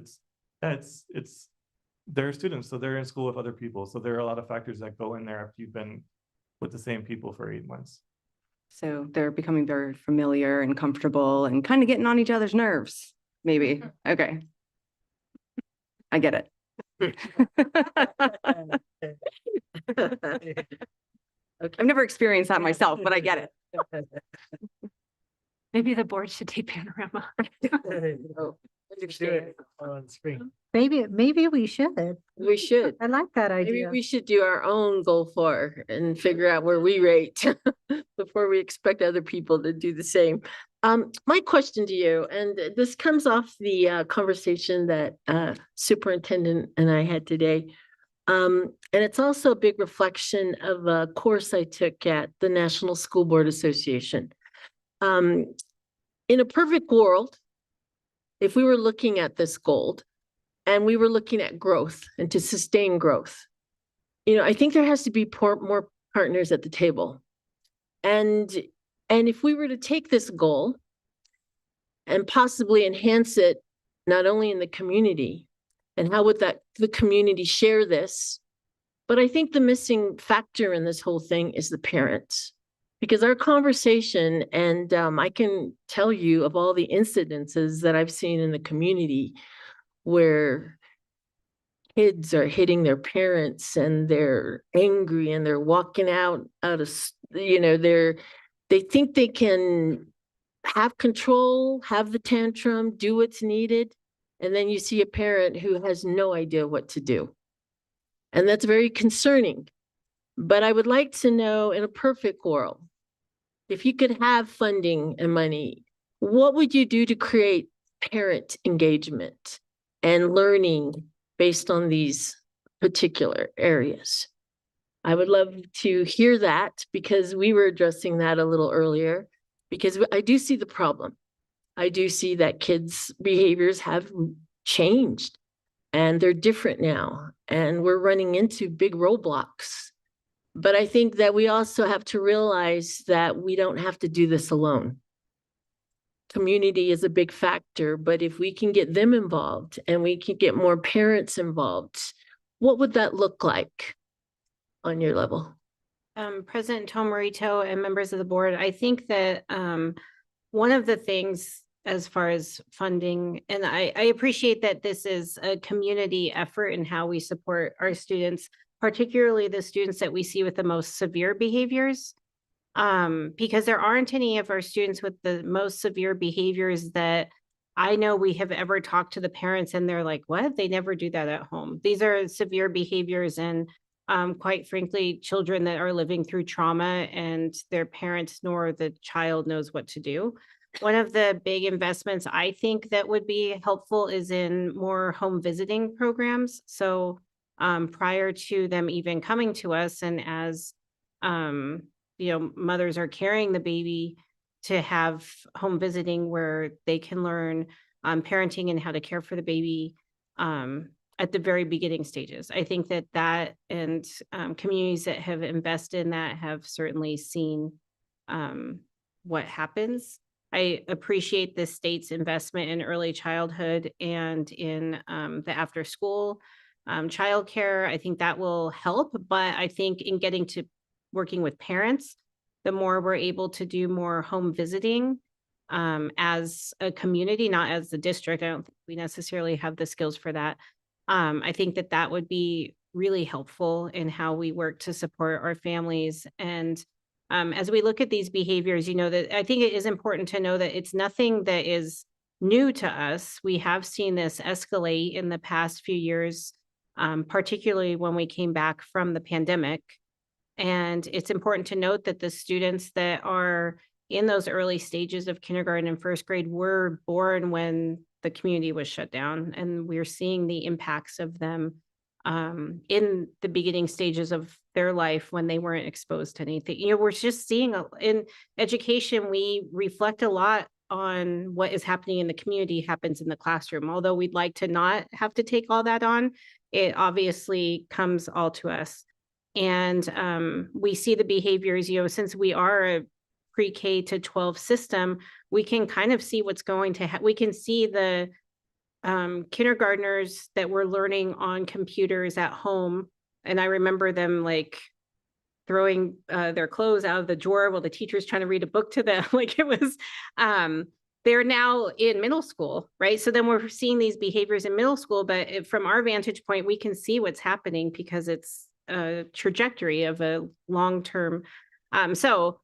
they're students, so they're in school with other people. So there are a lot of factors that go in there after you've been with the same people for 8 months. So they're becoming very familiar and comfortable and kind of getting on each other's nerves, maybe. Okay. I get it. I've never experienced that myself, but I get it. Maybe the board should take Panorama. On screen. Maybe we should. We should. I like that Maybe idea. we should do our own goal for and figure out where we rate before we expect other people to do the same. My question to you, and this comes off the conversation that Superintendent and I had today. And it's also a big reflection of a course I took at the National School Board Association. In a perfect world, if we were looking at this goal and we were looking at growth and to sustain growth, I think there has to be more partners at the table. And if we were to take this goal and possibly enhance it, not only in the community, and how would the community share this, but I think the missing factor in this whole thing is the parents. Because our conversation, and I can tell you of all the incidences that I've seen in the community where kids are hitting their parents and they're angry and they're walking out of, they think they can have control, have the tantrum, do what's needed. And then you see a parent who has no idea what to do. And that's very concerning. But I would like to know, in a perfect world, if you could have funding and money, what would you do to create parent engagement and learning based on these particular areas? I would love to hear that, because we were addressing that a little earlier, because I do see the problem. I do see that kids' behaviors have changed and they're different now, and we're running into big roadblocks. But I think that we also have to realize that we don't have to do this alone. Community is a big factor, but if we can get them involved and we can get more parents involved, what would that look like on your level? President Tom Morito and members of the board, I think that one of the things as far as funding. And I appreciate that this is a community effort in how we support our students, particularly the students that we see with the most severe behaviors. Because there aren't any of our students with the most severe behaviors that I know we have ever talked to the parents and they're like, what? They never do that at home. These are severe behaviors and quite frankly, children that are living through trauma and their parents nor the child knows what to do. One of the big investments I think that would be helpful is in more home visiting programs. So prior to them even coming to us and as mothers are carrying the baby, to have home visiting where they can learn parenting and how to care for the baby at the very beginning stages. I think that and communities that have invested in that have certainly seen what happens. I appreciate the state's investment in early childhood and in the after school childcare. I think that will help, but I think in getting to working with parents, the more we're able to do more home visiting as a community, not as the district. I don't think we necessarily have the skills for that. I think that would be really helpful in how we work to support our families. And as we look at these behaviors, that I think it is important to know that it's nothing that is new to us. We have seen this escalate in the past few years, particularly when we came back from the pandemic. And it's important to note that the students that are in those early stages of kindergarten and first grade were born when the community was shut down. And we're seeing the impacts of them in the beginning stages of their life when they weren't exposed to anything. We're just seeing in education, we reflect a lot on what is happening in the community happens in the classroom. Although we'd like to not have to take all that on, it obviously comes all to us. And we see the behaviors, since we are a pre-K to 12 system, we can kind of see what's going to we can see the kindergartners that were learning on computers at home. And I remember them like throwing their clothes out of the drawer while the teacher's trying to read a book to them. Like it was, they're now in middle school, right? So then we're seeing these behaviors in middle school, but from our vantage point, we can see what's happening because it's a trajectory of a long-term. So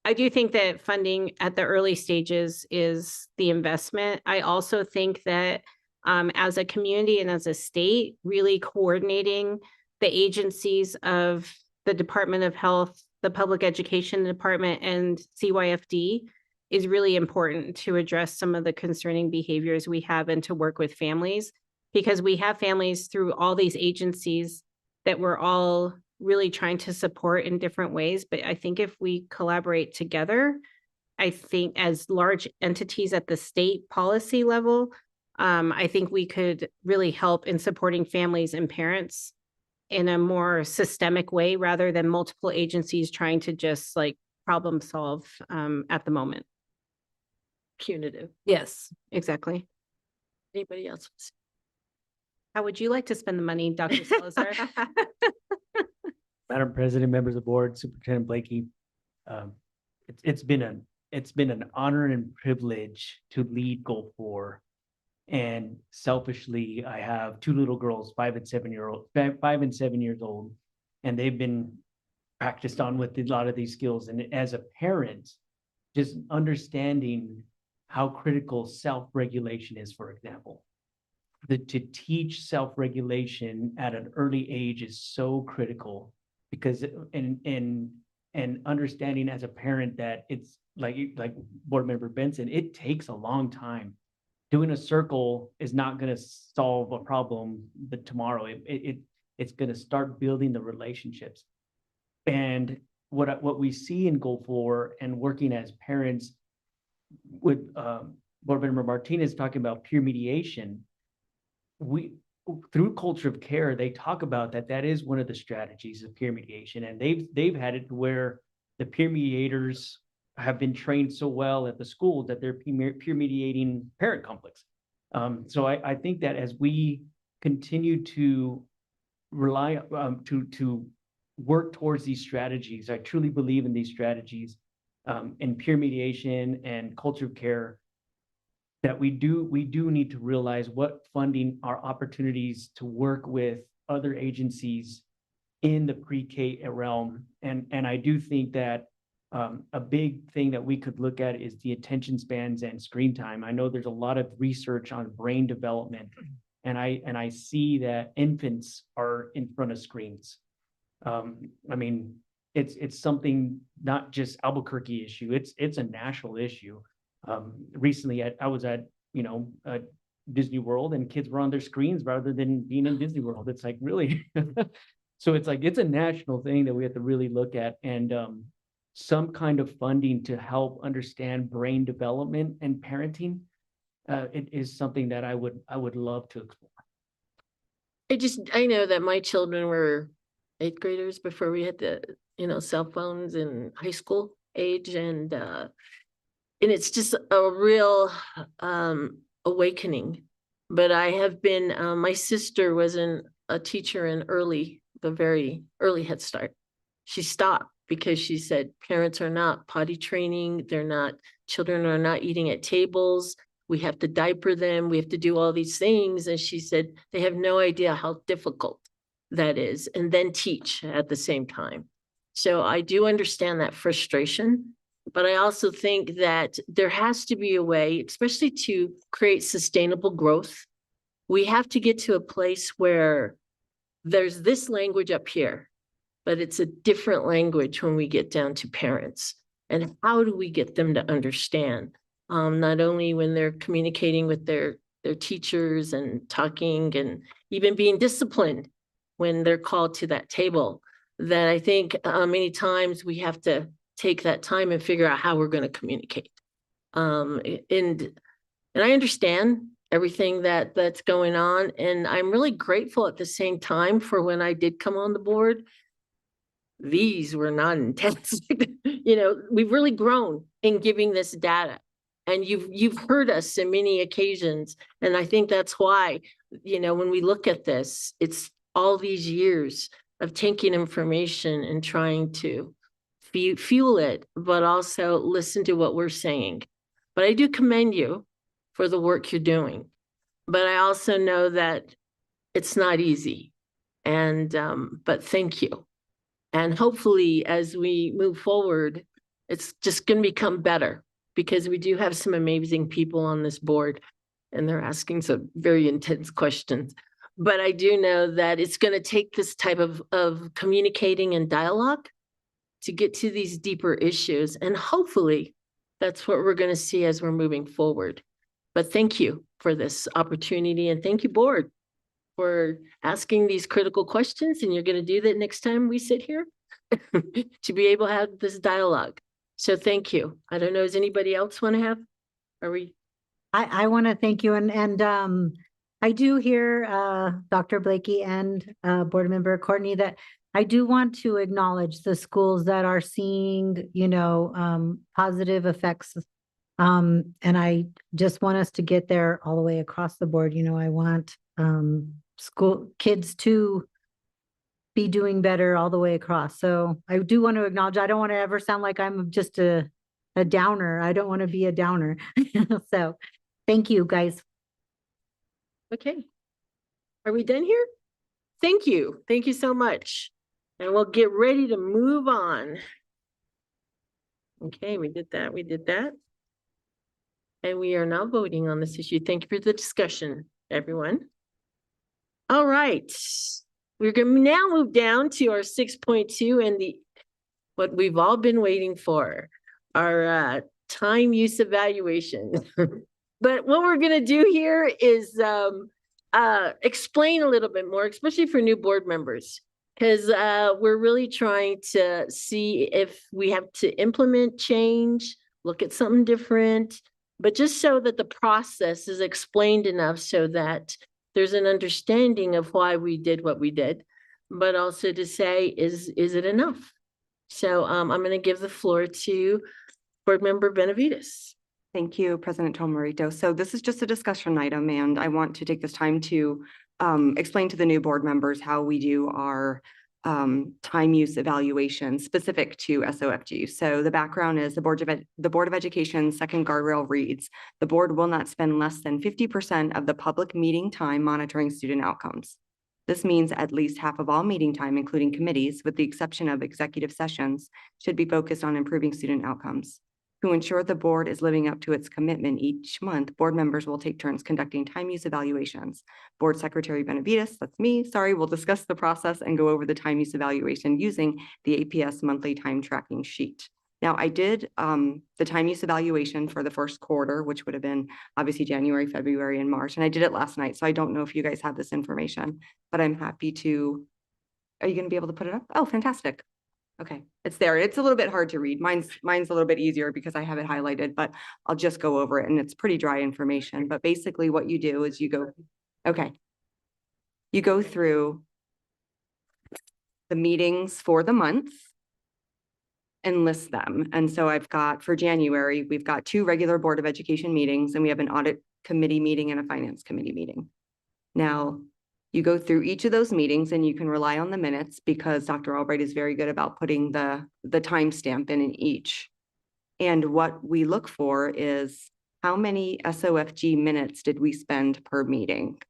I do think that funding at the early stages is the investment. I also think that as a community and as a state, really coordinating the agencies of the Department of Health, the Public Education Department, and CYFD is really important to address some of the concerning behaviors we have and to work with families, because we have families through all these agencies that we're all really trying to support in different ways. But I think if we collaborate together, I think as large entities at the state policy level, I think we could really help in supporting families and parents in a more systemic way rather than multiple agencies trying to just like problem solve at the moment. Punitive. Yes, exactly. Anybody else? How would you like to spend the money, Dr. Salazar? Madam President, members of the board, Superintendent Blakey, it's been an honor and privilege to lead Goal 4. And selfishly, I have two little girls, 5 and 7 years old, and they've been practiced on with a lot of these skills. And as a parent, just understanding how critical self-regulation is, for example. To teach self-regulation at an early age is so critical, because and understanding as a parent that it's like Board Member Benson, it takes a long time. Doing a circle is not going to solve a problem but tomorrow. It's going to start building the relationships. And what we see in Goal 4 and working as parents with Board Member Martinez talking about peer mediation, through Culture of Care, they talk about that is one of the strategies of peer mediation. And they've had it where the peer mediators have been trained so well at the school that they're peer mediating parent conflicts. So I think that as we continue to rely to work towards these strategies, I truly believe in these strategies, in peer mediation and Culture of Care. that we do need to realize what funding are opportunities to work with other agencies in the pre-K realm. And I do think that a big thing that we could look at is the attention spans and screen time. I know there's a lot of research on brain development, and I see that infants are in front of screens. I mean, it's something, not just Albuquerque issue, it's a national issue. Recently I was at, Disney World, and kids were on their screens rather than being in Disney World. It's like, really? So it's like, it's a national thing that we have to really look at, and some kind of funding to help understand brain development and parenting. It is something that I would love to explore. I know that my children were 8th graders before we had the, cell phones in high school age, and it's just a real awakening. But I have been, my sister was a teacher in the very early Head Start. She stopped because she said parents are not potty training, children are not eating at tables. We have to diaper them, we have to do all these things. And she said they have no idea how difficult that is, and then teach at the same time. So I do understand that frustration, but I also think that there has to be a way, especially to create sustainable growth. We have to get to a place where there's this language up here, but it's a different language when we get down to parents. And how do we get them to understand? Not only when they're communicating with their teachers and talking and even being disciplined when they're called to that table, that I think many times we have to take that time and figure out how we're going to communicate. And I understand everything that's going on, and I'm really grateful at the same time for when I did come on the board. These were not intense. We've really grown in giving this data, and you've heard us in many occasions. And I think that's why, when we look at this, it's all these years of taking information and trying to fuel it, but also listen to what we're saying. But I do commend you for the work you're doing. But I also know that it's not easy. And, but thank you. And hopefully as we move forward, it's just going to become better, because we do have some amazing people on this board, and they're asking some very intense questions. But I do know that it's going to take this type of communicating and dialogue to get to these deeper issues. And hopefully that's what we're going to see as we're moving forward. But thank you for this opportunity, and thank you, board, for asking these critical questions. And you're going to do that next time we sit here to be able to have this dialogue. So thank you. I don't know, does anybody else want to have? Are we? I want to thank you. And I do hear Dr. Blakey and Board Member Courtney that I do want to acknowledge the schools that are seeing, positive effects. And I just want us to get there all the way across the board. I want school kids to be doing better all the way across. So I do want to acknowledge, I don't want to ever sound like I'm just a downer. I don't want to be a downer. So thank you, guys. Okay. Are we done here? Thank you. Thank you so much. And we'll get ready to move on. Okay, we did that. We did that. And we are now voting on this issue. Thank you for the discussion, everyone. All right. We're going to now move down to our 6.2 and what we've all been waiting for, our time use evaluation. But what we're going to do here is explain a little bit more, especially for new board members, because we're really trying to see if we have to implement change, look at something different, but just so that the process is explained enough so that there's an understanding of why we did what we did, but also to say, is it enough? So I'm going to give the floor to Board Member Benavides. Thank you, President Tomarito. So this is just a discussion item, and I want to take this time to explain to the new board members how we do our time use evaluation specific to SOFG. So the background is the Board of Education's second guardrail reads, the board will not spend less than 50% of the public meeting time monitoring student outcomes. This means at least half of all meeting time, including committees, with the exception of executive sessions, should be focused on improving student outcomes. To ensure the board is living up to its commitment each month, board members will take turns conducting time use evaluations. Board Secretary Benavides, that's me, will discuss the process and go over the time use evaluation using the APS monthly time tracking sheet. Now, I did the time use evaluation for the first quarter, which would have been obviously January, February, and March, and I did it last night, so I don't know if you guys have this information, but I'm happy to. Are you going to be able to put it up? Oh, fantastic. Okay, it's there. It's a little bit hard to read. Mine's a little bit easier because I have it highlighted, but I'll just go over it, and it's pretty dry information. But basically what you do is you go through the meetings for the month and list them. And so I've got, for January, we've got 2 regular Board of Education meetings, and we have an audit committee meeting and a finance committee meeting. Now, you go through each of those meetings and you can rely on the minutes because Dr. Albright is very good about putting the timestamp in each. And what we look for is how many SOFG minutes did we spend per meeting?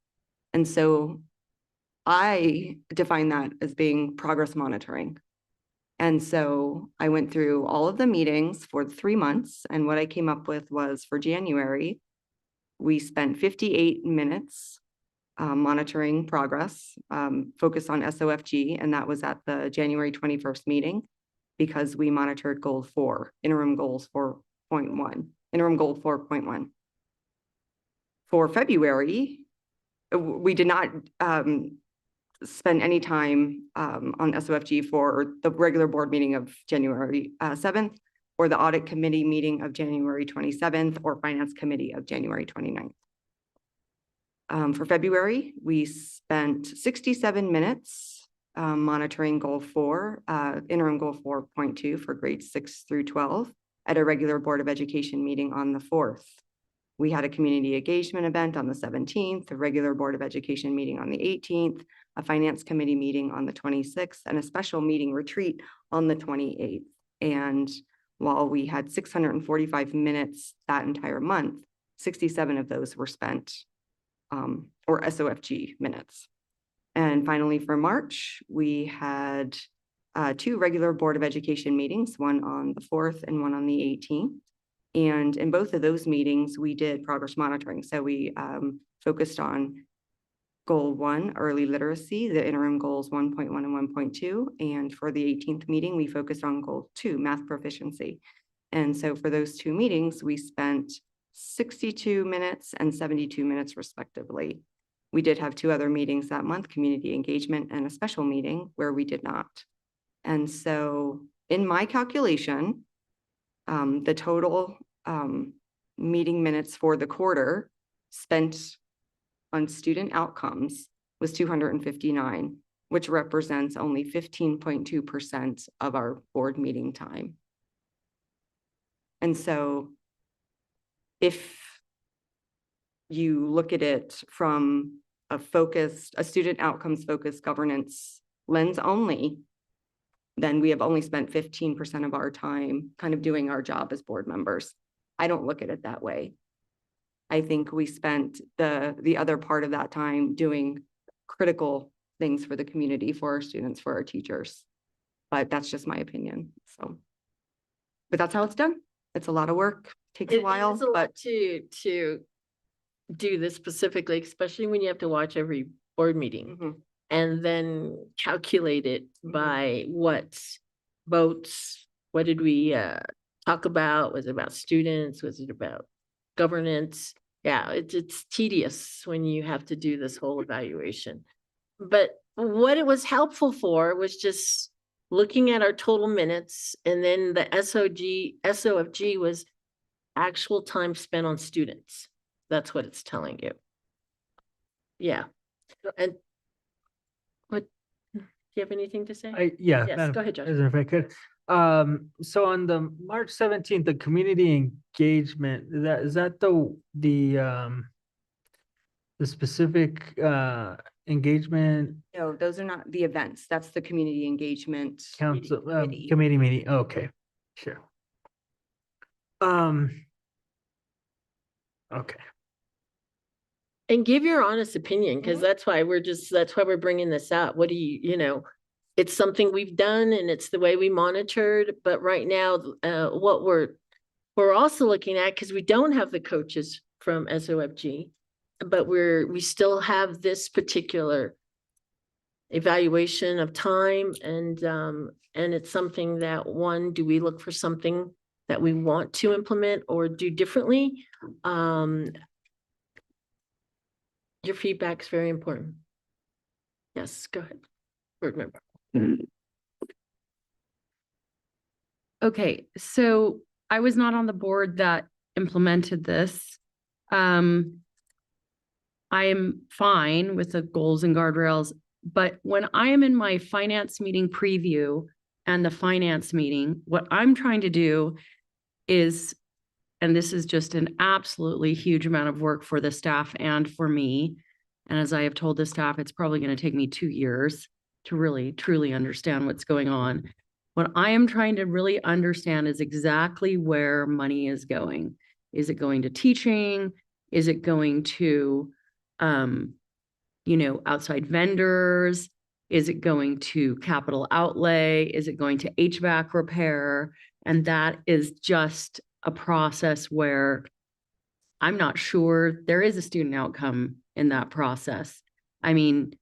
And so I define that as being progress monitoring. And so I went through all of the meetings for 3 months, and what I came up with was for January, we spent 58 minutes monitoring progress, focused on SOFG, and that was at the January 21st meeting because we monitored goal 4, interim goals 4.1, interim goal 4.1. For February, we did not spend any time on SOFG for the regular board meeting of January 7th, or the audit committee meeting of January 27th, or finance committee of January 29th. For February, we spent 67 minutes monitoring goal 4, interim goal 4.2 for grades 6 through 12 at a regular Board of Education meeting on the 4th. We had a community engagement event on the 17th, a regular Board of Education meeting on the 18th, a finance committee meeting on the 26th, and a special meeting retreat on the 28th. And while we had 645 minutes that entire month, 67 of those were spent or SOFG minutes. And finally, for March, we had 2 regular Board of Education meetings, one on the 4th and one on the 18th. And in both of those meetings, we did progress monitoring. So we focused on goal 1, early literacy, the interim goals 1.1 and 1.2. And for the 18th meeting, we focused on goal 2, math proficiency. And so for those 2 meetings, we spent 62 minutes and 72 minutes respectively. We did have 2 other meetings that month, community engagement and a special meeting where we did not. And so in my calculation, the total meeting minutes for the quarter spent on student outcomes was 259, which represents only 15.2% of our board meeting time. And so if you look at it from a student outcomes focused governance lens only, then we have only spent 15% of our time kind of doing our job as board members. I don't look at it that way. I think we spent the other part of that time doing critical things for the community, for our students, for our teachers. But that's just my opinion. So, but that's how it's done. It's a lot of work, takes a while, It's a lot to do this specifically, especially when you have to watch every board meeting and then calculate it by what votes, what did we talk about? Was it about students? Was it about governance? Yeah, it's tedious when you have to do this whole evaluation. But what it was helpful for was just looking at our total minutes, and then the SOFG was actual time spent on students. That's what it's telling you. Yeah. And what, do you have anything to say? Yeah. Yes, Madam go ahead, Josh. President, if I could. So on the March 17th, the community engagement, is that the specific engagement No, those are not the events. That's the community engagement. council, committee. committee meeting. Okay, sure. Okay. And give your honest opinion, Mm-hmm. because that's why that's why we're bringing this up. What do you, it's something we've done and it's the way we monitored, but right now, what we're also looking at, because we don't have the coaches from SOFG, but we still have this particular evaluation of time and it's something that do we look for something that we want to implement or do differently? Your feedback is very important. Yes, go ahead. Board member. Okay, so I was not on the board that implemented this. I am fine with the goals and guardrails, but when I am in my finance meeting preview and the finance meeting, what I'm trying to do is, and this is just an absolutely huge amount of work for the staff and for me. And as I have told the staff, it's probably going to take me 2 years to really, truly understand what's going on. What I am trying to really understand is exactly where money is going. Is it going to teaching? Is it going to, outside vendors? Is it going to capital outlay? Is it going to HVAC repair? And that is just a process where I'm not sure there is a student outcome in that process. I mean,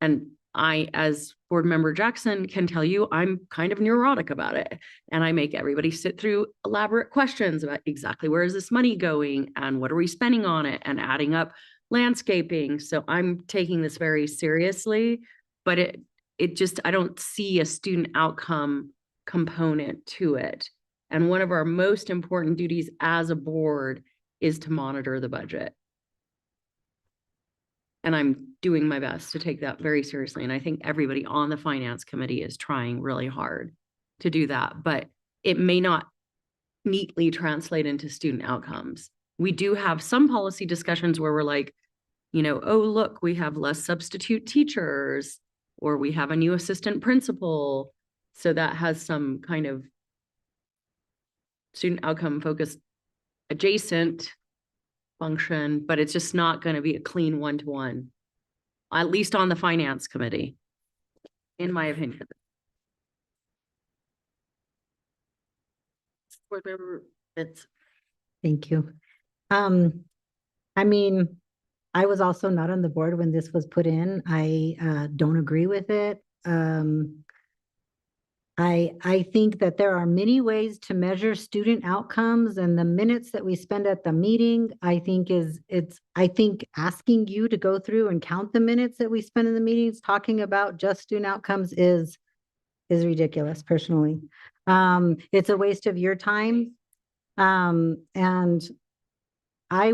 and I, as board member Jackson can tell you, I'm kind of neurotic about it. And I make everybody sit through elaborate questions about exactly where is this money going and what are we spending on it and adding up landscaping. So I'm taking this very seriously, but it just, I don't see a student outcome component to it. And one of our most important duties as a board is to monitor the budget. And I'm doing my best to take that very seriously. And I think everybody on the finance committee is trying really hard to do that, but it may not neatly translate into student outcomes. We do have some policy discussions where we're like, oh, look, we have less substitute teachers, or we have a new assistant principal. So that has some kind of student outcome focused adjacent function, but it's just not going to be a clean one-to-one, at least on the finance committee, in my opinion. Board member Fitz. Thank you. I mean, I was also not on the board when this was put in. I don't agree with it. I think that there are many ways to measure student outcomes, and the minutes that we spend at the meeting, I think asking you to go through and count the minutes that we spend in the meetings talking about just student outcomes is ridiculous personally. It's a waste of your time. And I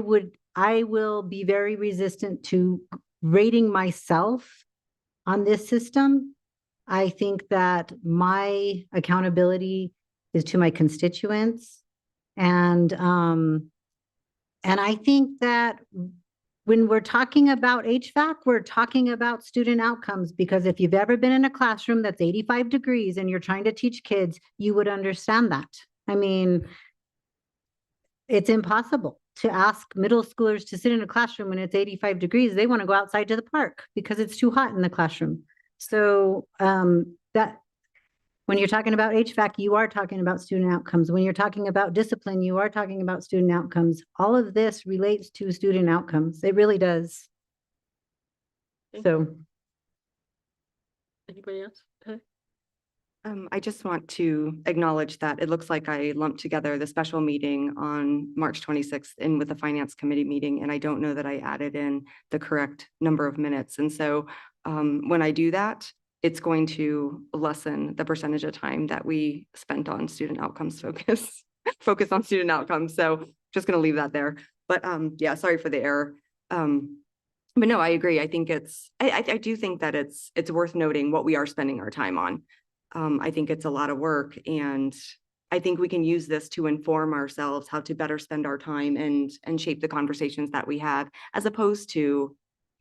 will be very resistant to rating myself on this system. I think that my accountability is to my constituents. And I think that when we're talking about HVAC, we're talking about student outcomes, because if you've ever been in a classroom that's 85 degrees and you're trying to teach kids, you would understand that. I mean, it's impossible to ask middle schoolers to sit in a classroom when it's 85 degrees. They want to go outside to the park because it's too hot in the classroom. So that when you're talking about HVAC, you are talking about student outcomes. When you're talking about discipline, you are talking about student outcomes. All of this relates to student outcomes. It really does. So. Anybody else? Okay. I just want to acknowledge that it looks like I lumped together the special meeting on March 26th in with the finance committee meeting, and I don't know that I added in the correct number of minutes. And so when I do that, it's going to lessen the percentage of time that we spent on student outcomes focus on student outcomes. So just going to leave that there. But yeah, sorry for the error. But no, I agree. I think I do think that it's worth noting what we are spending our time on. I think it's a lot of work, and I think we can use this to inform ourselves how to better spend our time and shape the conversations that we have, as opposed to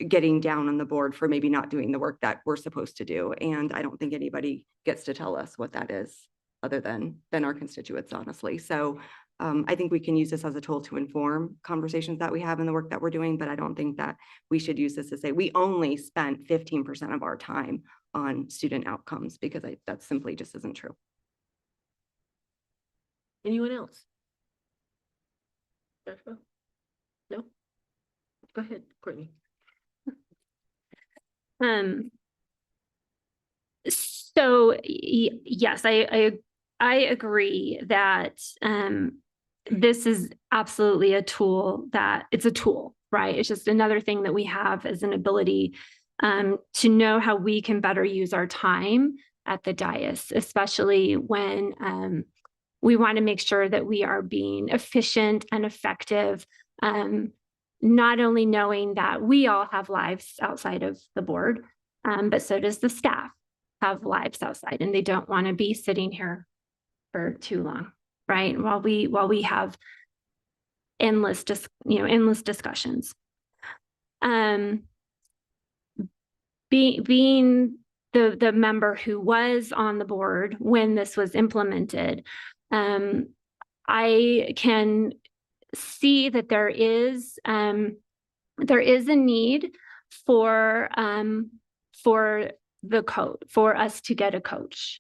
getting down on the board for maybe not doing the work that we're supposed to do. And I don't think anybody gets to tell us what that is other than our constituents, honestly. So I think we can use this as a tool to inform conversations that we have in the work that we're doing, but I don't think that we should use this to say we only spent 15% of our time on student outcomes, because that simply just isn't true. Anyone else? Joshua? No? Go ahead, Courtney. So yes, I agree that this is absolutely a tool it's a tool, right? It's just another thing that we have as an ability to know how we can better use our time at the dais, especially when we want to make sure that we are being efficient and effective. Not only knowing that we all have lives outside of the board, but so does the staff have lives outside, and they don't want to be sitting here for too long, right? While we have endless discussions. Being the member who was on the board when this was implemented, I can see that there is a need for the coach, for us to get a coach,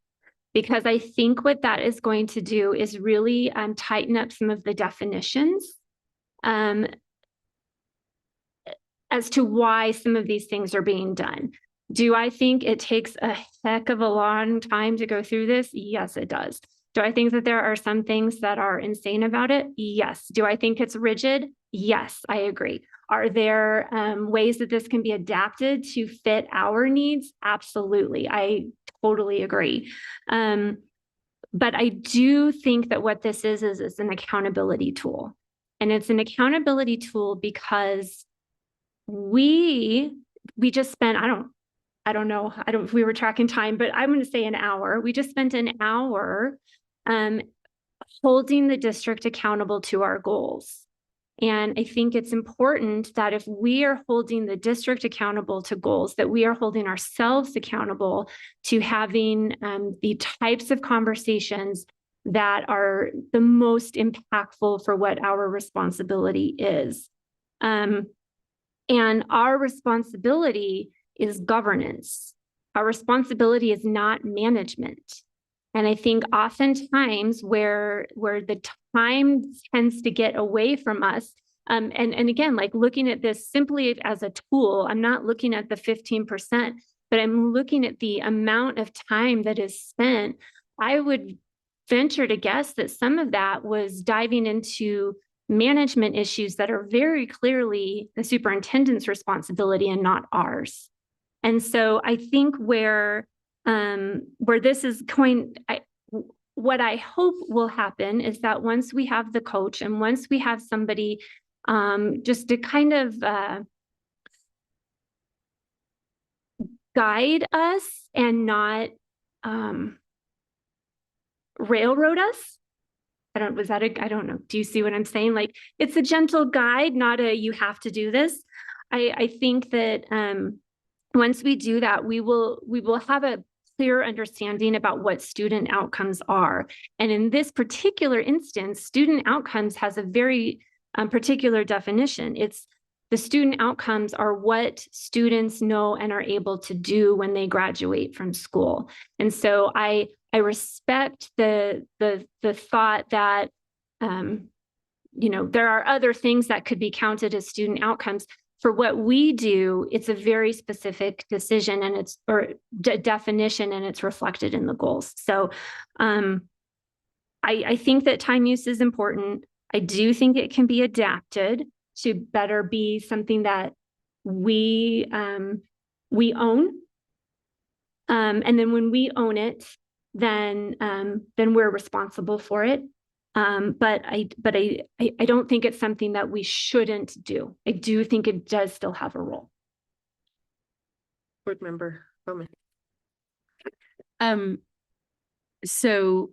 because I think what that is going to do is really tighten up some of the definitions as to why some of these things are being done. Do I think it takes a heck of a long time to go through this? Yes, it does. Do I think that there are some things that are insane about it? Yes. Do I think it's rigid? Yes, I agree. Are there ways that this can be adapted to fit our needs? Absolutely. I totally agree. But I do think that what this is it's an accountability tool. And it's an accountability tool because we just spent, I don't know if we were tracking time, but I'm going to say an hour. We just spent an hour holding the district accountable to our goals. And I think it's important that if we are holding the district accountable to goals, that we are holding ourselves accountable to having the types of conversations that are the most impactful for what our responsibility is. And our responsibility is governance. Our responsibility is not management. And I think oftentimes where the time tends to get away from us, and again, like looking at this simply as a tool, I'm not looking at the 15%, but I'm looking at the amount of time that is spent. I would venture to guess that some of that was diving into management issues that are very clearly the superintendent's responsibility and not ours. And so I think where this is going, what I hope will happen is that once we have the coach and once we have somebody just to kind of guide us and not railroad us. I don't know. Do you see what I'm saying? Like, it's a gentle guide, not a, you have to do this. I think that once we do that, we will have a clear understanding about what student outcomes are. And in this particular instance, student outcomes has a very particular definition. It's the student outcomes are what students know and are able to do when they graduate from school. And so I respect the thought that there are other things that could be counted as student outcomes. For what we do, it's a very specific decision and definition, and it's reflected in the goals. So I think that time use is important. I do think it can be adapted to better be something that we own. And then when we own it, then we're responsible for it. But I don't think it's something that we shouldn't do. I do think it does still have a role. Board member Bowman. So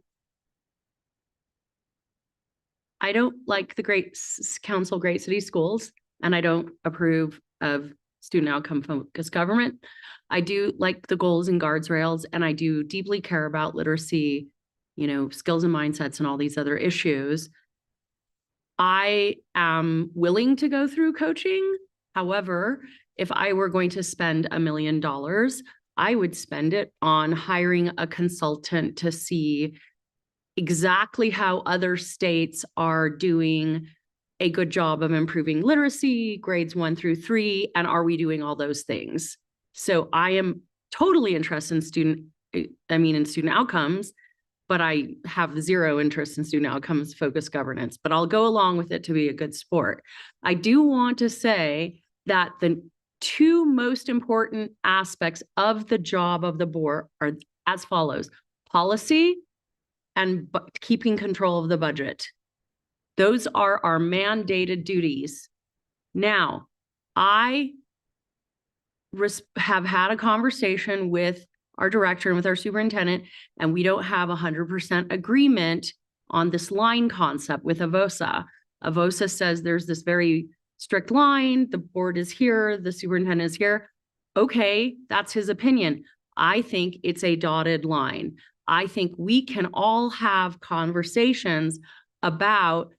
I don't like the Great City Schools, and I don't approve of student outcome focused government. I do like the goals and guardrails, and I do deeply care about literacy, you know, skills and mindsets and all these other issues. I am willing to go through coaching. However, if I were going to spend $1 million, I would spend it on hiring a consultant to see exactly how other states are doing a good job of improving literacy, grades 1 through 3, and are we doing all those things? So I am totally interested in student outcomes, but I have zero interest in student outcomes focused governance, but I'll go along with it to be a good sport. I do want to say that the two most important aspects of the job of the board are as follows: policy and keeping control of the budget. Those are our mandated duties. Now, I have had a conversation with our director and with our superintendent, and we don't have 100% agreement on this line concept with AVOSA. AVOSA says there's this very strict line, the board is here, the superintendent is here. Okay, that's his opinion. I think it's a dotted line. I think we can all have conversations about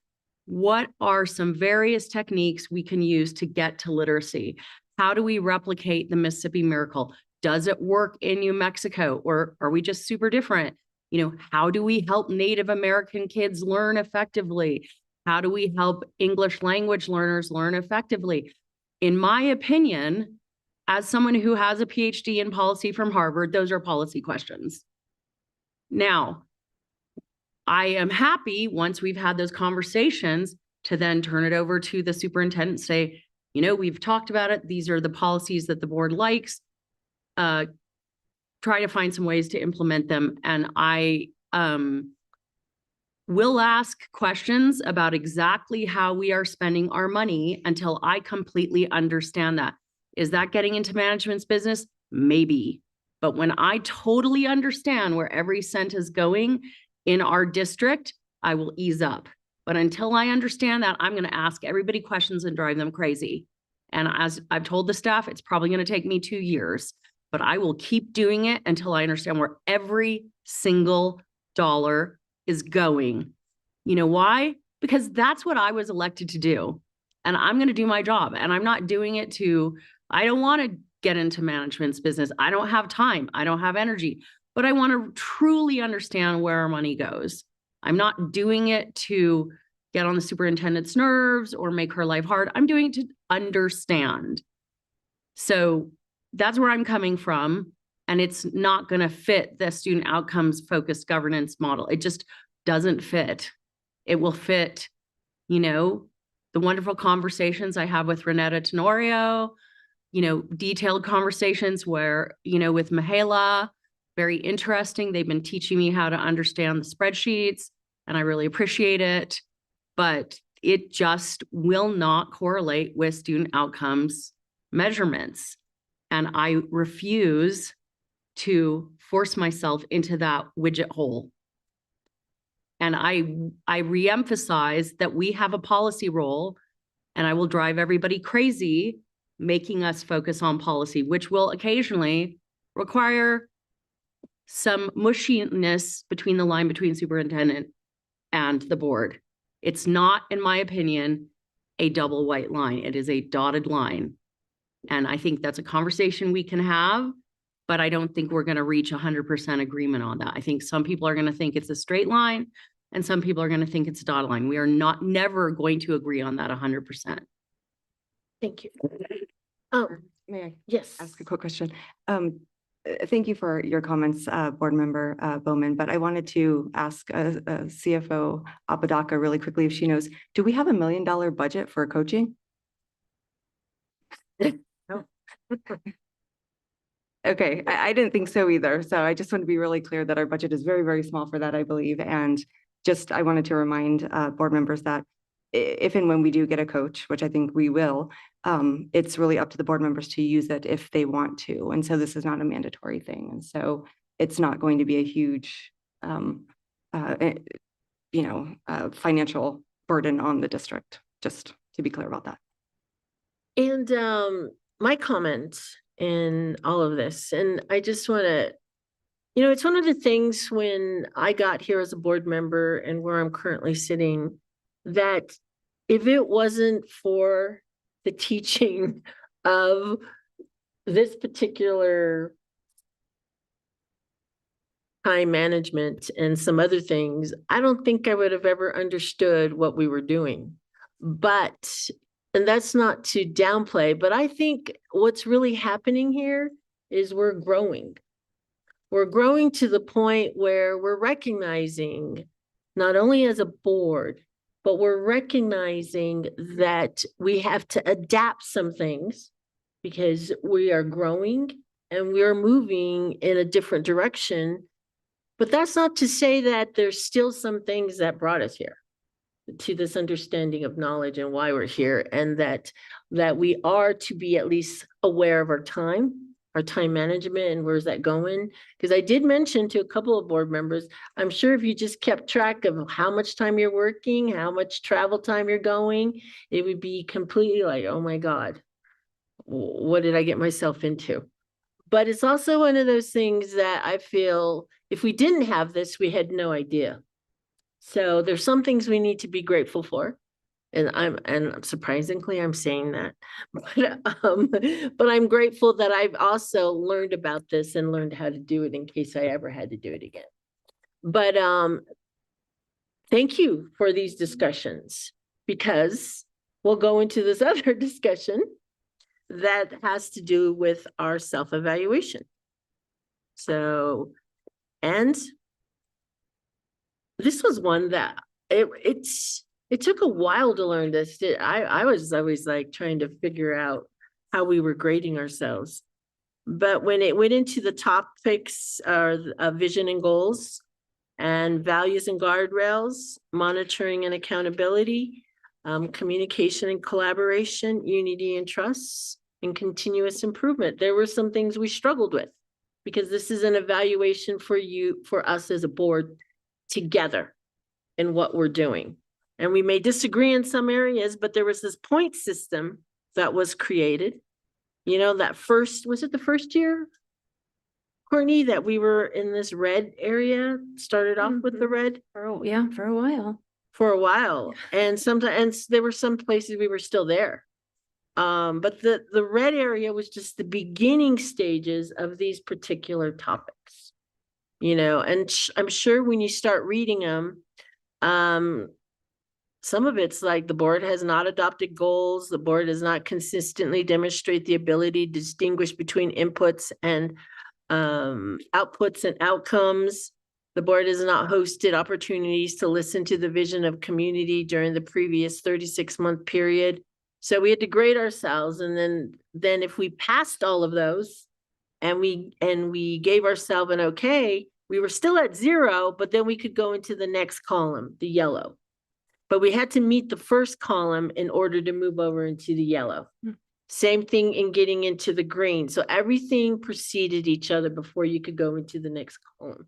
what are some various techniques we can use to get to literacy. How do we replicate the Mississippi Miracle? Does it work in New Mexico, or are we just super different? You know, how do we help Native American kids learn effectively? How do we help English language learners learn effectively? In my opinion, as someone who has a PhD in policy from Harvard, those are policy questions. Now, I am happy once we've had those conversations to then turn it over to the superintendent, say, you know, we've talked about it. These are the policies that the board likes. Try to find some ways to implement them. And I will ask questions about exactly how we are spending our money until I completely understand that. Is that getting into management's business? Maybe. But when I totally understand where every cent is going in our district, I will ease up. But until I understand that, I'm going to ask everybody questions and drive them crazy. And as I've told the staff, it's probably going to take me 2 years, but I will keep doing it until I understand where every single dollar is going. You know why? Because that's what I was elected to do. And I'm going to do my job. And I'm not doing it I don't want to get into management's business. I don't have time. I don't have energy, but I want to truly understand where our money goes. I'm not doing it to get on the superintendent's nerves or make her life hard. I'm doing it to understand. So that's where I'm coming from. And it's not going to fit the student outcomes focused governance model. It just doesn't fit. It will fit, you know, the wonderful conversations I have with Renetta Tenorio, you know, detailed conversations where, you know, with Mihaela, very interesting. They've been teaching me how to understand the spreadsheets, and I really appreciate it, but it just will not correlate with student outcomes measurements. And I refuse to force myself into that widget hole. And I reemphasize that we have a policy role, and I will drive everybody crazy making us focus on policy, which will occasionally require some mushiness between the line between superintendent and the board. It's not, in my opinion, a double white line. It is a dotted line. And I think that's a conversation we can have, but I don't think we're going to reach 100% agreement on that. I think some people are going to think it's a straight line and some people are going to think it's a dotted line. We are never going to agree on that 100%. Thank you. Oh, May I yes. ask a quick question? Thank you for your comments, Board Member Bowman, but I wanted to ask CFO Apodaca really quickly if she knows, do we have $1 million budget for coaching? No. Okay, I didn't think so either. So I just want to be really clear that our budget is very, very small for that, I believe. And just, I wanted to remind board members that if and when we do get a coach, which I think we will, it's really up to the board members to use it if they want to. And so this is not a mandatory thing. And so it's not going to be a huge, financial burden on the district, just to be clear about that. And my comment in all of this, and I just want to, it's one of the things when I got here as a board member and where I'm currently sitting, that if it wasn't for the teaching of this particular time management and some other things, I don't think I would have ever understood what we were doing. But, and that's not to downplay, but I think what's really happening here is we're growing. We're growing to the point where we're recognizing, not only as a board, but we're recognizing that we have to adapt some things because we are growing and we are moving in a different direction. But that's not to say that there's still some things that brought us here to this understanding of knowledge and why we're here, and that we are to be at least aware of our time management and where's that going. Because I did mention to a couple of board members, I'm sure if you just kept track of how much time you're working, how much travel time you're going, it would be completely like, oh my God, what did I get myself into? But it's also one of those things that I feel if we didn't have this, we had no idea. So there's some things we need to be grateful for. And surprisingly, I'm saying that, but I'm grateful that I've also learned about this and learned how to do it in case I ever had to do it again. But thank you for these discussions, because we'll go into this other discussion that has to do with our self-evaluation. So, and this was one that it took a while to learn this. I was always like trying to figure out how we were grading ourselves. But when it went into the topics of vision and goals and values and guardrails, monitoring and accountability, communication and collaboration, unity and trust, and continuous improvement, there were some things we struggled with, because this is an evaluation for us as a board together in what we're doing. And we may disagree in some areas, but there was this point system that was created. Was it the first year, Courtney, that we were in this red area, started off with the red? For a while. For a while. And sometimes there were some places we were still there. But the red area was just the beginning stages of these particular topics, and I'm sure when you start reading them, some of it's like the board has not adopted goals. The board does not consistently demonstrate the ability to distinguish between inputs and outputs and outcomes. The board has not hosted opportunities to listen to the vision of community during the previous 36-month period. So we had to grade ourselves. And then if we passed all of those and we gave ourselves an okay, we were still at 0, but then we could go into the next column, the yellow. But we had to meet the first column in order to move over into the yellow. Same thing in getting into the green. So everything preceded each other before you could go into the next column.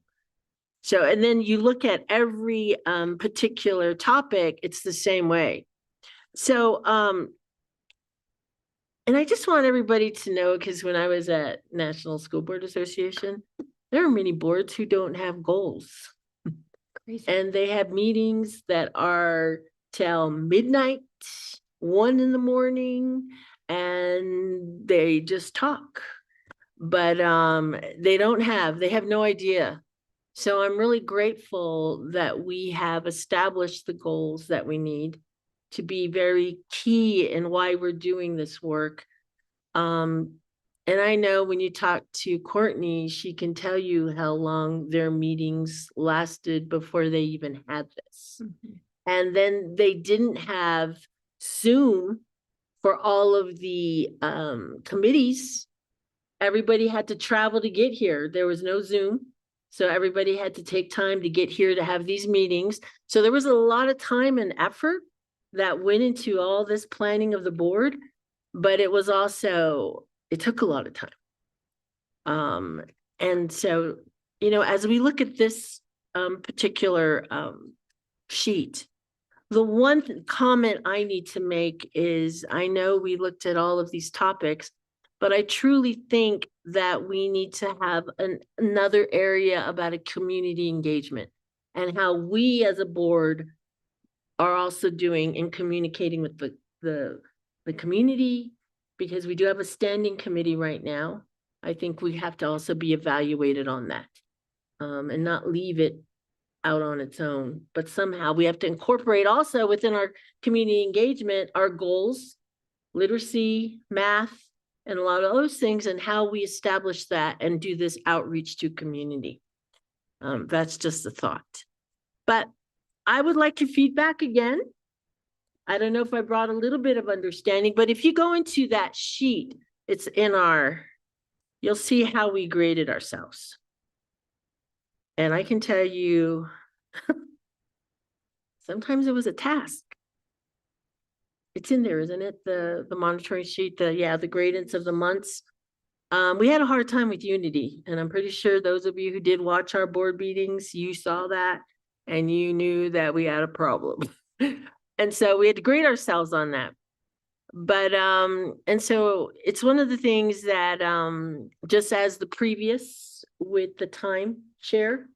So, and then you look at every particular topic, it's the same way. So, and I just want everybody to know, because when I was at National School Board Association, there are many boards who don't have goals. Crazy. And they have meetings that are till midnight, 1 a.m, and they just talk. But they have no idea. So I'm really grateful that we have established the goals that we need to be very key in why we're doing this work. And I know when you talk to Courtney, she can tell you how long their meetings lasted before they even had this. Mm-hmm. And then they didn't have Zoom for all of the committees. Everybody had to travel to get here. There was no Zoom. So everybody had to take time to get here to have these meetings. So there was a lot of time and effort that went into all this planning of the board, but it was also, it took a lot of time. And so, as we look at this particular sheet, the one comment I need to make is, I know we looked at all of these topics, But I truly think that we need to have another area about a community engagement and how we as a board are also doing in communicating with the community, because we do have a standing committee right now. I think we have to also be evaluated on that, and not leave it out on its own, but somehow we have to incorporate also within our community engagement, our goals, literacy, math, and a lot of those things, and how we establish that and do this outreach to community. That's just a thought. But I would like your feedback again. I don't know if I brought a little bit of understanding, but if you go into that sheet, it's in you'll see how we graded ourselves. And I can tell you, sometimes it was a task. It's in there, isn't it? The monitoring sheet, the gradients of the months. We had a hard time with Unity, and I'm pretty sure those of you who did watch our board meetings, you saw that and you knew that we had a problem. And so we had to grade ourselves on that. But and so it's one of the things that just as the previous with the time share,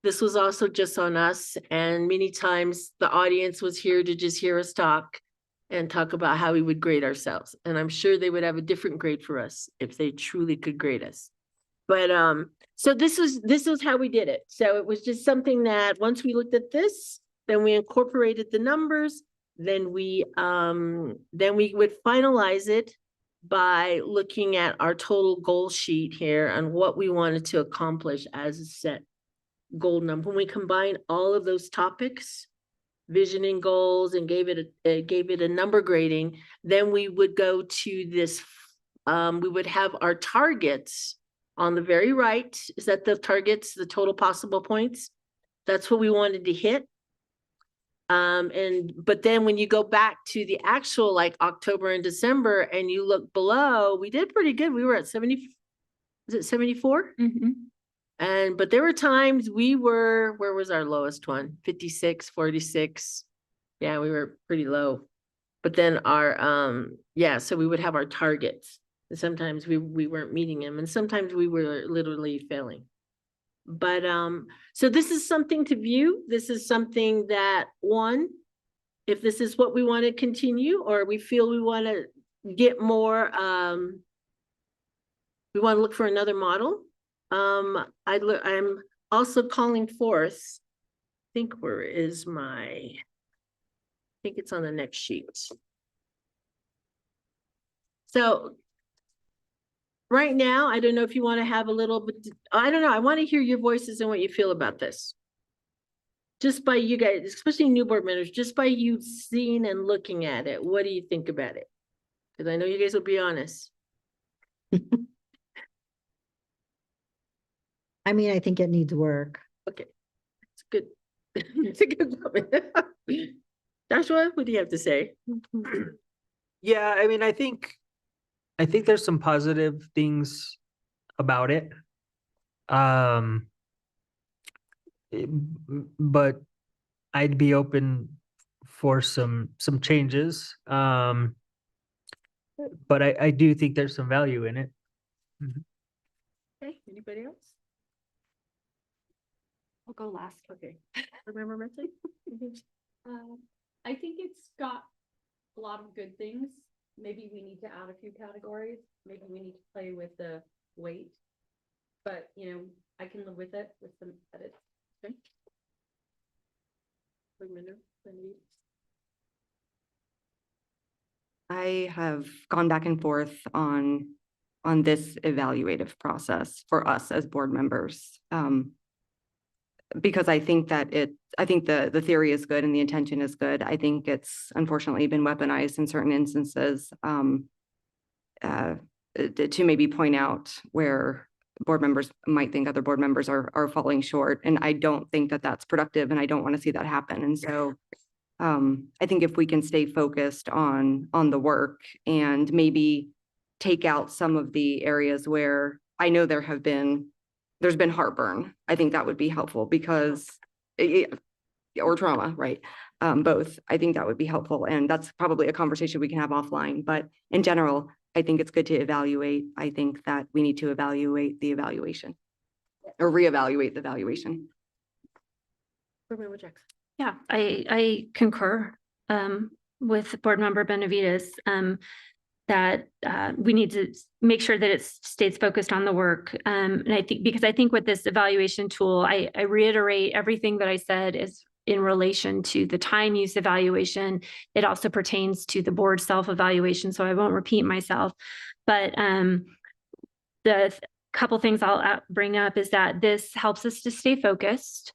this was also just on us, and many times the audience was here to just hear us talk and talk about how we would grade ourselves. And I'm sure they would have a different grade for us if they truly could grade us. But so this was how we did it. So it was just something that once we looked at this, then we incorporated the numbers, then we would finalize it by looking at our total goal sheet here and what we wanted to accomplish as a set goal number. When we combine all of those topics, vision and goals, and gave it a number grading, then we would go to this, we would have our targets on the very right. Is that the targets, the total possible points? That's what we wanted to hit. But then when you go back to the actual like October and December and you look below, we did pretty good. We were at 70, was it 74? But there were times where was our lowest one? 56, 46. Yeah, we were pretty low. But then our, so we would have our targets. And sometimes we weren't meeting them, and sometimes we were literally failing. But so this is something to view. This is something that, one, if this is what we want to continue, or we feel we want to get more, we want to look for another model. I'm also calling forth, I think I think it's on the next sheet. So right now, I don't know if you want to have a little bit, I don't know. I want to hear your voices and what you feel about this. Just by you guys, especially new board members, just by you seeing and looking at it, what do you think about it? Because I know you guys will be honest. I mean, I think it needs work. Okay, it's good. It's a good comment. Joshua, what do you have to say? Yeah, I mean, I think there's some positive things about it. But I'd be open for some changes. But I do think there's some value in it. Okay, anybody else? I'll go last. Okay. Remember, Mercy? I think it's got a lot of good things. Maybe we need to add a few categories. Maybe we need to play with the weight. But, I can live with it with some edits. Okay. I have gone back and forth on this evaluative process for us as board members. Because I think that the theory is good and the intention is good. I think it's unfortunately been weaponized in certain instances to maybe point out where board members might think other board members are falling short. And I don't think that that's productive, and I don't want to see that happen. And so I think if we can stay focused on the work and maybe take out some of the areas where I know there's been heartburn, I think that would be helpful, because or trauma, right? Both. I think that would be helpful. And that's probably a conversation we can have offline. But in general, I think it's good to evaluate. I think that we need to evaluate the evaluation or reevaluate the evaluation. Yeah, I concur with Board Member Benavides that we need to make sure that it stays focused on the work. And I think, because I think with this evaluation tool, I reiterate everything that I said is in relation to the time use evaluation. It also pertains to the board self-evaluation, so I won't repeat myself. But the couple things I'll bring up is that this helps us to stay focused,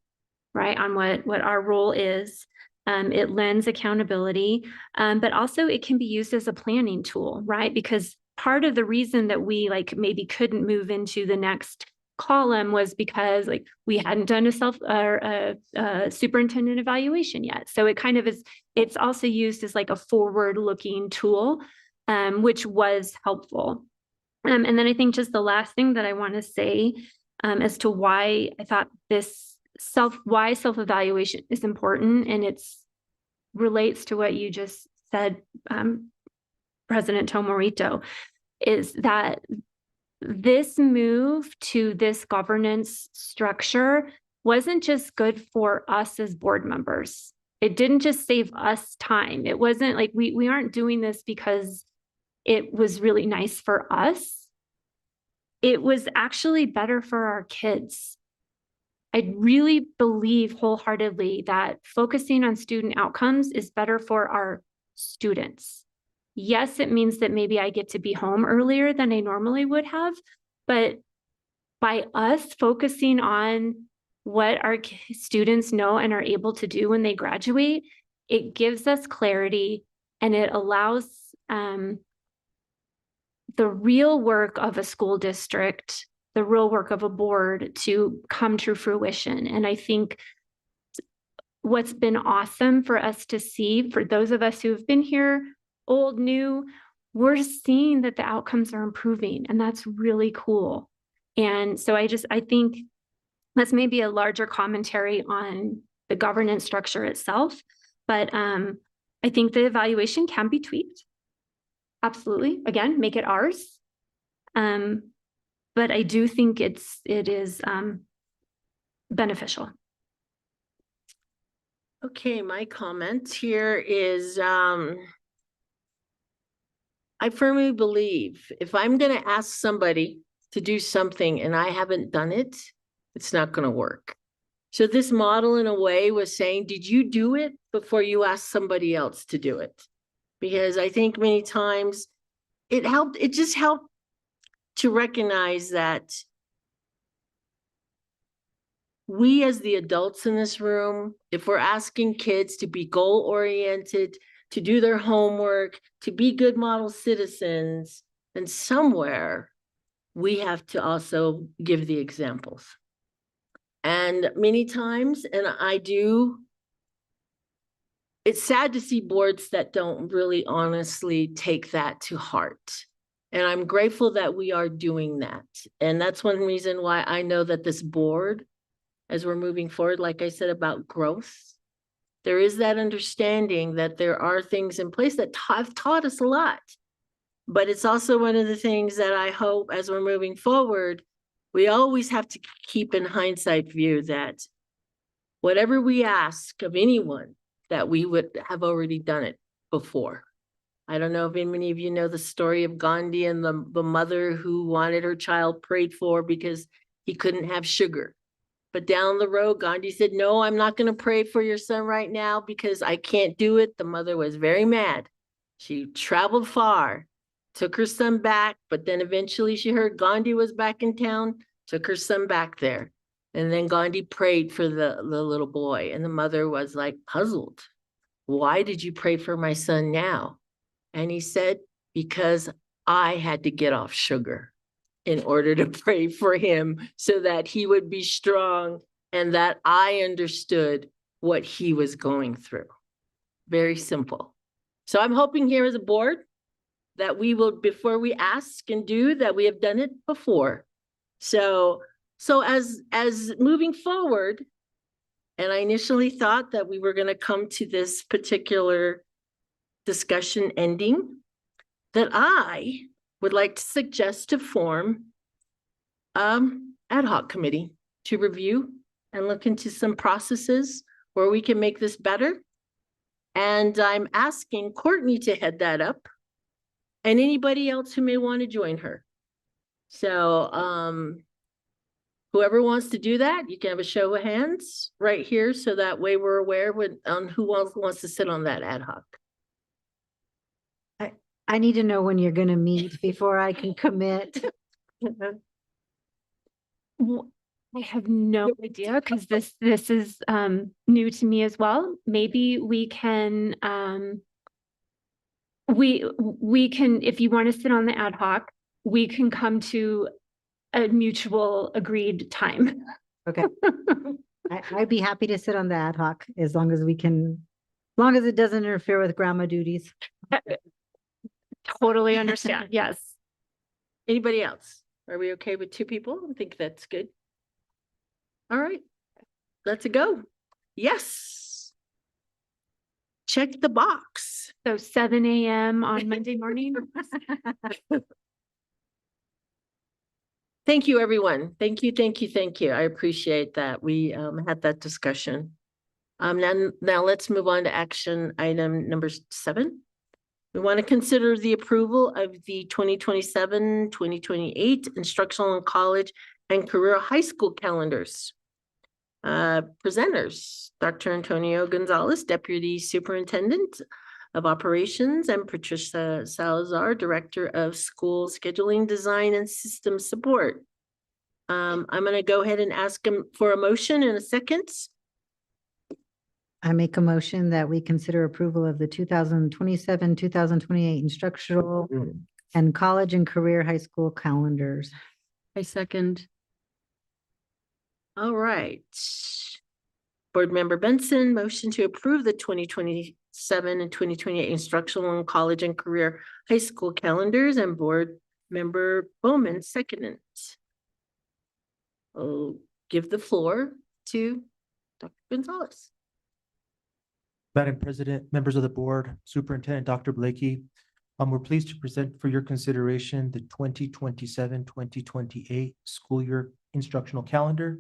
right, on what our role is. It lends accountability, but also it can be used as a planning tool, right? Because part of the reason that we maybe couldn't move into the next column was because we hadn't done a superintendent evaluation yet. So it kind of is, it's also used as a forward-looking tool, which was helpful. And then I think just the last thing that I want to say as to why I thought this self-evaluation is important, and it's relates to what you just said, President Tomorito, is that this move to this governance structure wasn't just good for us as board members. It didn't just save us time. It wasn't like we aren't doing this because it was really nice for us. It was actually better for our kids. I really believe wholeheartedly that focusing on student outcomes is better for our students. Yes, it means that maybe I get to be home earlier than I normally would have, but by us focusing on what our students know and are able to do when they graduate, it gives us clarity, and it allows the real work of a school district, the real work of a board to come to fruition. And I think what's been awesome for us to see, for those of us who have been here, old, new, we're seeing that the outcomes are improving, and that's really cool. And so I think that's maybe a larger commentary on the governance structure itself, but I think the evaluation can be tweaked. Absolutely. Again, make it ours. But I do think it is beneficial. Okay, my comment here is I firmly believe if I'm going to ask somebody to do something and I haven't done it, it's not going to work. So this model in a way was saying, did you do it before you asked somebody else to do it? Because I think many times it just helped to recognize that we as the adults in this room, if we're asking kids to be goal-oriented, to do their homework, to be good model citizens, and somewhere we have to also give the examples. And many times, and it's sad to see boards that don't really honestly take that to heart. And I'm grateful that we are doing that. And that's one reason why I know that this board, as we're moving forward, like I said, about growth, there is that understanding that there are things in place that have taught us a lot. But it's also one of the things that I hope as we're moving forward, we always have to keep in hindsight view that whatever we ask of anyone, that we would have already done it before. I don't know if many of you know the story of Gandhi and the mother who wanted her child prayed for because he couldn't have sugar. But down the road, Gandhi said, no, I'm not going to pray for your son right now because I can't do it. The mother was very mad. She traveled far, took her son back, but then eventually she heard Gandhi was back in town, took her son back there. And then Gandhi prayed for the little boy, and the mother was like puzzled. Why did you pray for my son now? And he said, because I had to get off sugar in order to pray for him so that he would be strong and that I understood what he was going through. Very simple. So I'm hoping here as a board that we will, before we ask and do, that we have done it before. So as moving forward, and I initially thought that we were going to come to this particular discussion ending, that I would like to suggest to form ad hoc committee to review and look into some processes where we can make this better. And I'm asking Courtney to head that up and anybody else who may want to join her. So whoever wants to do that, you can have a show of hands right here. So that way we're aware on who wants to sit on that ad hoc. I need to know when you're gonna meet before I can commit. I have no idea because this is new to me as well. Maybe we can we can, if you want to sit on the ad hoc, we can come to a mutual agreed time. Okay. I'd be happy to sit on the ad hoc as long as we can, as long as it doesn't interfere with grandma duties. Totally understand. Yes. Anybody else? Are we okay with 2 people? I think that's good. All right, let's go. Yes. Check the box. So 7 a.m. on Monday morning. Thank you, everyone. Thank you, thank you, thank you. I appreciate that. We had that discussion. Now let's move on to action item number 7. We want to consider the approval of the 2027-2028 instructional and college and career high school calendars. Presenters, Dr. Antonio Gonzalez, Deputy Superintendent of Operations, and Patricia Salazar, Director of School Scheduling, Design, and System Support. I'm going to go ahead and ask him for a motion in a second. I make a motion that we consider approval of the 2027-2028 instructional and college and career high school calendars. I second. All right. Board Member Benson, motion to approve the 2027 and 2028 instructional and college and career high school calendars, and Board Member Bowman, seconded. I'll give the floor to Dr. Gonzalez. Madam President, members of the board, Superintendent Dr. Blakey, we're pleased to present for your consideration the 2027-2028 school year instructional calendar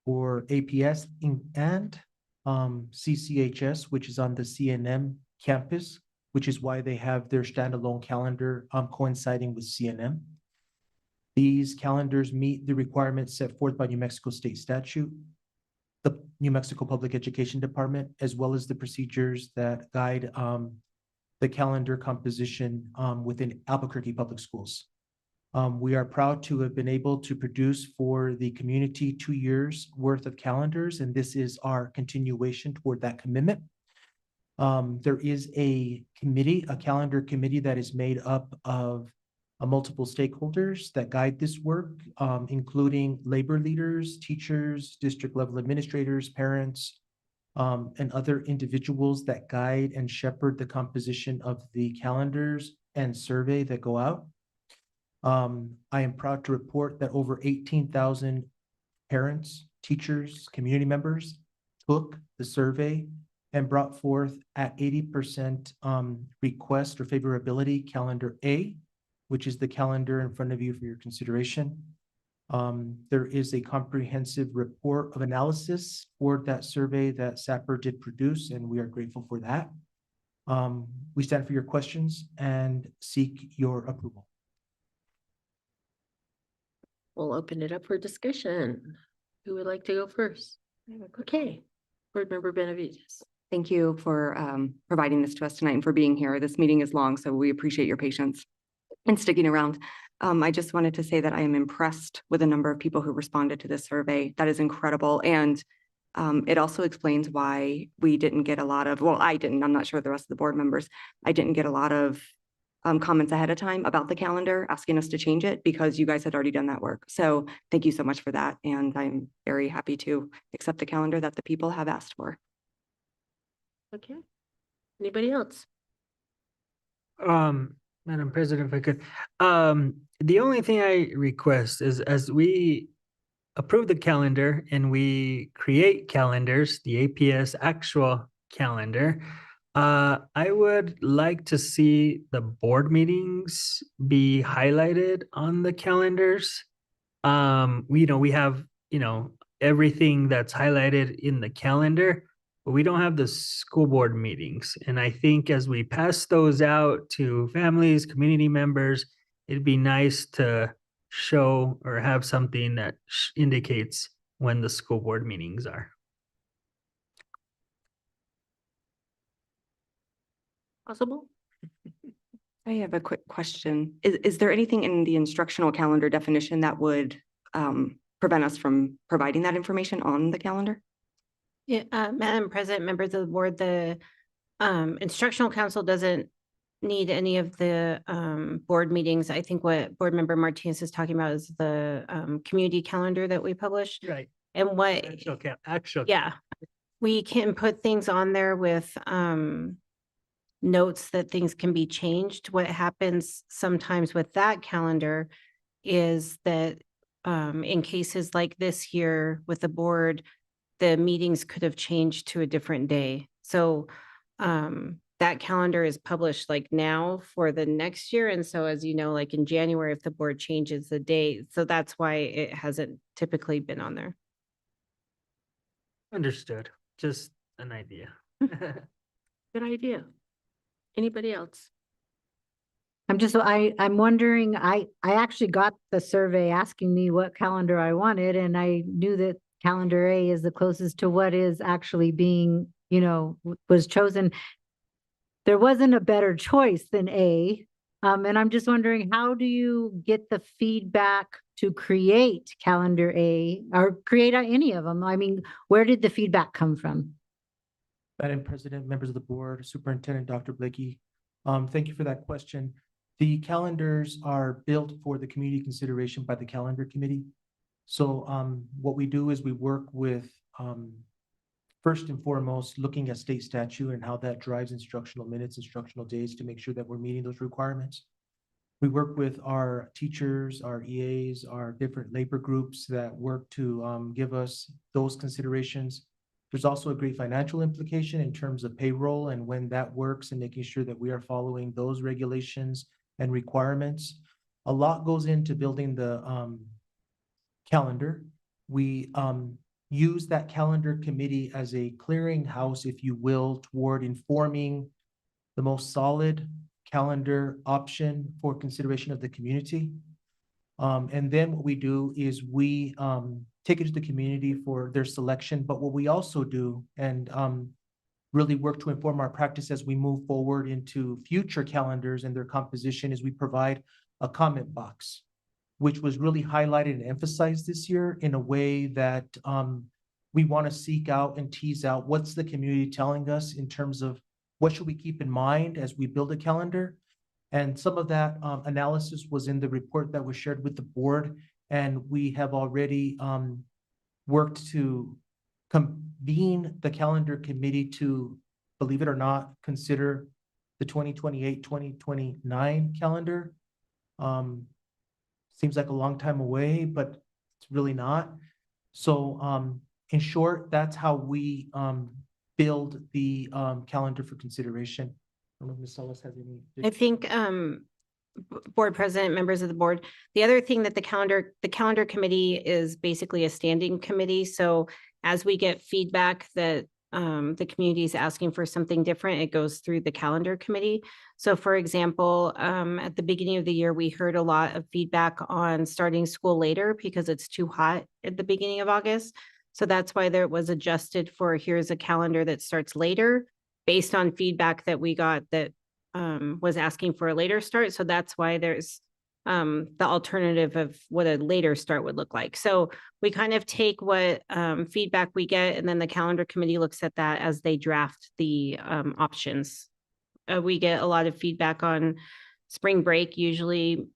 for APS and CCHS, which is on the CNM campus, which is why they have their standalone calendar coinciding with CNM. These calendars meet the requirements set forth by New Mexico State statute, the New Mexico Public Education Department, as well as the procedures that guide the calendar composition within Albuquerque Public Schools. We are proud to have been able to produce for the community 2 years worth of calendars, and this is our continuation toward that commitment. There is a committee, a calendar committee that is made up of multiple stakeholders that guide this work, including labor leaders, teachers, district level administrators, parents, and other individuals that guide and shepherd the composition of the calendars and survey that go out. I am proud to report that over 18,000 parents, teachers, community members took the survey and brought forth at 80% request or favorability calendar A, which is the calendar in front of you for your consideration. There is a comprehensive report of analysis for that survey that SAPR did produce, and we are grateful for that. We stand for your questions and seek your approval. We'll open it up for discussion. Who would like to go first? Okay, Board Member Benavides. Thank you for providing this to us tonight and for being here. This meeting is long, so we appreciate your patience and sticking around. I just wanted to say that I am impressed with the number of people who responded to this survey. That is incredible. And it also explains why we didn't get a lot of, well, I didn't, I'm not sure the rest of the board members, I didn't get a lot of comments ahead of time about the calendar, asking us to change it because you guys had already done that work. So thank you so much for that. And I'm very happy to accept the calendar that the people have asked for. Okay. Anybody else? Madam President, if I could, the only thing I request is as we approve the calendar and we create calendars, the APS actual calendar, I would like to see the board meetings be highlighted on the calendars. We have, everything that's highlighted in the calendar, but we don't have the school board meetings. And I think as we pass those out to families, community members, it'd be nice to show or have something that indicates when the school board meetings are. Possible? I have a quick question. Is there anything in the instructional calendar definition that would prevent us from providing that information on the calendar? Yeah, Madam President, members of the board, the instructional council doesn't need any of the board meetings. I think what Board Member Martinez is talking about is the community calendar that we publish. Right. And what, Actual. yeah, we can put things on there with notes that things can be changed. What happens sometimes with that calendar is that in cases like this here with the board, the meetings could have changed to a different day. So that calendar is published like now for the next year. And so as you know, like in January, if the board changes the date, so that's why it hasn't typically been on there. Understood. Just an idea. Good idea. Anybody else? I'm wondering, I actually got the survey asking me what calendar I wanted, and I knew that calendar A is the closest to what is actually being, was chosen. There wasn't a better choice than A. And I'm just wondering, how do you get the feedback to create calendar A or create any of them? I mean, where did the feedback come from? Madam President, members of the board, Superintendent Dr. Blakey, thank you for that question. The calendars are built for the community consideration by the calendar committee. So what we do is we work with, first and foremost, looking at state statute and how that drives instructional minutes, instructional days to make sure that we're meeting those requirements. We work with our teachers, our EAs, our different labor groups that work to give us those considerations. There's also a great financial implication in terms of payroll and when that works and making sure that we are following those regulations and requirements. A lot goes into building the calendar. We use that calendar committee as a clearinghouse, if you will, toward informing the most solid calendar option for consideration of the community. And then what we do is we take it to the community for their selection. But what we also do and really work to inform our practice as we move forward into future calendars and their composition is we provide a comment box, which was really highlighted and emphasized this year in a way that we want to seek out and tease out what's the community telling us in terms of what should we keep in mind as we build a calendar. And some of that analysis was in the report that was shared with the board. And we have already worked to convene the calendar committee to, believe it or not, consider the 2028-2029 calendar. Seems like a long time away, but it's really not. So in short, that's how we build the calendar for consideration. I don't know if Ms. Salas has any. I think board president, members of the board, the other thing that the calendar committee is basically a standing committee. So as we get feedback that the community is asking for something different, it goes through the calendar committee. So for example, at the beginning of the year, we heard a lot of feedback on starting school later because it's too hot at the beginning of August. So that's why there was adjusted for here's a calendar that starts later based on feedback that we got that was asking for a later start. So that's why there's the alternative of what a later start would look like. So we kind of take what feedback we get, and then the calendar committee looks at that as they draft the options. We get a lot of feedback on spring break, usually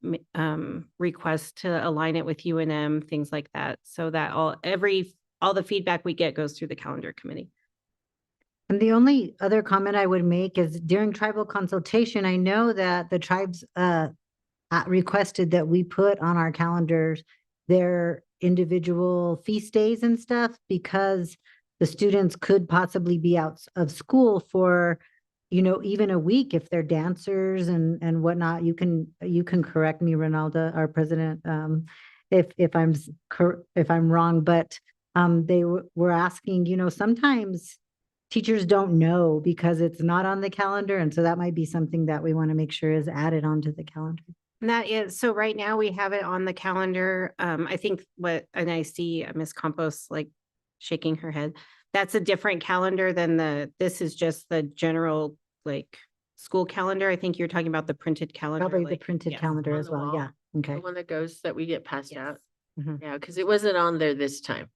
requests to align it with UNM, things like that. So that all the feedback we get goes through the calendar committee. And the only other comment I would make is during tribal consultation, I know that the tribes requested that we put on our calendars their individual feast days and stuff because the students could possibly be out of school for, you know, even a week if they're dancers and whatnot. You can correct me, Ronaldo, our president, if I'm wrong, but they were asking, you know, sometimes teachers don't know because it's not on the calendar. And so that might be something that we want to make sure is added onto the calendar. And that is, so right now we have it on the calendar. I think and I see Ms. Campos like shaking her head. That's a different calendar than this is just the general like school calendar. I think you're talking about the printed calendar. Probably the like- printed yes. calendar on as the well. wall. Yeah. Okay. The one that goes, that we get passed Yes. out. Mhm. Yeah, because it wasn't on there this time.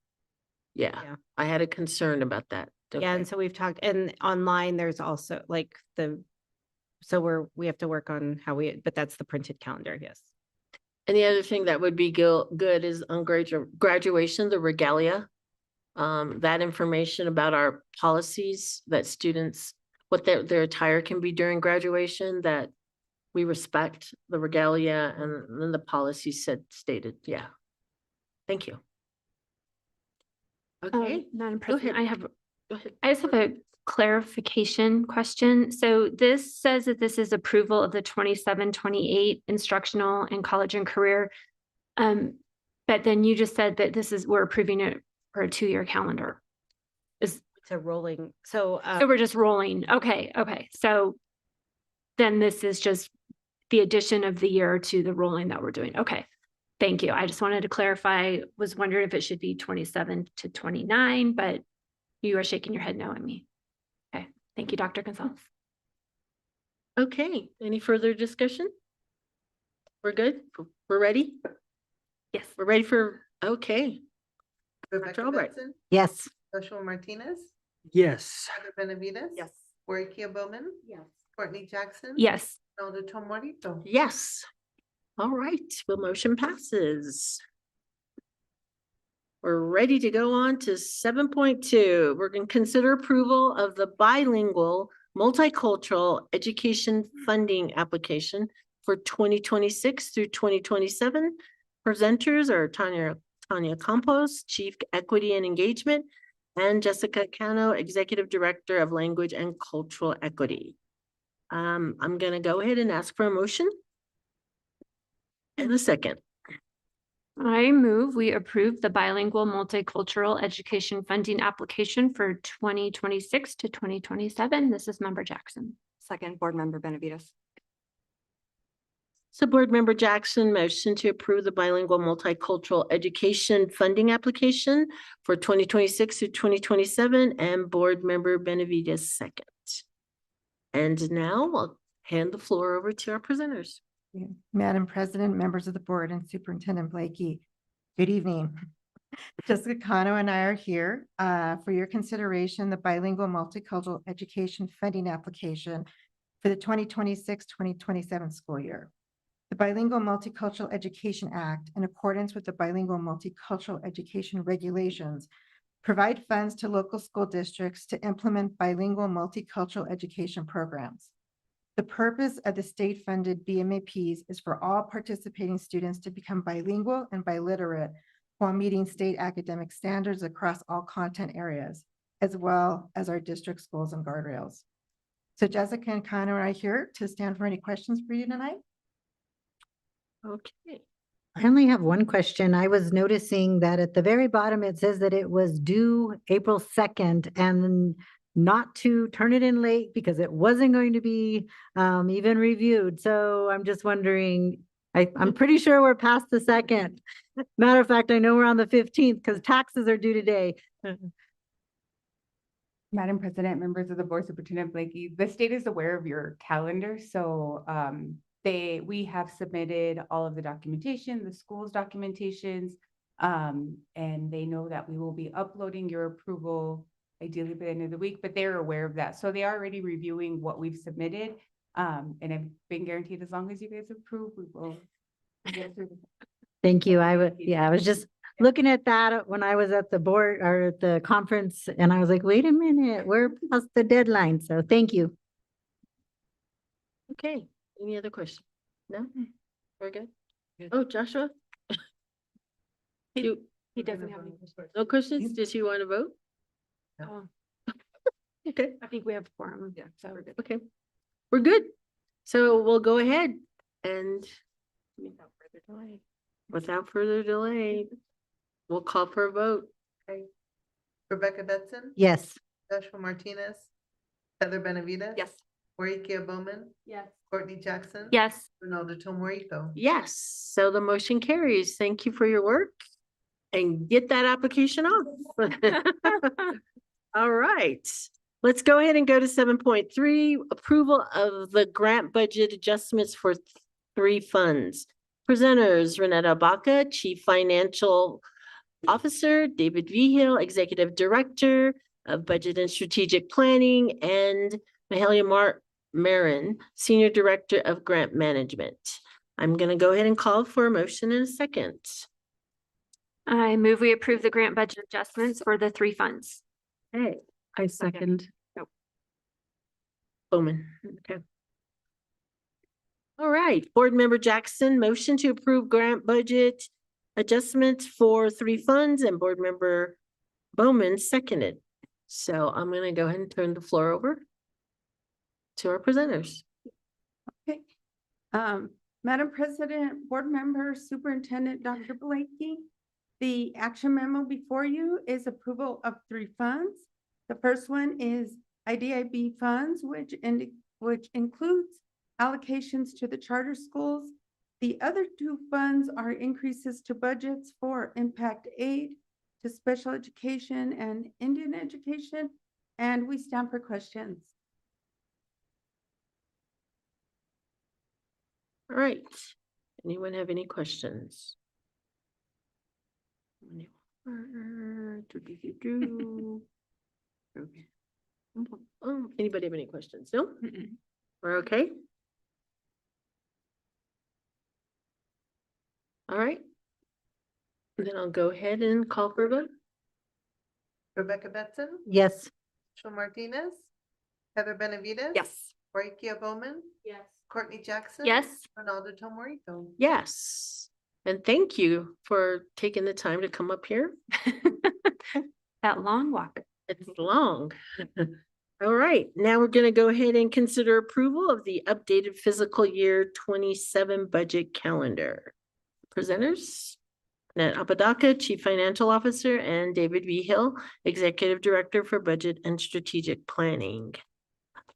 Yeah. Yeah, I had a concern about that. Yeah, Okay. and so we've talked, and online, there's also like so we have to work on but that's the printed calendar, yes. And the other thing that would be good is on graduation, the regalia. That information about our policies that students, what their attire can be during graduation, that we respect the regalia and then the policy stated, yeah. Thank you. Okay, Madam go ahead. President, Go ahead. I just have a clarification question. So this says that this is approval of the 27-28 instructional and college and career. But then you just said that we're approving it for a 2-year calendar. It's a rolling, so. So we're just rolling. Okay. So then this is just the addition of the year to the rolling that we're doing. Okay. Thank you. I just wanted to clarify, was wondering if it should be 27 to 29, but you are shaking your head no at me. Okay. Thank you, Dr. Gonzalez. Okay, any further discussion? We're good? We're ready? Yes. We're ready for, okay. Rebecca Albright. Benson, Yes. Joshua Martinez, Yes. Heather Benavides. Yes. Warikia Bowman, Yes. Courtney Jackson. Yes. Ronaldo Tomorito. Yes. All right, well, motion passes. We're ready to go on to 7.2. We're going to consider approval of the bilingual multicultural education funding application for 2026 through 2027. Presenters are Tanya Campos, Chief Equity and Engagement, and Jessica Cano, Executive Director of Language and Cultural Equity. I'm going to go ahead and ask for a motion. And a second. I move we approve the bilingual multicultural education funding application for 2026 to 2027. This is Member Jackson. Second, Board Member Benavides. So Board Member Jackson, motion to approve the bilingual multicultural education funding application for 2026 to 2027, and Board Member Benavides second. And now I'll hand the floor over to our presenters. Madam President, members of the board, and Superintendent Blakey, good evening. Jessica Cano and I are here for your consideration, the bilingual multicultural education funding application for the 2026-2027 school year. The Bilingual Multicultural Education Act, in accordance with the Bilingual Multicultural Education Regulations, provide funds to local school districts to implement bilingual multicultural education programs. The purpose of the state-funded BMAPs is for all participating students to become bilingual and biliterate while meeting state academic standards across all content areas, as well as our district schools and guardrails. So Jessica and Connor are here to stand for any questions for you tonight. Okay. I only have one question. I was noticing that at the very bottom, it says that it was due April 2nd and not to turn it in late because it wasn't going to be even reviewed. So I'm just wondering, I'm pretty sure we're past the 2nd. Matter of fact, I know we're on the 15th because taxes are due today. Madam President, members of the board, Superintendent Blakey, the state is aware of your calendar. So we have submitted all of the documentation, the school's documentations, and they know that we will be uploading your approval ideally by the end of the week, but they're aware of that. So they are already reviewing what we've submitted. And I've been guaranteed as long as you guys approve, we will get through. Thank you. I was just looking at that when I was at the board or at the conference, and I was like, wait a minute, we're past the deadline. So thank you. Okay, any other questions? No? We're good? Oh, Joshua? He doesn't have any questions. No questions? Did you want to vote? Oh. Okay, I think we have forum. Yeah. So okay. We're good. So we'll go ahead and without further delay, we'll call for a vote. Okay. Rebecca Betson. Yes. Joshua Martinez. Heather Benavides. Yes. Warikia Bowman. Yes. Courtney Jackson. yes. Ronaldo Tomorito. Yes, so the motion carries. Thank you for your work. And get that application off. All right, let's go ahead and go to 7.3, approval of the grant budget adjustments for 3 funds. Presenters, Renetta Baca, Chief Financial Officer, David Vigil, Executive Director of Budget and Strategic Planning, and Mahalia Marin, Senior Director of Grant Management. I'm gonna go ahead and call for a motion in a second. I move we approve the grant budget adjustments for the 3 funds. Hey, I second. Bowman, okay. All right, Board Member Jackson, motion to approve grant budget adjustments for 3 funds, and Board Member Bowman seconded. So I'm gonna go ahead and turn the floor over to our presenters. Okay. Madam President, board members, Superintendent Dr. Blakey, the action memo before you is approval of 3 funds. The first one is IDIB funds, which includes allocations to the charter schools. The other 2 funds are increases to budgets for impact aid, to special education and Indian education, and we stand for questions. All right, anyone have any questions? Okay. Anybody have any questions? No? We're okay? All right. Then I'll go ahead and call for a vote. Rebecca Betson. Yes. Joshua Martinez. Heather Benavides. Yes. Warikia Bowman. Yes. Courtney Jackson. Yes. Ronaldo Tomorito. Yes, and thank you for taking the time to come up here. That long walk. It's long. All right, now we're gonna go ahead and consider approval of the updated fiscal year 27 budget calendar. Presenters, Annette Apodaca, Chief Financial Officer, and David Vigil, Executive Director for Budget and Strategic Planning.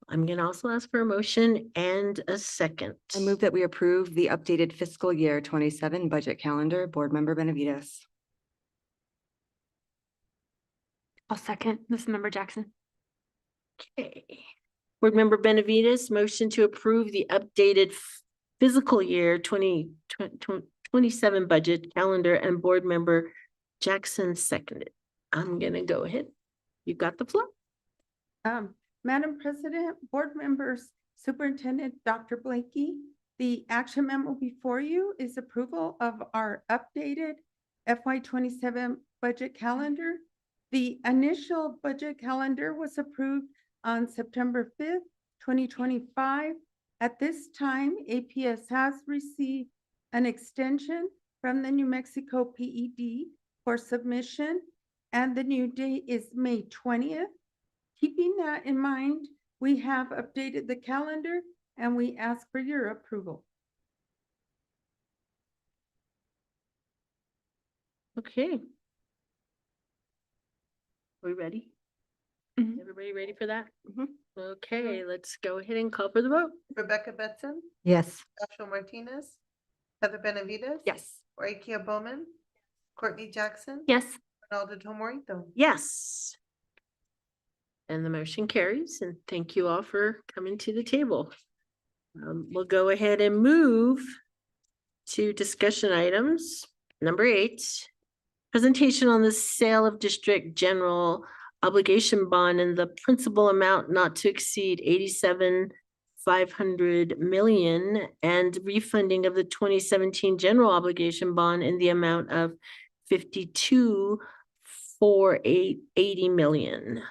I'm gonna also ask for a motion and a second. I move that we approve the updated fiscal year 27 budget calendar. Board Member Benavides. I'll second this member Jackson. Okay. Board Member Benavides, motion to approve the updated fiscal year 2027 budget calendar, and Board Member Jackson seconded. I'm gonna go ahead. You got the floor. Madam President, board members, Superintendent Dr. Blakey, the action memo before you is approval of our updated FY 27 budget calendar. The initial budget calendar was approved on September 5th, 2025. At this time, APS has received an extension from the New Mexico PED for submission, and the new date is May 20th. Keeping that in mind, we have updated the calendar and we ask for your approval. Okay. Are we ready? Everybody ready for that? Okay, let's go ahead and call for the vote. Rebecca Betson. Yes. Joshua Martinez. Heather Benavides. Yes. Warikia Bowman. Courtney Jackson. Yes. Ronaldo Tomorito. Yes. And the motion carries, and thank you all for coming to the table. We'll go ahead and move to discussion items. Number 8, presentation on the sale of district general obligation bond and the principal amount not to exceed 87,500 million, and refunding of the 2017 general obligation bond in the amount of 52,480 million.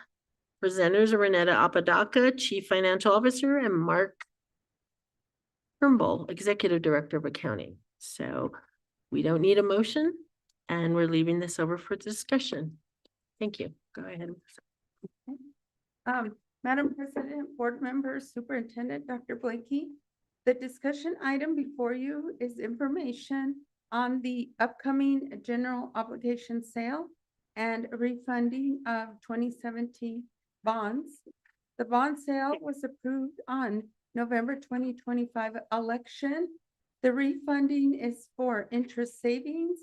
Presenters are Renetta Apodaca, Chief Financial Officer, and Mark Turnbull, Executive Director of Accounting. So we don't need a motion, and we're leaving this over for discussion. Thank you. Go ahead. Madam President, board members, Superintendent Dr. Blakey. The discussion item before you is information on the upcoming general obligation sale and refunding of 2017 bonds. The bond sale was approved on November 2025 election. The refunding is for interest savings.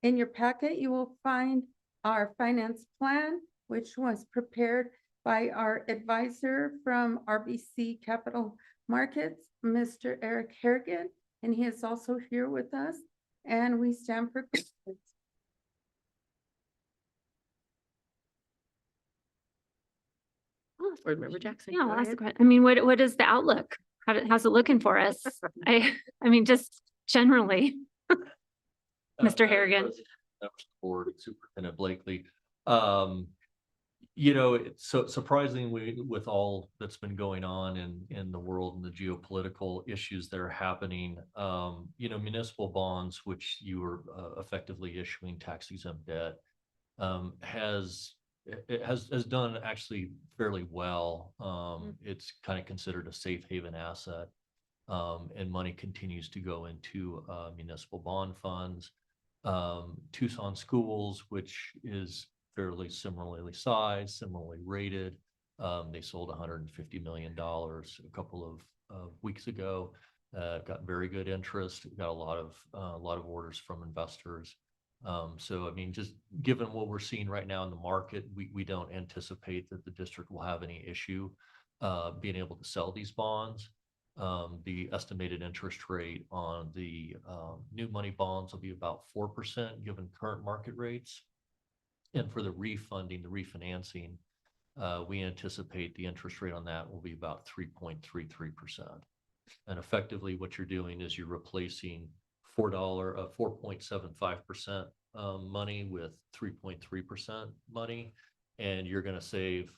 In your packet, you will find our finance plan, which was prepared by our advisor from RBC Capital Markets, Mr. Eric Harrigan, and he is also here with us, and we stand for questions. Board Member Jackson. Yeah, go I'll ask the ahead. question. I mean, what is the outlook? How's it looking for us? I mean, just generally. Mr. Harrigan. Members of the Board, Superintendent Blakely. You know, it's so surprisingly, with all that's been going on in the world and the geopolitical issues that are happening, you know, municipal bonds, which you were effectively issuing tax exempt debt, has done actually fairly well. It's kind of considered a safe haven asset, and money continues to go into municipal bond funds. Tucson Schools, which is fairly similarly sized, similarly rated. They sold $150 million a couple of weeks ago. Got very good interest. Got a lot of orders from investors. So, I mean, just given what we're seeing right now in the market, we don't anticipate that the district will have any issue being able to sell these bonds. The estimated interest rate on the new money bonds will be about 4% given current market rates. And for the refunding, the refinancing, we anticipate the interest rate on that will be about 3.33%. And effectively what you're doing is you're replacing $4.75% money with 3.3% money, and you're going to save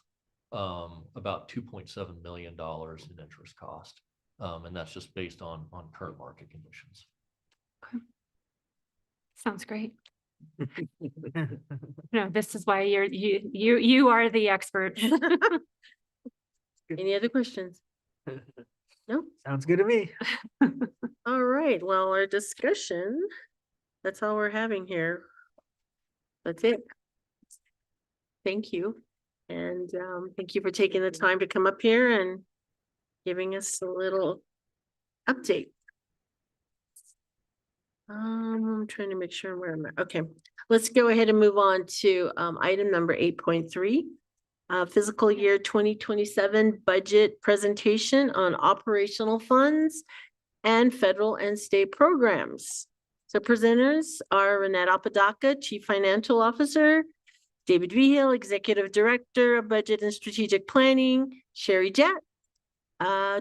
about $2.7 million in interest cost. And that's just based on current market conditions. Okay. Sounds great. No, this is why you are the expert. Any other questions? No? Sounds good to me. All right, well, our discussion, that's all we're having here. That's it. Thank you. And thank you for taking the time to come up here and giving us a little update. I'm trying to make sure where I'm at. Okay, let's go ahead and move on to item number 8.3. Fiscal year 2027 budget presentation on operational funds and federal and state programs. So presenters are Renette Apodaca, Chief Financial Officer, David Vigil, Executive Director of Budget and Strategic Planning, Sherry Jett,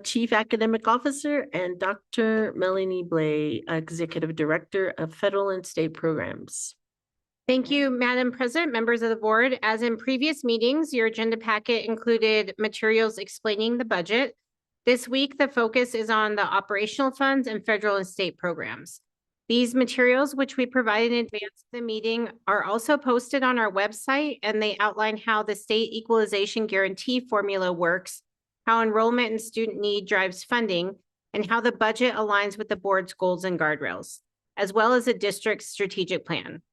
Chief Academic Officer, and Dr. Melanie Blay, Executive Director of Federal and State Programs. Thank you, Madam President, members of the board. As in previous meetings, your agenda packet included materials explaining the budget. This week, the focus is on the operational funds and federal and state programs. These materials, which we provided in advance of the meeting, are also posted on our website, and they outline how the state equalization guarantee formula works, how enrollment and student need drives funding, and how the budget aligns with the board's goals and guardrails, as well as the district's strategic plan.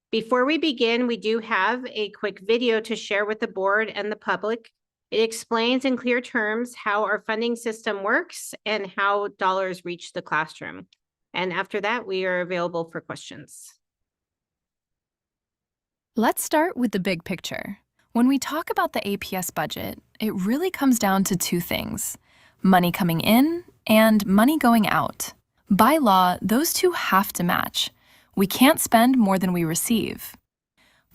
Before we begin, we do have a quick video to share with the board and the public. It explains in clear terms how our funding system works and how dollars reach the classroom. And after that, we are available for questions. Let's start with the big picture. When we talk about the APS budget, it really comes down to two things: money coming in and money going out. By law, those two have to match. We can't spend more than we receive.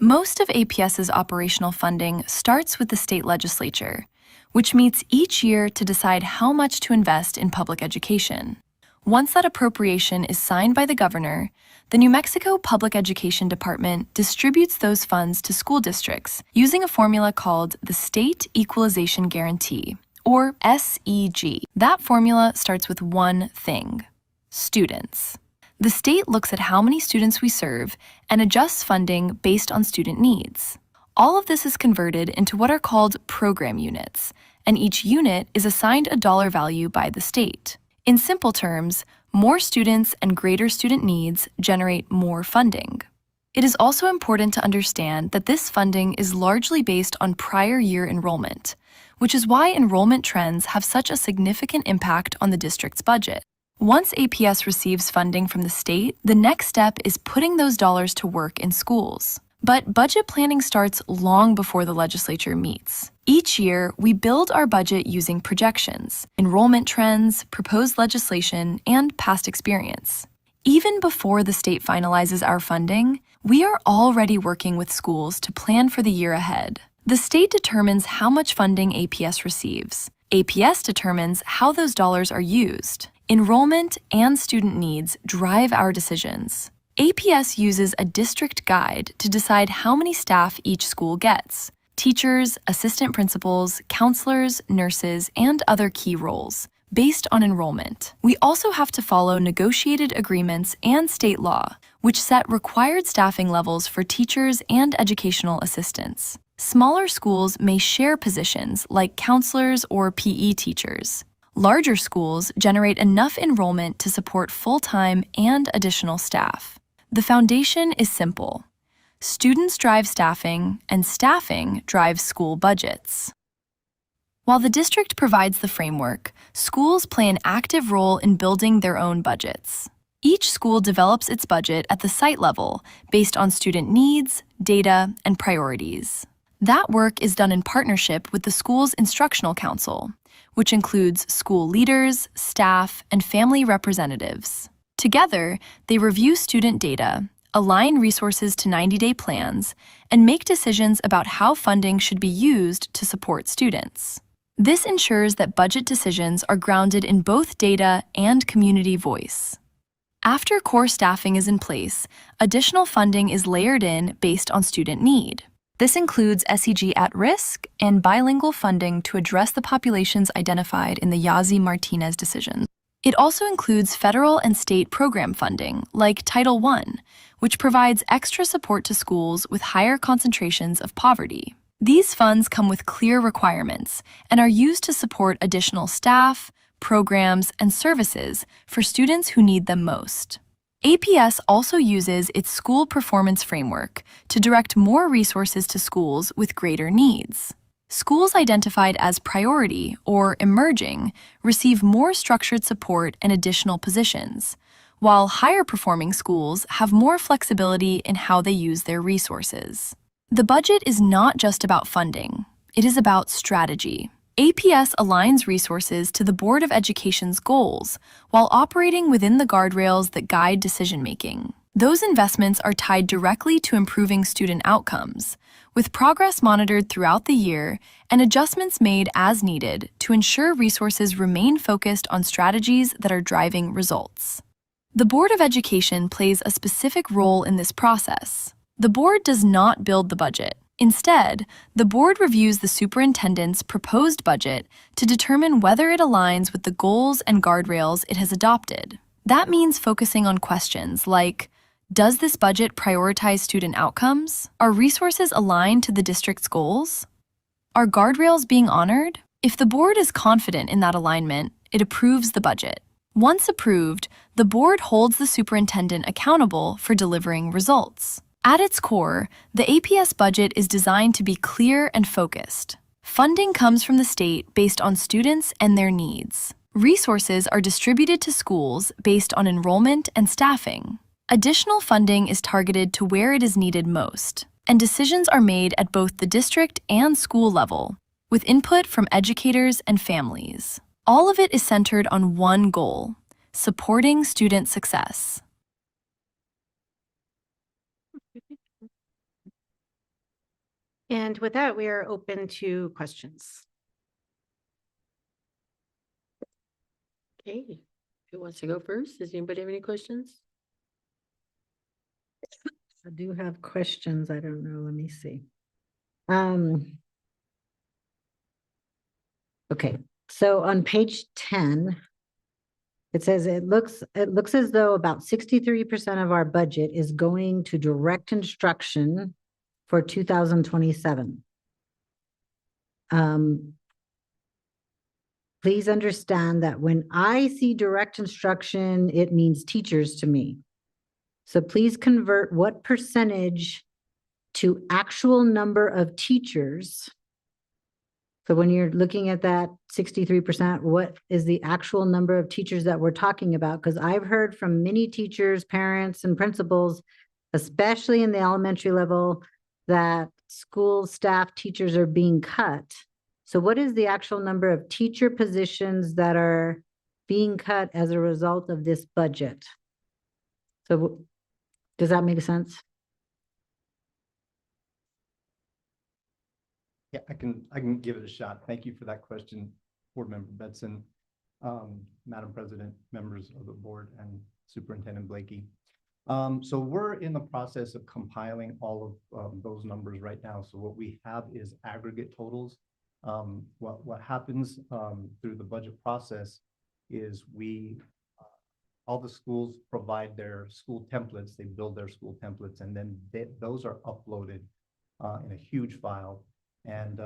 Most of APS's operational funding starts with the state legislature, which meets each year to decide how much to invest in public education. Once that appropriation is signed by the governor, the New Mexico Public Education Department distributes those funds to school districts using a formula called the State Equalization Guarantee, or SEG. That formula starts with one thing: students. The state looks at how many students we serve and adjusts funding based on student needs. All of this is converted into what are called program units, and each unit is assigned a dollar value by the state. In simple terms, more students and greater student needs generate more funding. It is also important to understand that this funding is largely based on prior year enrollment, which is why enrollment trends have such a significant impact on the district's budget. Once APS receives funding from the state, the next step is putting those dollars to work in schools. But budget planning starts long before the legislature meets. Each year, we build our budget using projections, enrollment trends, proposed legislation, and past experience. Even before the state finalizes our funding, we are already working with schools to plan for the year ahead. The state determines how much funding APS receives. APS determines how those dollars are used. Enrollment and student needs drive our decisions. APS uses a district guide to decide how many staff each school gets: teachers, assistant principals, counselors, nurses, and other key roles, based on enrollment. We also have to follow negotiated agreements and state law, which set required staffing levels for teachers and educational assistants. Smaller schools may share positions like counselors or PE teachers. Larger schools generate enough enrollment to support full-time and additional staff. The foundation is simple. Students drive staffing, and staffing drives school budgets. While the district provides the framework, schools play an active role in building their own budgets. Each school develops its budget at the site level based on student needs, data, and priorities. That work is done in partnership with the school's instructional council, which includes school leaders, staff, and family representatives. Together, they review student data, align resources to 90-day plans, and make decisions about how funding should be used to support students. This ensures that budget decisions are grounded in both data and community voice. After core staffing is in place, additional funding is layered in based on student need. This includes SEG at risk and bilingual funding to address the populations identified in the Yazzie-Martinez decision. It also includes federal and state program funding, like Title I, which provides extra support to schools with higher concentrations of poverty. These funds come with clear requirements and are used to support additional staff, programs, and services for students who need them most. APS also uses its school performance framework to direct more resources to schools with greater needs. Schools identified as priority or emerging receive more structured support and additional positions, while higher performing schools have more flexibility in how they use their resources. The budget is not just about funding, it is about strategy. APS aligns resources to the Board of Education's goals while operating within the guardrails that guide decision-making. Those investments are tied directly to improving student outcomes, with progress monitored throughout the year and adjustments made as needed to ensure resources remain focused on strategies that are driving results. The Board of Education plays a specific role in this process. The board does not build the budget. Instead, the board reviews the superintendent's proposed budget to determine whether it aligns with the goals and guardrails it has adopted. That means focusing on questions like, does this budget prioritize student outcomes? Are resources aligned to the district's goals? Are guardrails being honored? If the board is confident in that alignment, it approves the budget. Once approved, the board holds the superintendent accountable for delivering results. At its core, the APS budget is designed to be clear and focused. Funding comes from the state based on students and their needs. Resources are distributed to schools based on enrollment and staffing. Additional funding is targeted to where it is needed most, and decisions are made at both the district and school level, with input from educators and families. All of it is centered on one goal: supporting student success. And with that, we are open to questions. Okay, who wants to go first? Does anybody have any questions? I do have questions. I don't know. Let me see. Okay, so on page 10, it says it looks as though about 63% of our budget is going to direct instruction for 2027. please understand that when I see direct instruction, it means teachers to me. So please convert what percentage to actual number of teachers. So when you're looking at that 63%, what is the actual number of teachers that we're talking about? Because I've heard from many teachers, parents, and principals, especially in the elementary level, that school staff teachers are being cut. So what is the actual number of teacher positions that are being cut as a result of this budget? So does that make sense? Yeah, I can give it a shot. Thank you for that question, Board Member Betson, Madam President, members of the board, and Superintendent Blakey. So we're in the process of compiling all of those numbers right now. So what we have is aggregate totals. What happens through the budget process is all the schools provide their school templates. They build their school templates, and then those are uploaded in a huge file. And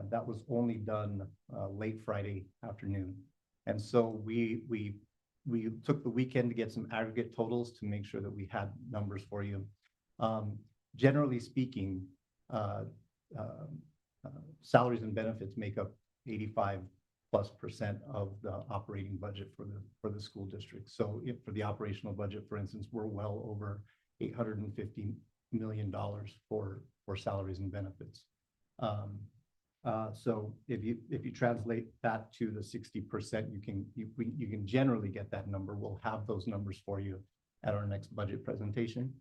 that was only done late Friday afternoon. And so we took the weekend to get some aggregate totals to make sure that we had numbers for you. Generally speaking, salaries and benefits make up 85+% of the operating budget for the school district. So if for the operational budget, for instance, we're well over $850 million for salaries and benefits. So if you translate that to the 60%, you can generally get that number. We'll have those numbers for you at our next budget presentation.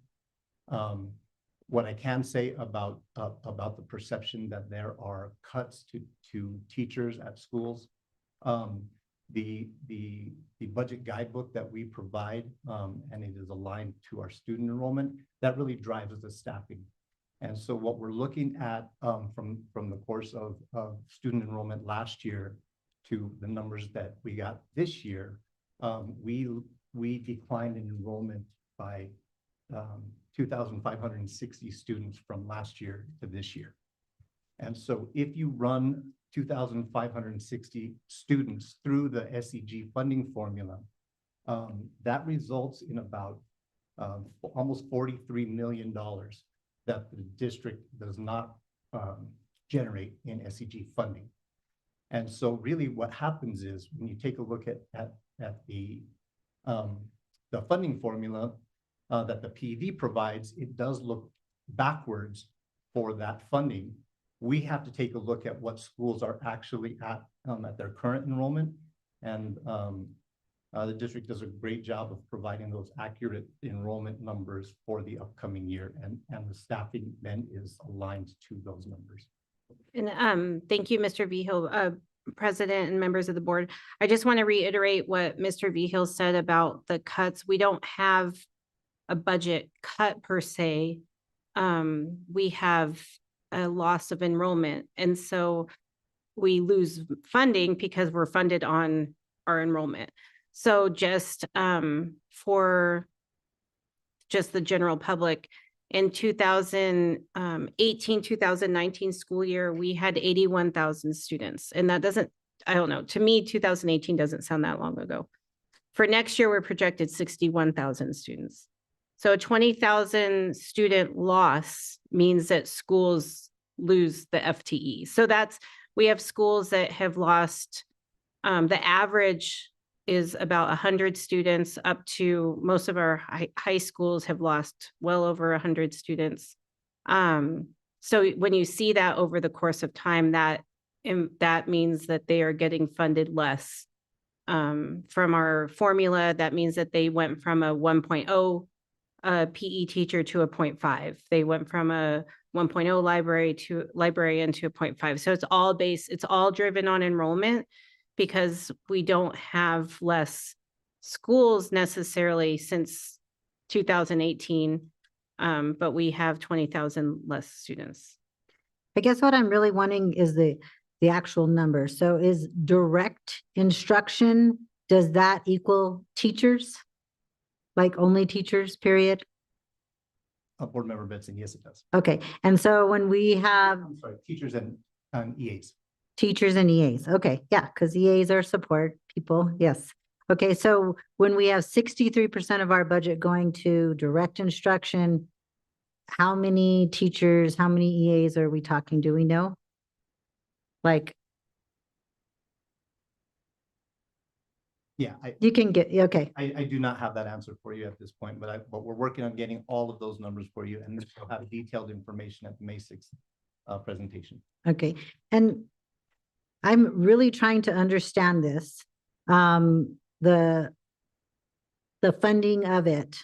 What I can say about the perception that there are cuts to teachers at schools, the budget guidebook that we provide, and it is aligned to our student enrollment, that really drives the staffing. And so what we're looking at from the course of student enrollment last year to the numbers that we got this year, we declined in enrollment by 2,560 students from last year to this year. And so if you run 2,560 students through the SEG funding formula, that results in about almost $43 million that the district does not generate in SEG funding. And so really what happens is when you take a look at the funding formula that the PED provides, it does look backwards for that funding. We have to take a look at what schools are actually at their current enrollment. And the district does a great job of providing those accurate enrollment numbers for the upcoming year, and the staffing then is aligned to those numbers. And thank you, Mr. Vigil, President and members of the board. I just want to reiterate what Mr. Vigil said about the cuts. We don't have a budget cut per se. We have a loss of enrollment, and so we lose funding because we're funded on our enrollment. So just for just the general public, in 2018, 2019 school year, we had 81,000 students. And that doesn't, I don't know, to me, 2018 doesn't sound that long ago. For next year, we're projected 61,000 students. So a 20,000 student loss means that schools lose the FTE. So we have schools that have lost, the average is about 100 students up to most of our high schools have lost well over 100 students. So when you see that over the course of time, that means that they are getting funded less. From our formula, that means that they went from a 1.0 PE teacher to a 0.5. They went from a 1.0 librarian to a 0.5. So it's all driven on enrollment, because we don't have less schools necessarily since 2018, but we have 20,000 less students. I guess what I'm really wanting is the actual number. So is direct instruction, does that equal teachers? Like only teachers, period? Board Member Betson, yes, it does. Okay, and so when we have, I'm sorry, teachers and EAs. Teachers and EAs. Okay, yeah, because EAs are support people. Yes. Okay, so when we have 63% of our budget going to direct instruction, how many teachers, how many EAs are we talking? Do we know? Like, Yeah, you can get, okay. I do not have that answer for you at this point, but we're working on getting all of those numbers for you, and we'll have detailed information at the May 6th presentation. Okay, and I'm really trying to understand this, the funding of it.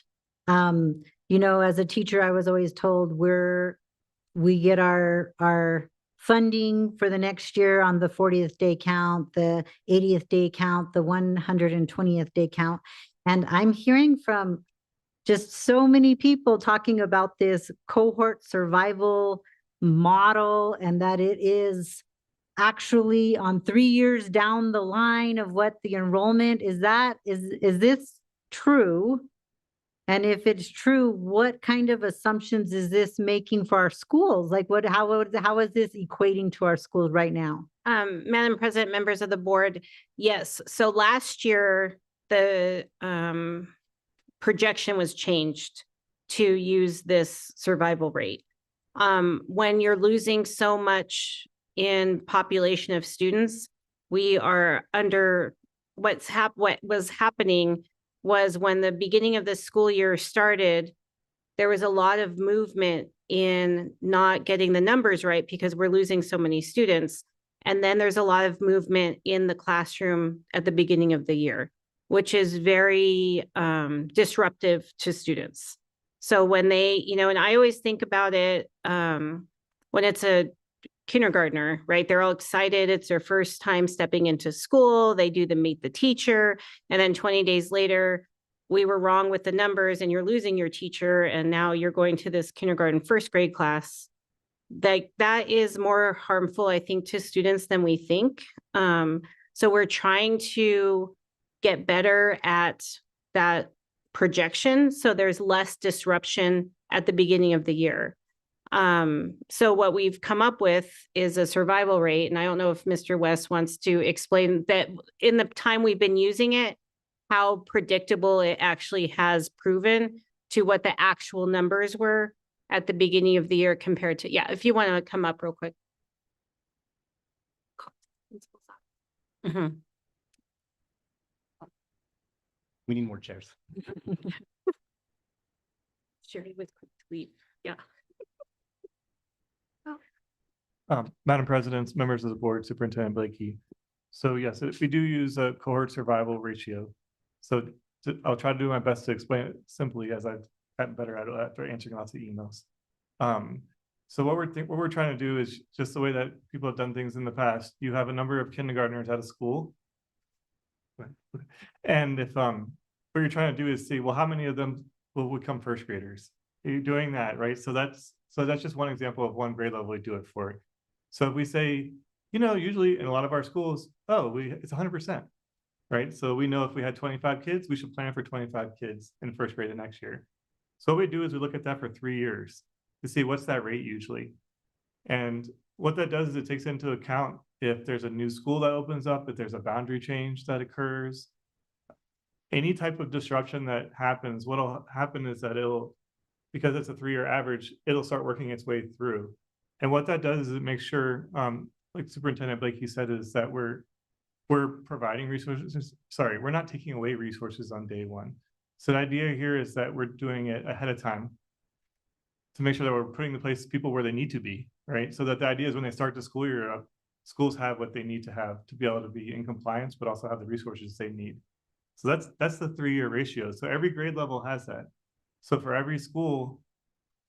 You know, as a teacher, I was always told we get our funding for the next year on the 40th day count, the 80th day count, the 120th day count. And I'm hearing from just so many people talking about this cohort survival model, and that it is actually on 3 years down the line of what the enrollment is. Is this true? And if it's true, what kind of assumptions is this making for our schools? Like how is this equating to our schools right now? Madam President, members of the board, yes. So last year, the projection was changed to use this survival rate. When you're losing so much in population of students, we are under what was happening was when the beginning of the school year started, there was a lot of movement in not getting the numbers right because we're losing so many students. And then there's a lot of movement in the classroom at the beginning of the year, which is very disruptive to students. So when they, you know, and I always think about it when it's a kindergartner, right? They're all excited. It's their first time stepping into school. They do the meet the teacher. And then 20 days later, we were wrong with the numbers and you're losing your teacher. And now you're going to this kindergarten first grade class. That is more harmful, I think, to students than we think. So we're trying to get better at that projection. So there's less disruption at the beginning of the year. So what we've come up with is a survival rate. And I don't know if Mr. West wants to explain that in the time we've been using it, how predictable it actually has proven to what the actual numbers were at the beginning of the year compared to, yeah, if you want to come up real quick. Mm-hmm. We need more chairs. Sherry with quick tweet, yeah. Madam President, members of the board, Superintendent Blakey. So yes, we do use a cohort survival ratio. So I'll try to do my best to explain it simply as I've gotten better at it after answering lots of emails. So what we're trying to do is just the way that people have done things in the past. You have a number of kindergartners at a school. And if what you're trying to do is see, well, how many of them will become first graders? You're doing that, right? So that's just one example of one grade level we do it for. So if we say, you know, usually in a lot of our schools, it's 100%, right? So we know if we had 25 kids, we should plan for 25 kids in first grade the next year. So what we do is we look at that for 3 years to see what's that rate usually. And what that does is it takes into account if there's a new school that opens up, if there's a boundary change that occurs, any type of disruption that happens, what'll happen is that because it's a 3-year average, it'll start working its way through. And what that does is it makes sure, like Superintendent Blakey said, is that we're providing resources. Sorry, we're not taking away resources on day one. So the idea here is that we're doing it ahead of time to make sure that we're putting the people where they need to be, right? So that the idea is when they start the school year, schools have what they need to have to be able to be in compliance, but also have the resources they need. So that's the 3-year ratio. So every grade level has that. So for every school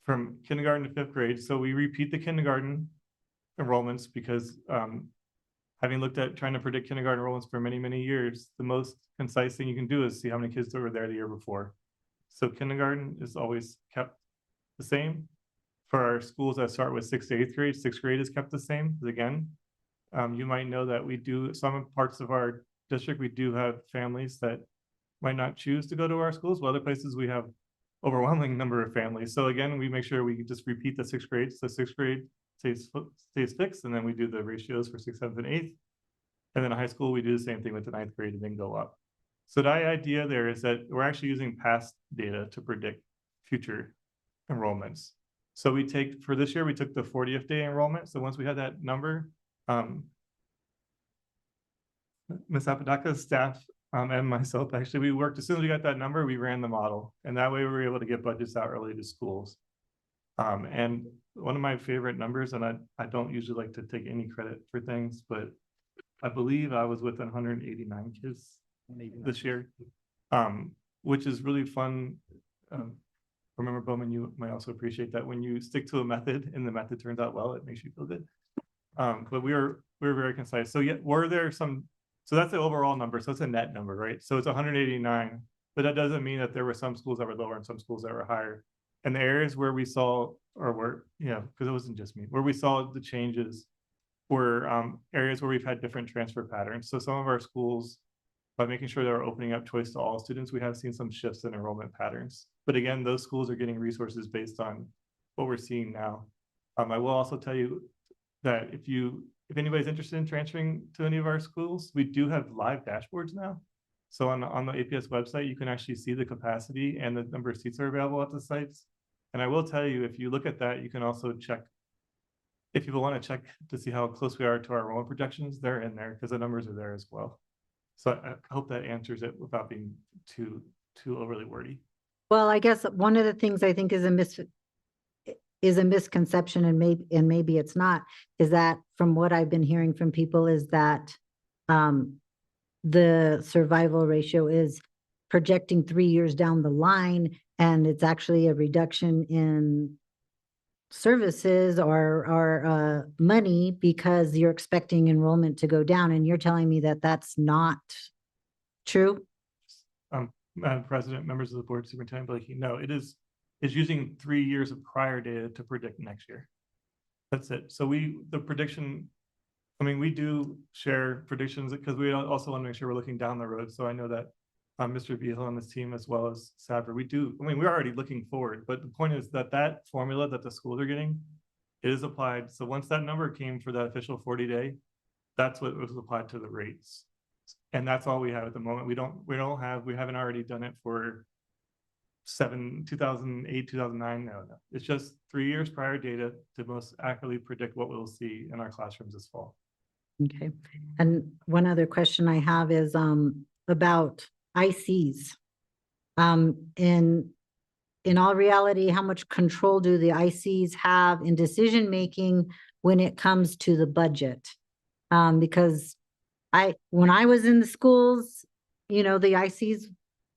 from kindergarten to 5th grade, so we repeat the kindergarten enrollments because having looked at trying to predict kindergarten enrollments for many, many years, the most concise thing you can do is see how many kids were there the year before. So kindergarten is always kept the same. For our schools that start with 6th to 8th grade, 6th grade is kept the same. Again, you might know that we do, some parts of our district, we do have families that might not choose to go to our schools, while other places we have overwhelming number of families. So again, we make sure we just repeat the 6th grade. So 6th grade, stays fixed, and then we do the ratios for 6th, 7th, and 8th. And then in high school, we do the same thing with the 9th grade and then go up. So the idea there is that we're actually using past data to predict future enrollments. So we take, for this year, we took the 40th day enrollment. So once we had that number, Ms. Apodaca's staff and myself, actually, we worked, as soon as we got that number, we ran the model. And that way we were able to get budgets out early to schools. And one of my favorite numbers, and I don't usually like to take any credit for things, but I believe I was with 189 kids this year, which is really fun. Remember, Bowman, you might also appreciate that when you stick to a method and the method turns out well, it makes you feel good. But we were very concise. So yeah, were there some, so that's the overall number. So it's a net number, right? So it's 189, but that doesn't mean that there were some schools that were lower and some schools that were higher. And the areas where we saw, or where, because it wasn't just me, where we saw the changes were areas where we've had different transfer patterns. So some of our schools, by making sure they're opening up choice to all students, we have seen some shifts in enrollment patterns. But again, those schools are getting resources based on what we're seeing now. I will also tell you that if anybody's interested in transferring to any of our schools, we do have live dashboards now. So on the APS website, you can actually see the capacity and the number of seats that are available at the sites. And I will tell you, if you look at that, you can also check, if people want to check to see how close we are to our enrollment projections, they're in there because the numbers are there as well. So I hope that answers it without being too overly wordy. Well, I guess one of the things I think is a misconception, and maybe it's not, is that from what I've been hearing from people is that the survival ratio is projecting 3 years down the line, and it's actually a reduction in services or money because you're expecting enrollment to go down, and you're telling me that that's not true? Madam President, members of the board, Superintendent Blakey, no, it's using 3 years of prior data to predict next year. That's it. So the prediction, I mean, we do share predictions because we also want to make sure we're looking down the road. So I know that Mr. Beal and his team, as well as Saber, we're already looking forward, but the point is that formula that the schools are getting, it is applied. So once that number came for that official 40-day, that's what was applied to the rates. And that's all we have at the moment. We haven't already done it for 2008, 2009. No. It's just 3 years prior data to most accurately predict what we'll see in our classrooms this fall. Okay. And one other question I have is about ICs. In all reality, how much control do the ICs have in decision-making when it comes to the budget? Because when I was in the schools, the ICs,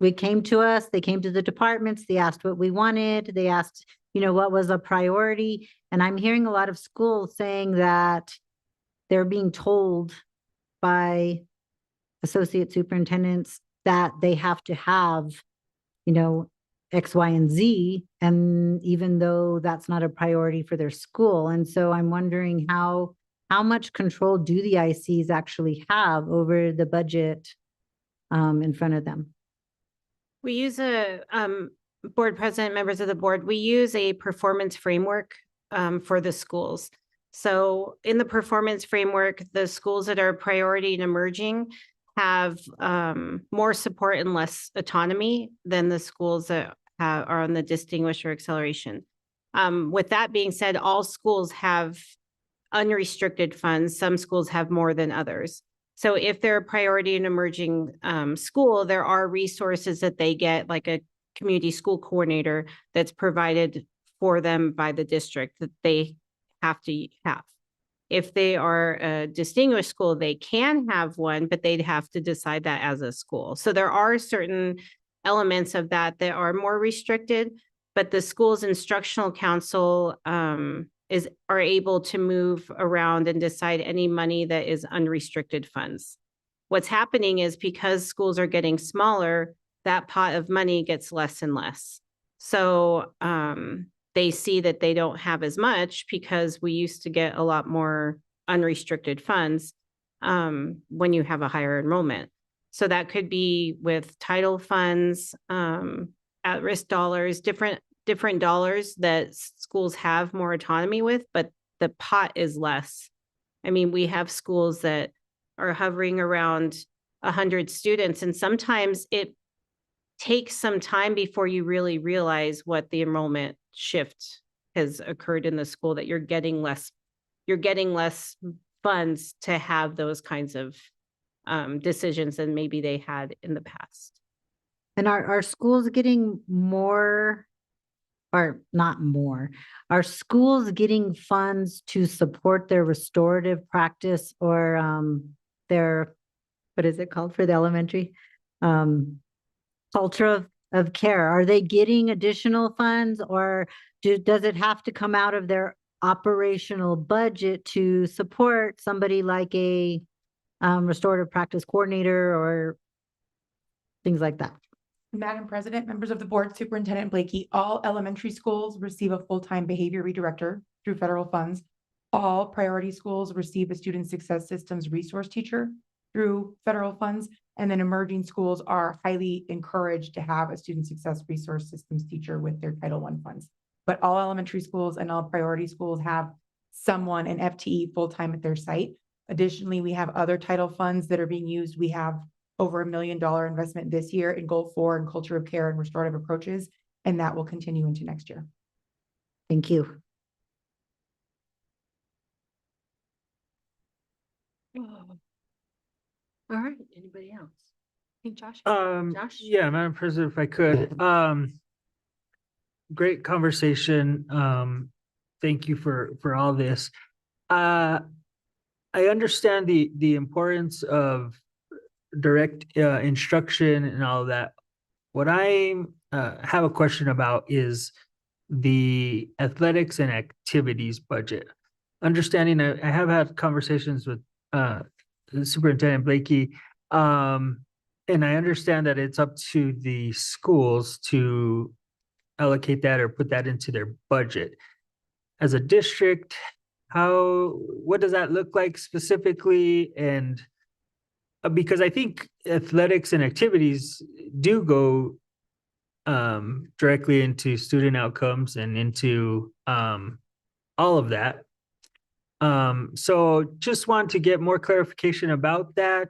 they came to us, they came to the departments, they asked what we wanted, they asked, what was a priority. And I'm hearing a lot of schools saying that they're being told by associate superintendents that they have to have, X, Y, and Z, and even though that's not a priority for their school. And so I'm wondering how much control do the ICs actually have over the budget in front of them? We use board president, members of the board, we use a performance framework for the schools. So in the performance framework, the schools that are priority and emerging have more support and less autonomy than the schools that are on the distinguished or acceleration. With that being said, all schools have unrestricted funds. Some schools have more than others. So if they're a priority and emerging school, there are resources that they get, like a community school coordinator that's provided for them by the district that they have to have. If they are a distinguished school, they can have one, but they'd have to decide that as a school. So there are certain elements of that are more restricted, but the school's instructional council are able to move around and decide any money that is unrestricted funds. What's happening is because schools are getting smaller, that pot of money gets less and less. So they see that they don't have as much because we used to get a lot more unrestricted funds when you have a higher enrollment. So that could be with title funds, at-risk dollars, different dollars that schools have more autonomy with, but the pot is less. I mean, we have schools that are hovering around 100 students, and sometimes it takes some time before you really realize what the enrollment shift has occurred in the school, that you're getting less funds to have those kinds of decisions than maybe they had in the past. And are schools getting more, or not more, are schools getting funds to support their restorative practice or their, what is it called for the elementary? Culture of care? Are they getting additional funds, or does it have to come out of their operational budget to support somebody like a restorative practice coordinator or things like that? Madam President, members of the board, Superintendent Blakey, all elementary schools receive a full-time behavior redirector through federal funds. All priority schools receive a student success systems resource teacher through federal funds. And then emerging schools are highly encouraged to have a student success resource systems teacher with their Title I funds. But all elementary schools and all priority schools have someone, an FTE full-time at their site. Additionally, we have other title funds that are being used. We have over $1 million investment this year in Goal 4 and culture of care and restorative approaches, and that will continue into next year. Thank you. All right, anybody else? I think Josh? Josh? Yeah, Madam President, if I could, great conversation. Thank you for all this. I understand the importance of direct instruction and all of that. What I have a question about is the athletics and activities budget. Understanding, I have had conversations with Superintendent Blakey, and I understand that it's up to the schools to allocate that or put that into their budget. As a district, what does that look like specifically? And because I think athletics and activities do go directly into student outcomes and into all of that. So just want to get more clarification about that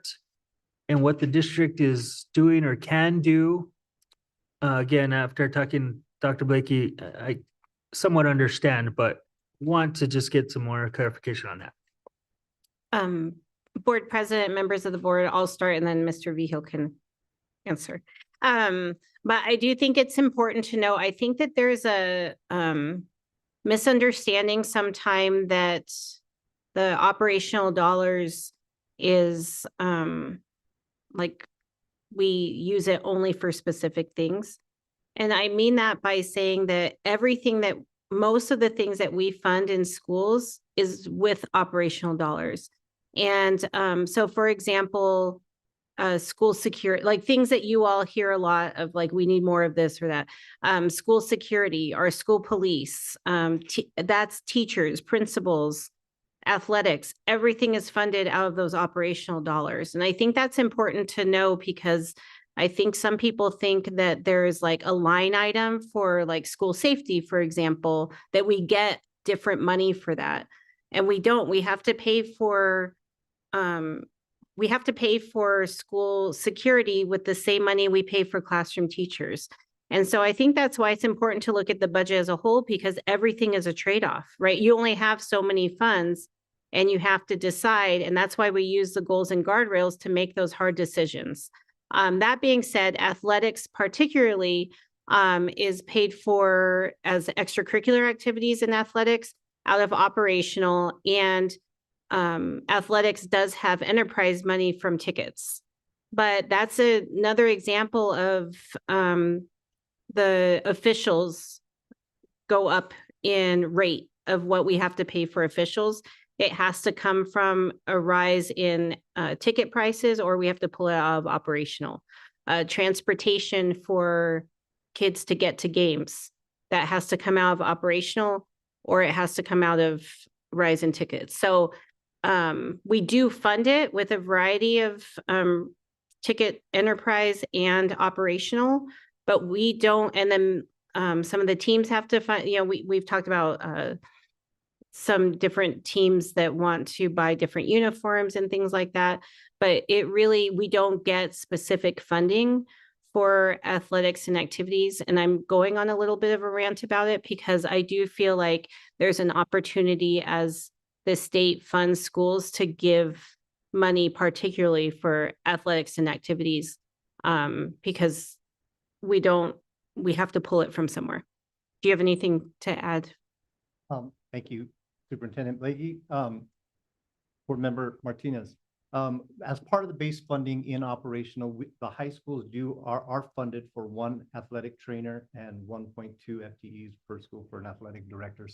and what the district is doing or can do. Again, after talking Dr. Blakey, I somewhat understand, but want to just get some more clarification on that. Board President, members of the board, I'll start and then Mr. Vigil can answer. But I do think it's important to know, I think that there's a misunderstanding sometime that the operational dollars is like we use it only for specific things. And I mean that by saying that most of the things that we fund in schools is with operational dollars. And so for example, school security, like things that you all hear a lot of, like we need more of this or that. School security or school police, that's teachers, principals, athletics, everything is funded out of those operational dollars. And I think that's important to know because I think some people think that there's like a line item for like school safety, for example, that we get different money for that. And we don't. We have to pay for school security with the same money we pay for classroom teachers. And so I think that's why it's important to look at the budget as a whole, because everything is a trade-off, right? You only have so many funds and you have to decide. And that's why we use the goals and guardrails to make those hard decisions. That being said, athletics particularly is paid for as extracurricular activities in athletics out of operational, and athletics does have enterprise money from tickets. But that's another example of the officials go up in rate of what we have to pay for officials. It has to come from a rise in ticket prices, or we have to pull it out of operational. Transportation for kids to get to games, that has to come out of operational, or it has to come out of rise in tickets. So we do fund it with a variety of ticket enterprise and operational, but we don't, and then some of the teams have to fund, we've talked about some different teams that want to buy different uniforms and things like that. But it really, we don't get specific funding for athletics and activities. And I'm going on a little bit of a rant about it because I do feel like there's an opportunity as the state funds schools to give money, particularly for athletics and activities, because we have to pull it from somewhere. Do you have anything to add? Thank you, Superintendent Blakey. Board Member Martinez. As part of the base funding in operational, the high schools are funded for 1 athletic trainer and 1.2 FTEs per school for an athletic director.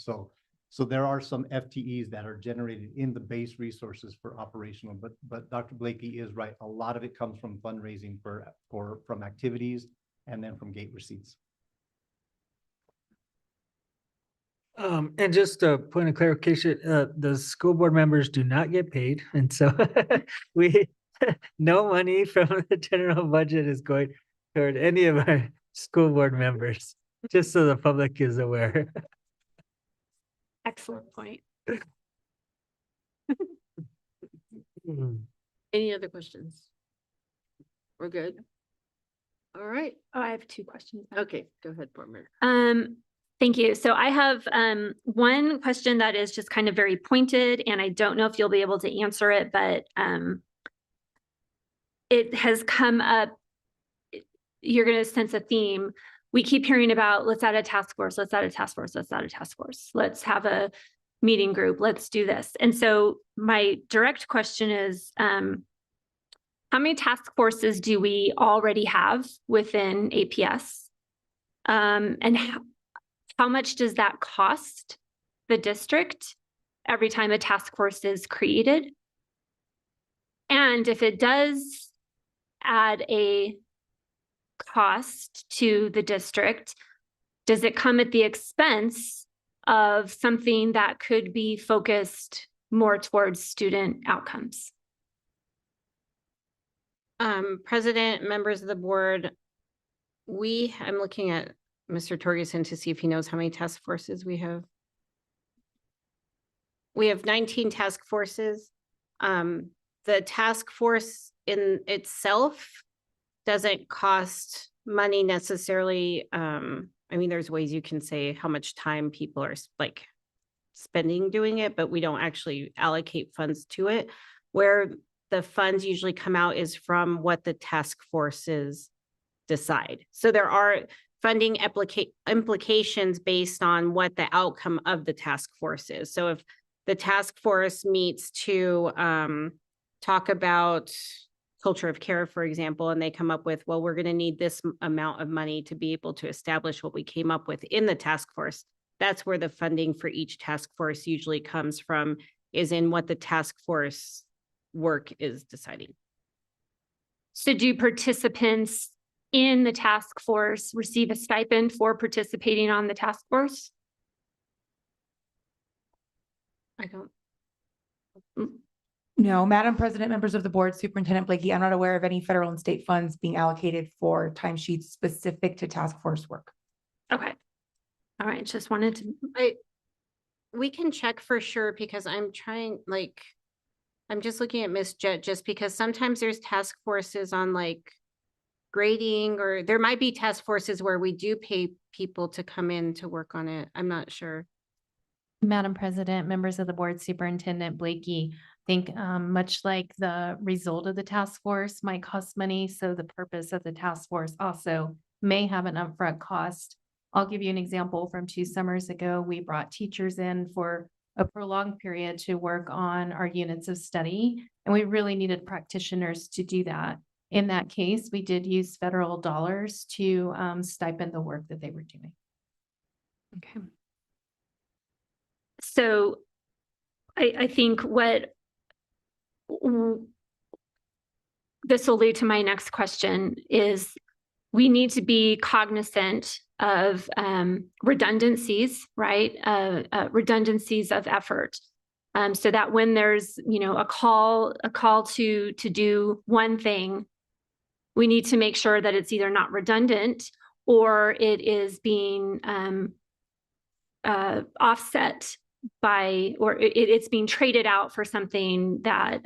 So there are some FTEs that are generated in the base resources for operational, but Dr. Blakey is right. A lot of it comes from fundraising from activities and then from gate receipts. And just a point of clarification, the school board members do not get paid. And so no money from the general budget is going toward any of our school board members, just so the public is aware. Excellent point. Any other questions? We're good. All right. Oh, I have 2 questions. Okay, go ahead, Board Member. Thank you. So I have one question that is just kind of very pointed, and I don't know if you'll be able to answer it, but it has come up. You're going to sense a theme. We keep hearing about, let's add a task force, let's add a task force, let's add a task force. Let's have a meeting group, let's do this. And so my direct question is, how many task forces do we already have within APS? And how much does that cost the district every time a task force is created? And if it does add a cost to the district, does it come at the expense of something that could be focused more towards student outcomes? President, members of the board, I'm looking at Mr. Torgerson to see if he knows how many task forces we have. We have 19 task forces. The task force in itself doesn't cost money necessarily. I mean, there's ways you can say how much time people are like spending doing it, but we don't actually allocate funds to it. Where the funds usually come out is from what the task forces decide. So there are funding implications based on what the outcome of the task force is. So if the task force meets to talk about culture of care, for example, and they come up with, well, we're going to need this amount of money to be able to establish what we came up with in the task force. That's where the funding for each task force usually comes from, is in what the task force work is deciding. So do participants in the task force receive a stipend for participating on the task force? I don't. No, Madam President, members of the board, Superintendent Blakey, I'm not aware of any federal and state funds being allocated for timesheets specific to task force work. Okay. All right, just wanted to. We can check for sure because I'm just looking at Miss Jet just because sometimes there's task forces on like grading, or there might be task forces where we do pay people to come in to work on it. I'm not sure. Madam President, members of the board, Superintendent Blakey, I think much like the result of the task force might cost money, so the purpose of the task force also may have an upfront cost. I'll give you an example from 2 summers ago. We brought teachers in for a prolonged period to work on our units of study, and we really needed practitioners to do that. In that case, we did use federal dollars to stipend the work that they were doing. Okay. So I think this will lead to my next question is we need to be cognizant of redundancies, right? Redundancies of effort. So that when there's, a call to do one thing, we need to make sure that it's either not redundant or it is being offset or it's being traded out for something that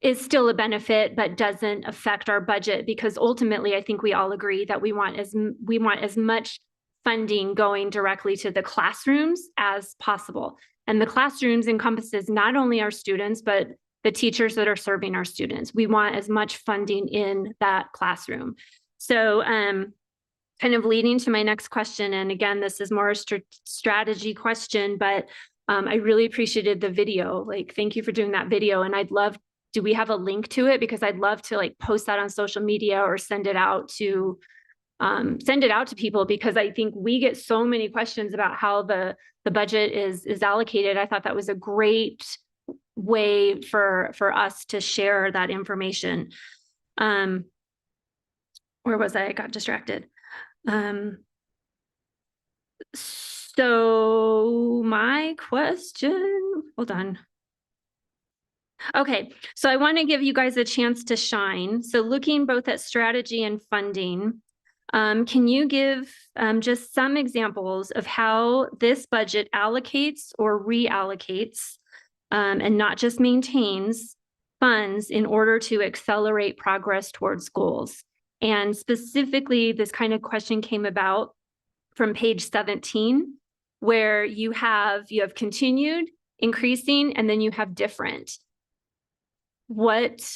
is still a benefit, but doesn't affect our budget, because ultimately I think we all agree that we want as much funding going directly to the classrooms as possible. And the classrooms encompasses not only our students, but the teachers that are serving our students. We want as much funding in that classroom. So kind of leading to my next question, and again, this is more a strategy question, but I really appreciated the video. Like, thank you for doing that video. And do we have a link to it? Because I'd love to like post that on social media or send it out to people, because I think we get so many questions about how the budget is allocated. I thought that was a great way for us to share that information. Where was I? I got distracted. So my question, hold on. Okay, so I want to give you guys a chance to shine. So looking both at strategy and funding, can you give just some examples of how this budget allocates or reallocates and not just maintains funds in order to accelerate progress towards goals? And specifically, this kind of question came about from page 17, where you have continued, increasing, and then you have different. What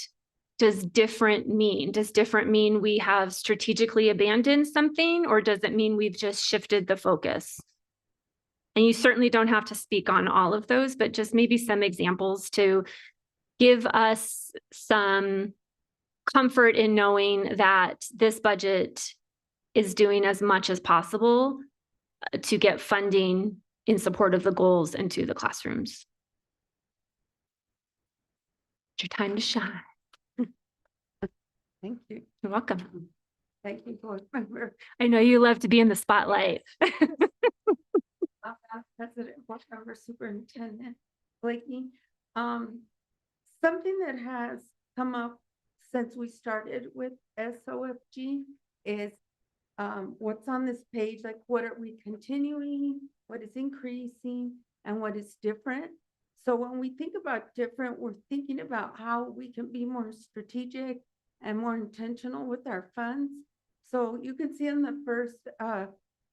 does different mean? Does different mean we have strategically abandoned something, or does it mean we've just shifted the focus? And you certainly don't have to speak on all of those, but just maybe some examples to give us some comfort in knowing that this budget is doing as much as possible to get funding in support of the goals and to the classrooms. It's your time to shine. Thank you. You're welcome. Thank you, board member. I know you love to be in the spotlight. President, board member, Superintendent Blakey. Something that has come up since we started with SOFG is what's on this page, like what are we continuing, what is increasing, and what is different. So when we think about different, we're thinking about how we can be more strategic and more intentional with our funds. So you can see in the first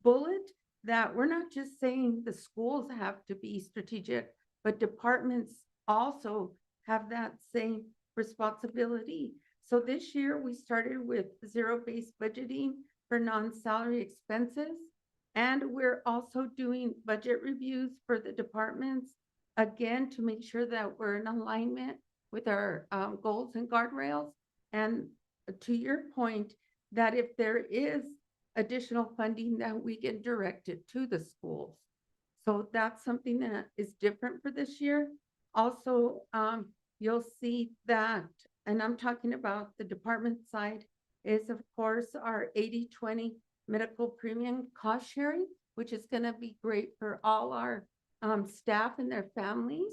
bullet that we're not just saying the schools have to be strategic, but departments also have that same responsibility. So this year we started with zero-based budgeting for non-salary expenses. And we're also doing budget reviews for the departments, again, to make sure that we're in alignment with our goals and guardrails. And to your point, that if there is additional funding, that we can direct it to the schools. So that's something that is different for this year. Also, you'll see that, and I'm talking about the department side, is of course our 80-20 medical premium cost sharing, which is going to be great for all our staff and their families.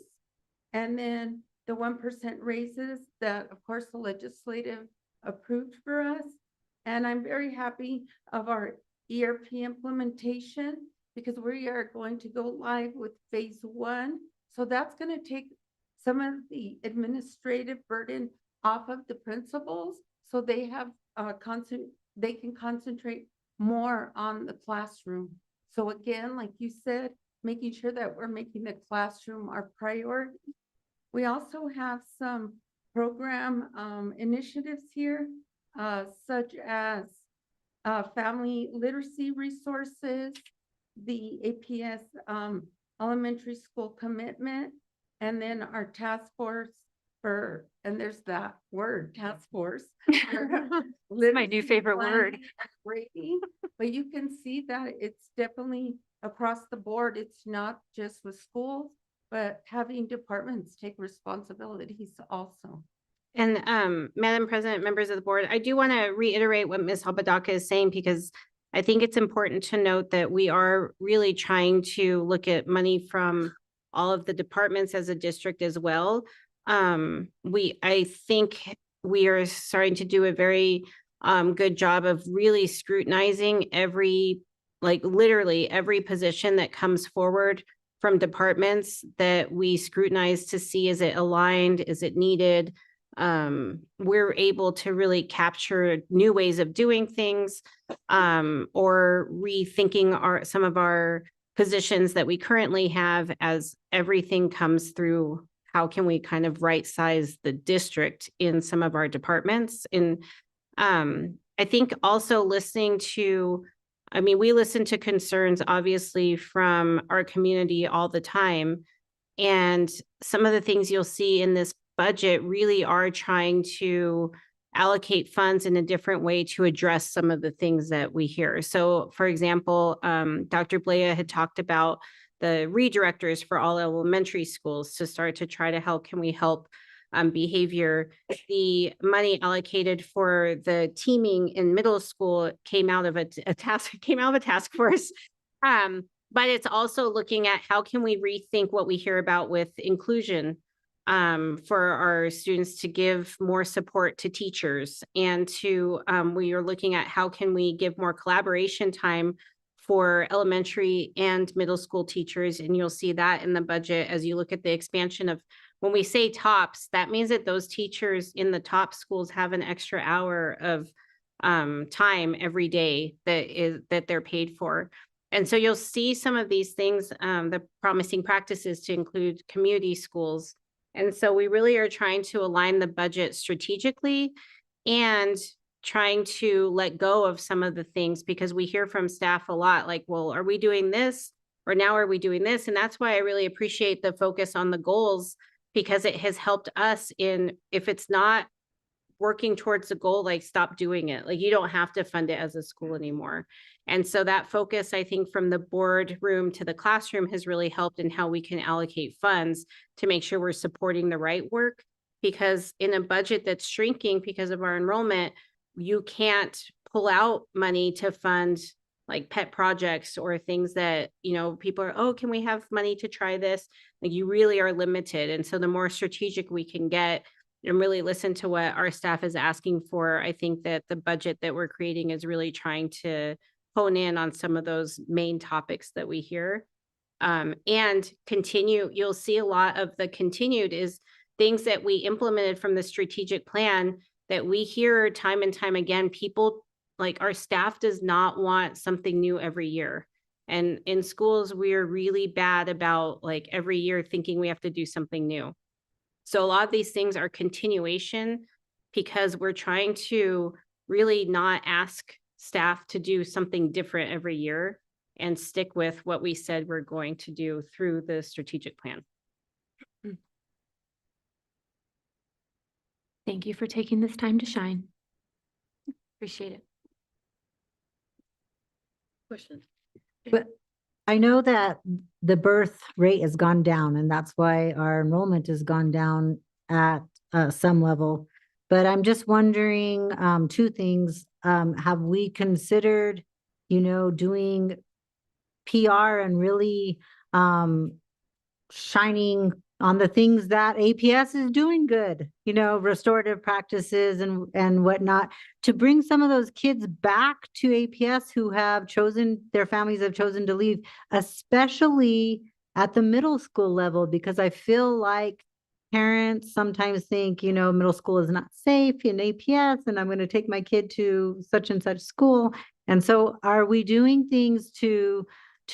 And then the 1% raises that, of course, the legislative approved for us. And I'm very happy of our ERP implementation, because we are going to go live with phase 1. So that's going to take some of the administrative burden off of the principals, so they have they can concentrate more on the classroom. So again, like you said, making sure that we're making the classroom our priority. We also have some program initiatives here, such as family literacy resources, the APS elementary school commitment, and then our task force for, and there's that word, task force. It's my new favorite word. Rating, but you can see that it's definitely across the board. It's not just with schools, but having departments take responsibilities also. And Madam President, members of the board, I do want to reiterate what Ms. Apodaca is saying, because I think it's important to note that we are really trying to look at money from all of the departments as a district as well. I think we are starting to do a very good job of really scrutinizing every like literally every position that comes forward from departments that we scrutinize to see, is it aligned, is it needed? We're able to really capture new ways of doing things, or rethinking some of our positions that we currently have as everything comes through. How can we kind of right size the district in some of our departments? And I think also listening to, I mean, we listen to concerns obviously from our community all the time. And some of the things you'll see in this budget really are trying to allocate funds in a different way to address some of the things that we hear. So for example, Dr. Blea had talked about the redirectors for all elementary schools to start to try to help, can we help behavior? The money allocated for the teaming in middle school came out of a task force. But it's also looking at how can we rethink what we hear about with inclusion for our students, to give more support to teachers, and to we are looking at how can we give more collaboration time for elementary and middle school teachers. And you'll see that in the budget as you look at the expansion of, when we say tops, that means that those teachers in the top schools have an extra hour of time every day that they're paid for. And so you'll see some of these things, the promising practices to include community schools. And so we really are trying to align the budget strategically and trying to let go of some of the things, because we hear from staff a lot like, well, are we doing this? Or now are we doing this? And that's why I really appreciate the focus on the goals, because it has helped us in, if it's not working towards the goal, like stop doing it. Like you don't have to fund it as a school anymore. And so that focus, I think, from the boardroom to the classroom has really helped in how we can allocate funds to make sure we're supporting the right work. Because in a budget that's shrinking because of our enrollment, you can't pull out money to fund like pet projects or things that, you know, people are, oh, can we have money to try this? Like you really are limited. And so the more strategic we can get and really listen to what our staff is asking for, I think that the budget that we're creating is really trying to hone in on some of those main topics that we hear. And continue, you'll see a lot of the continued is things that we implemented from the strategic plan that we hear time and time again. People, like our staff does not want something new every year. And in schools, we're really bad about like every year thinking we have to do something new. So a lot of these things are continuation, because we're trying to really not ask staff to do something different every year and stick with what we said we're going to do through the strategic plan. Thank you for taking this time to shine. Appreciate it. Question. But I know that the birth rate has gone down, and that's why our enrollment has gone down at some level. But I'm just wondering, two things. Have we considered, you know, doing PR and really shining on the things that APS is doing good, you know, restorative practices and whatnot, to bring some of those kids back to APS who have chosen, their families have chosen to leave, especially at the middle school level, because I feel like parents sometimes think, you know, middle school is not safe in APS and I'm going to take my kid to such and such school. And so are we doing things to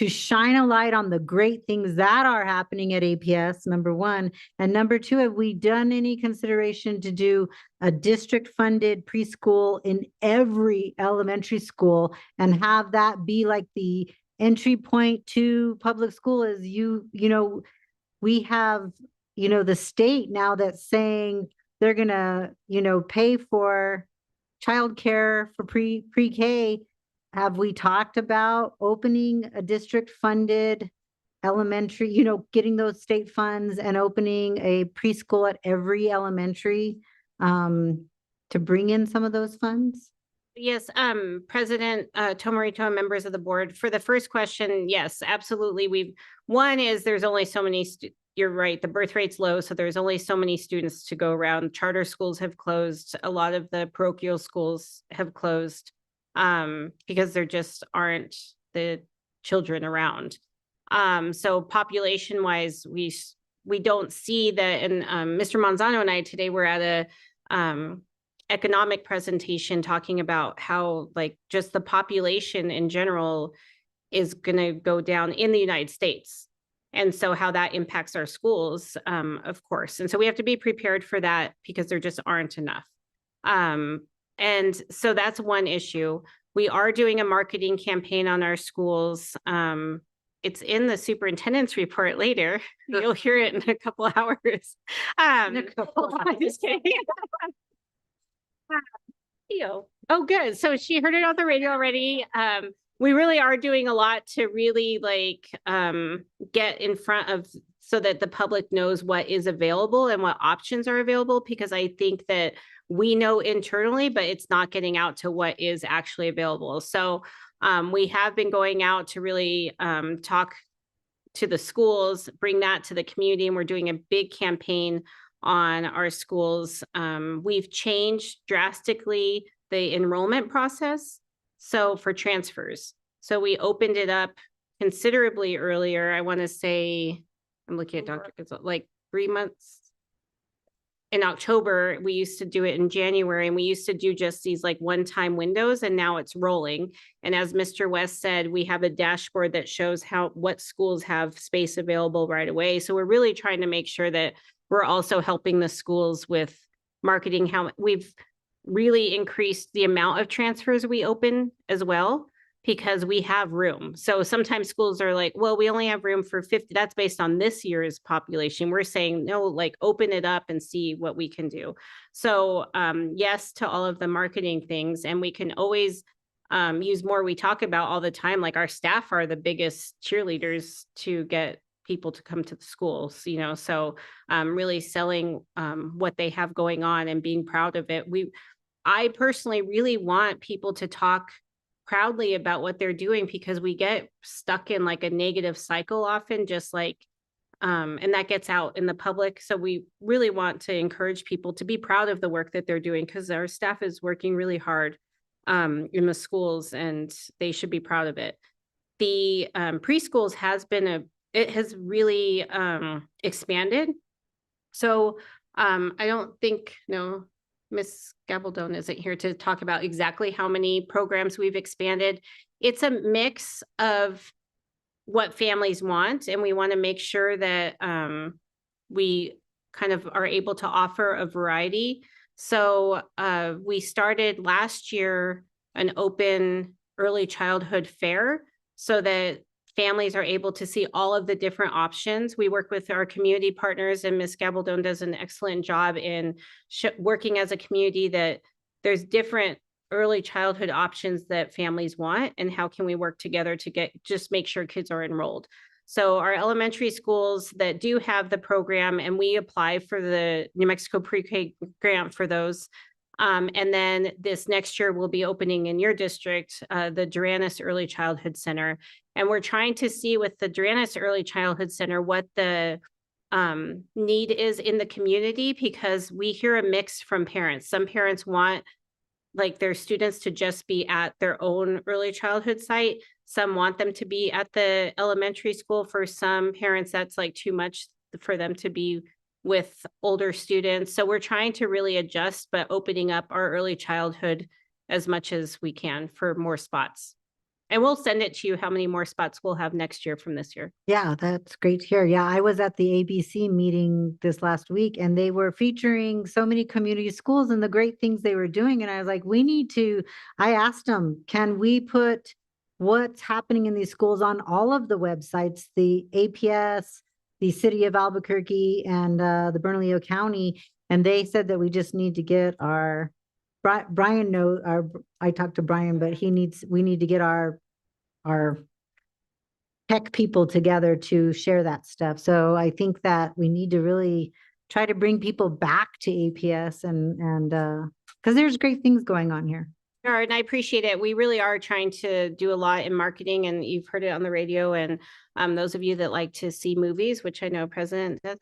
shine a light on the great things that are happening at APS, number one? And number two, have we done any consideration to do a district funded preschool in every elementary school and have that be like the entry point to public school? Is you know, we have, you know, the state now that's saying they're gonna, you know, pay for childcare for pre-K. Have we talked about opening a district funded elementary, you know, getting those state funds and opening a preschool at every elementary to bring in some of those funds? Yes, President Tomarito and members of the board, for the first question, yes, absolutely. One is there's only so many, you're right, the birth rate's low, so there's only so many students to go around. Charter schools have closed. A lot of the parochial schools have closed because there just aren't the children around. So population wise, we don't see that. And Mr. Manzano and I today were at a economic presentation talking about how like just the population in general is going to go down in the United States. And so how that impacts our schools, of course. And so we have to be prepared for that because there just aren't enough. And so that's one issue. We are doing a marketing campaign on our schools. It's in the superintendent's report later. You'll hear it in a couple of hours. I'm just kidding. Oh, good. So she heard it on the radio already. We really are doing a lot to really like get in front of so that the public knows what is available and what options are available, because I think that we know internally, but it's not getting out to what is actually available. So we have been going out to really talk to the schools, bring that to the community, and we're doing a big campaign on our schools. We've changed drastically the enrollment process. So for transfers, so we opened it up considerably earlier. I want to say, I'm looking at Dr. Gonzalez, like 3 months. In October, we used to do it in January, and we used to do just these like one-time windows, and now it's rolling. And as Mr. West said, we have a dashboard that shows what schools have space available right away. So we're really trying to make sure that we're also helping the schools with marketing. How we've really increased the amount of transfers we open as well, because we have room. So sometimes schools are like, well, we only have room for 50. That's based on this year's population. We're saying, no, like open it up and see what we can do. So yes to all of the marketing things. And we can always use more. We talk about all the time, like our staff are the biggest cheerleaders to get people to come to the schools, you know, so really selling what they have going on and being proud of it. I personally really want people to talk proudly about what they're doing, because we get stuck in like a negative cycle often, just like, and that gets out in the public. So we really want to encourage people to be proud of the work that they're doing, because our staff is working really hard in the schools, and they should be proud of it. The preschools it has really expanded. So I don't think, no, Ms. Gabaldon isn't here to talk about exactly how many programs we've expanded. It's a mix of what families want, and we want to make sure that we kind of are able to offer a variety. So we started last year an open early childhood fair so that families are able to see all of the different options. We work with our community partners, and Ms. Gabaldon does an excellent job in working as a community that there's different early childhood options that families want, and how can we work together to just make sure kids are enrolled. So our elementary schools that do have the program, and we apply for the New Mexico Pre-K grant for those. And then this next year we'll be opening in your district, the Duranis Early Childhood Center. And we're trying to see with the Duranis Early Childhood Center what the need is in the community, because we hear a mix from parents. Some parents want like their students to just be at their own early childhood site. Some want them to be at the elementary school. For some parents, that's like too much for them to be with older students. So we're trying to really adjust, but opening up our early childhood as much as we can for more spots. And we'll send it to you how many more spots we'll have next year from this year. Yeah, that's great to hear. Yeah, I was at the ABC meeting this last week, and they were featuring so many community schools and the great things they were doing. And I was like, I asked them, can we put what's happening in these schools on all of the websites, the APS, the city of Albuquerque, and the Bernalillo County? And they said that we just need to get our I talked to Brian, but we need to get our tech people together to share that stuff. So I think that we need to really try to bring people back to APS and because there's great things going on here. Sure, and I appreciate it. We really are trying to do a lot in marketing, and you've heard it on the radio, and those of you that like to see movies, which I know President does,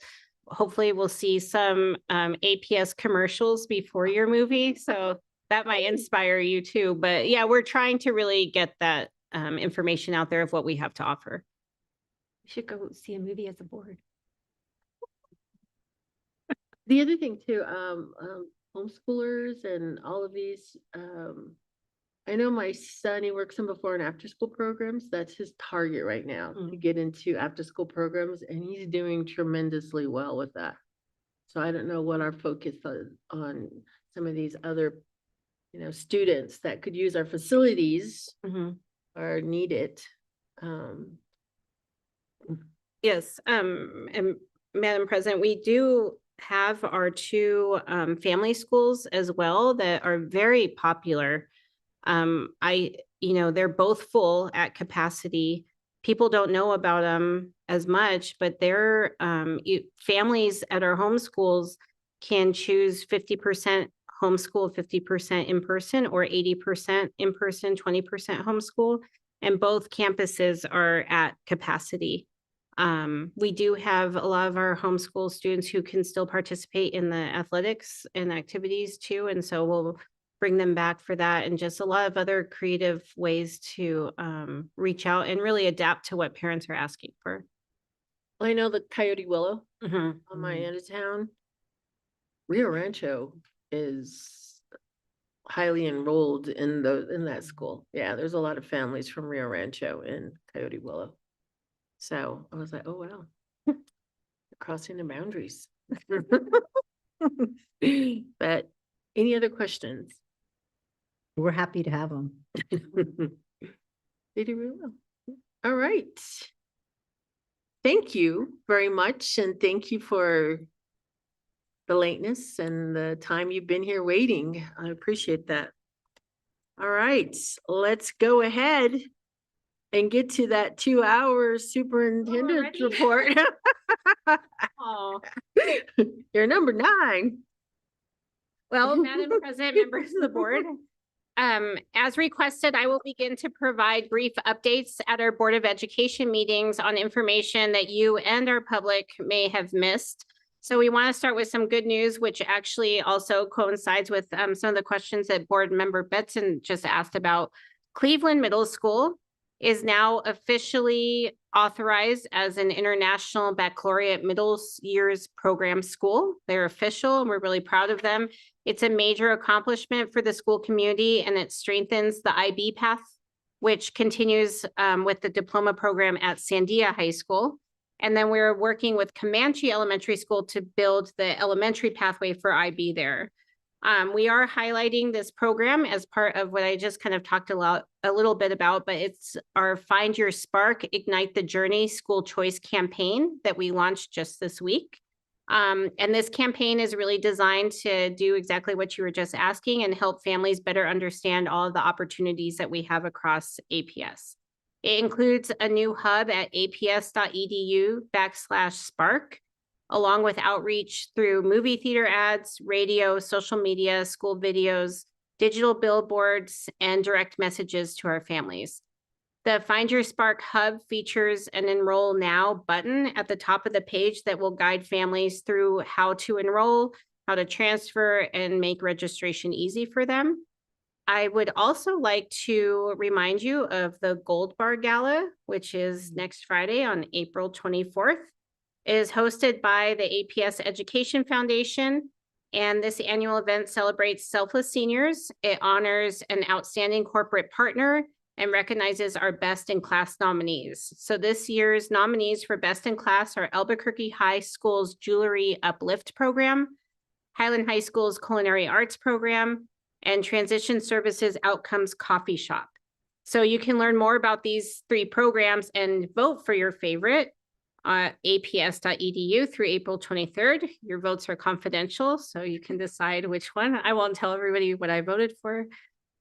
hopefully we'll see some APS commercials before your movie. So that might inspire you too. But yeah, we're trying to really get that information out there of what we have to offer. We should go see a movie as a board. The other thing too, homeschoolers and all of these, I know my son, he works in before and after school programs. That's his target right now to get into after school programs, and he's doing tremendously well with that. So I don't know what our focus is on some of these other, students that could use our facilities or need it. Yes, and Madam President, we do have our two family schools as well that are very popular. They're both full at capacity. People don't know about them as much, but they're families at our home schools can choose 50% homeschool, 50% in person, or 80% in person, 20% homeschool, and both campuses are at capacity. We do have a lot of our homeschool students who can still participate in the athletics and activities too. And so we'll bring them back for that, and just a lot of other creative ways to reach out and really adapt to what parents are asking for. Well, I know the Coyote Willow Mhm. on my end of town. Rio Rancho is highly enrolled in that school. Yeah, there's a lot of families from Rio Rancho and Coyote Willow. So I was like, oh, wow. Crossing the boundaries. But any other questions? We're happy to have them. They do really well. All right. Thank you very much, and thank you for the lateness and the time you've been here waiting. I appreciate that. All right, let's go ahead and get to that 2-hour superintendent report. Oh. You're number 9. Well, Madam President, members of the board, as requested, I will begin to provide brief updates at our Board of Education meetings on information that you and our public may have missed. So we want to start with some good news, which actually also coincides with some of the questions that Board Member Betson just asked about. Cleveland Middle School is now officially authorized as an International Baccalaureate Middle Years Program school. They're official, and we're really proud of them. It's a major accomplishment for the school community, and it strengthens the IB path, which continues with the diploma program at Sandia High School. And then we're working with Comanche Elementary School to build the elementary pathway for IB there. We are highlighting this program as part of what I just kind of talked a little bit about, but it's our Find Your Spark, Ignite the Journey school choice campaign that we launched just this week. And this campaign is really designed to do exactly what you were just asking and help families better understand all of the opportunities that we have across APS. It includes a new hub at aps.edu/spark, along with outreach through movie theater ads, radio, social media, school videos, digital billboards, and direct messages to our families. The Find Your Spark Hub features an Enroll Now button at the top of the page that will guide families through how to enroll, how to transfer, and make registration easy for them. I would also like to remind you of the Gold Bar Gala, which is next Friday on April 24th. It is hosted by the APS Education Foundation, and this annual event celebrates selfless seniors. It honors an outstanding corporate partner and recognizes our best in class nominees. So this year's nominees for best in class are Albuquerque High School's Jewelry Uplift program, Highland High School's Culinary Arts program, and Transition Services Outcomes Coffee Shop. So you can learn more about these 3 programs and vote for your favorite aps.edu through April 23rd. Your votes are confidential, so you can decide which one. I won't tell everybody what I voted for.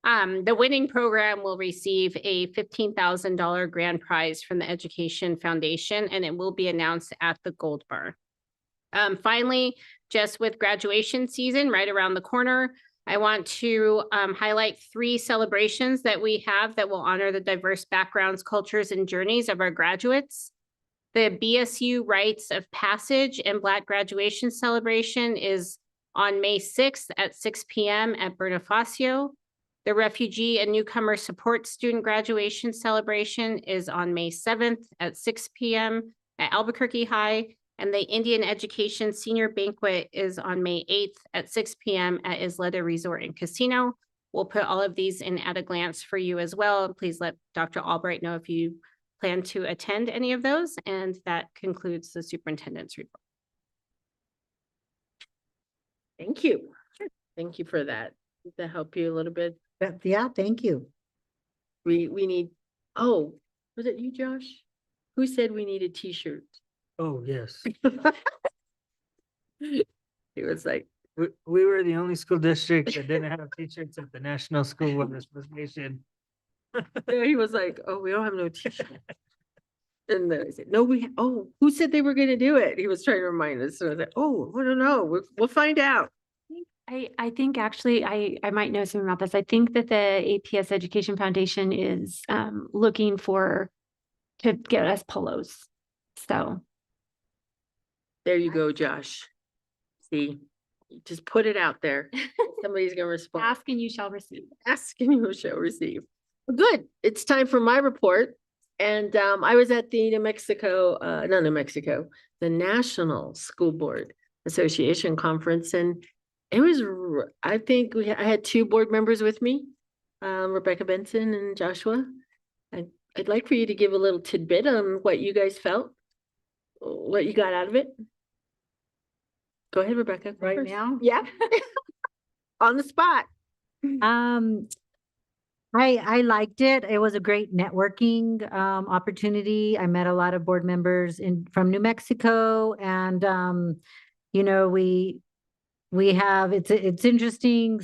The winning program will receive a $15,000 grand prize from the Education Foundation, and it will be announced at the Gold Bar. Finally, just with graduation season right around the corner, I want to highlight 3 celebrations that we have that will honor the diverse backgrounds, cultures, and journeys of our graduates. The BSU Rites of Passage and Black Graduation Celebration is on May 6th at 6 p.m. at Bonifacio. The Refugee and Newcomer Support Student Graduation Celebration is on May 7th at 6 p.m. at Albuquerque High. And the Indian Education Senior Banquet is on May 8th at 6 p.m. at Isleta Resort and Casino. We'll put all of these in at a glance for you as well. Please let Dr. Albright know if you plan to attend any of those. And that concludes the superintendent's report. Thank you. Thank you for that. Did that help you a little bit? Yeah, thank you. We need, oh, was it you, Josh? Who said we needed t-shirts? Oh, yes. He was like, We were the only school district that didn't have t-shirts at the National School Board Association. yeah, he was like, oh, we don't have no t-shirt. And then I said, no, oh, who said they were gonna do it? He was trying to remind us. So I was like, oh, I don't know. We'll find out. I think actually, I might know something about this. I think that the APS Education Foundation is looking to get us polos. So. There you go, Josh. See, just put it out there. Somebody's gonna respond. Ask and you shall receive. Ask and you shall receive. Good. It's time for my report. And I was at the the National School Board Association Conference, and it was, I think I had two board members with me, Rebecca Benson and Joshua. I'd like for you to give a little tidbit on what you guys felt, what you got out of it. Go ahead, Rebecca. Right first. now? Yeah. On the spot. I liked it. It was a great networking opportunity. I met a lot of board members from New Mexico, and you know, we have it's interesting.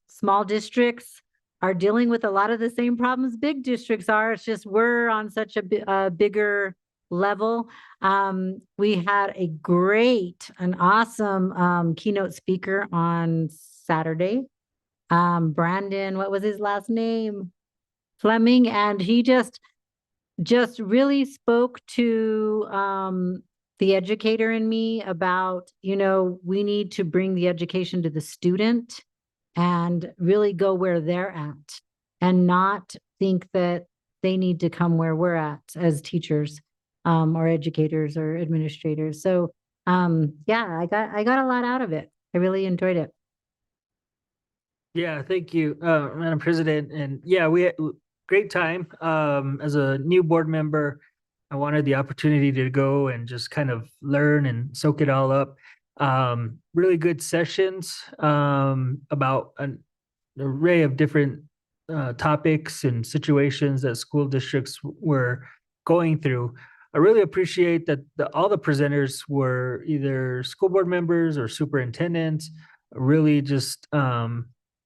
Small districts are dealing with a lot of the same problems big districts are. It's just we're on such a bigger level. We had an awesome keynote speaker on Saturday. Brandon, what was his last name? Fleming, and he just really spoke to the educator in me about, you know, we need to bring the education to the student and really go where they're at and not think that they need to come where we're at as teachers or educators or administrators. So yeah, I got a lot out of it. I really enjoyed it. Yeah, thank you, Madam President. And yeah, we had great time. As a new board member, I wanted the opportunity to go and just kind of learn and soak it all up. Really good sessions about an array of different topics and situations that school districts were going through. I really appreciate that all the presenters were either school board members or superintendents, really just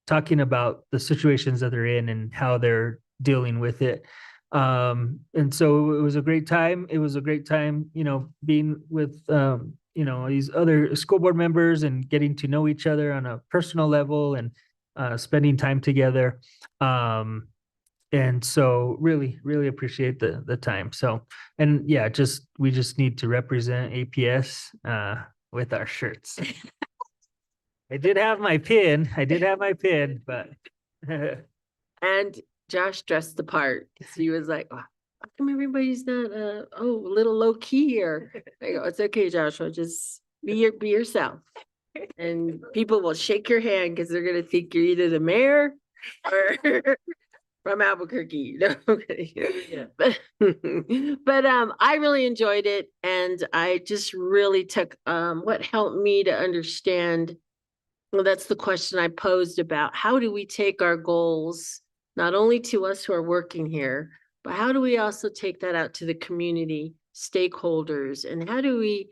talking about the situations that they're in and how they're dealing with it. And so it was a great time. It was a great time, you know, being with, you know, these other school board members and getting to know each other on a personal level and spending time together. And so really, really appreciate the time. So, and yeah, we just need to represent APS with our shirts. I did have my pin, but. And Josh dressed the part. So he was like, oh, how come everybody's not, a little low key here? I go, it's okay, Joshua, just be yourself. And people will shake your hand because they're going to think you're either the mayor or from Albuquerque. No, but I really enjoyed it. And I just really took, what helped me to understand. Well, that's the question I posed about how do we take our goals, not only to us who are working here, but how do we also take that out to the community, stakeholders, and how do we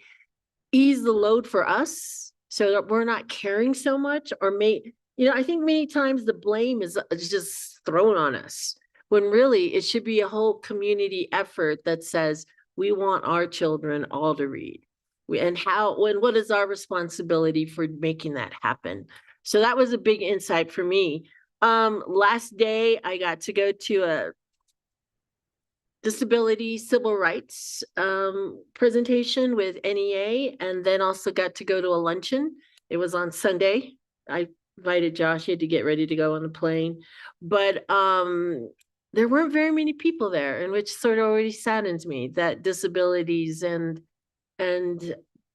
ease the load for us so that we're not caring so much or I think many times the blame is just thrown on us when really it should be a whole community effort that says we want our children all to read. What is our responsibility for making that happen? So that was a big insight for me. Last day, I got to go to a disability civil rights presentation with NEA, and then also got to go to a luncheon. It was on Sunday. I invited Josh, he had to get ready to go on the plane. But there weren't very many people there, and which sort of already saddens me that disabilities and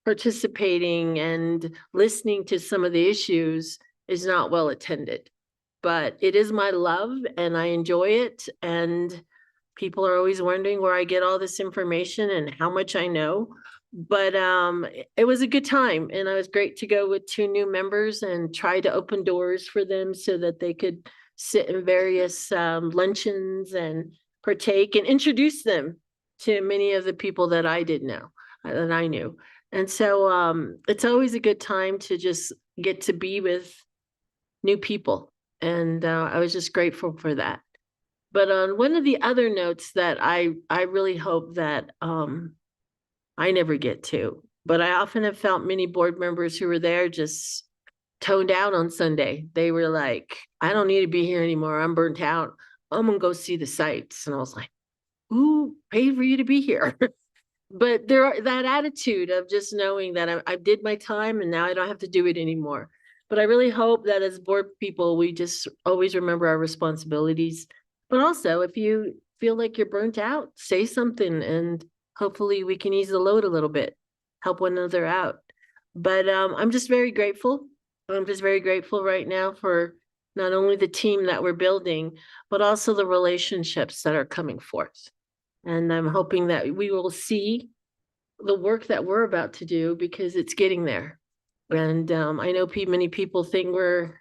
participating and listening to some of the issues is not well attended. But it is my love and I enjoy it. And people are always wondering where I get all this information and how much I know. But it was a good time, and it was great to go with 2 new members and try to open doors for them so that they could sit in various luncheons and partake and introduce them to many of the people that I did know, that I knew. And so it's always a good time to just get to be with new people. And I was just grateful for that. But on one of the other notes that I really hope that I never get to, but I often have felt many board members who were there just toned out on Sunday. They were like, I don't need to be here anymore. I'm burnt out. I'm gonna go see the sights. And I was like, who paid for you to be here? But that attitude of just knowing that I did my time and now I don't have to do it anymore. But I really hope that as board people, we just always remember our responsibilities. But also, if you feel like you're burnt out, say something, and hopefully we can ease the load a little bit, help one another out. But I'm just very grateful. I'm just very grateful right now for not only the team that we're building, but also the relationships that are coming forth. And I'm hoping that we will see the work that we're about to do, because it's getting there. And I know many people think we're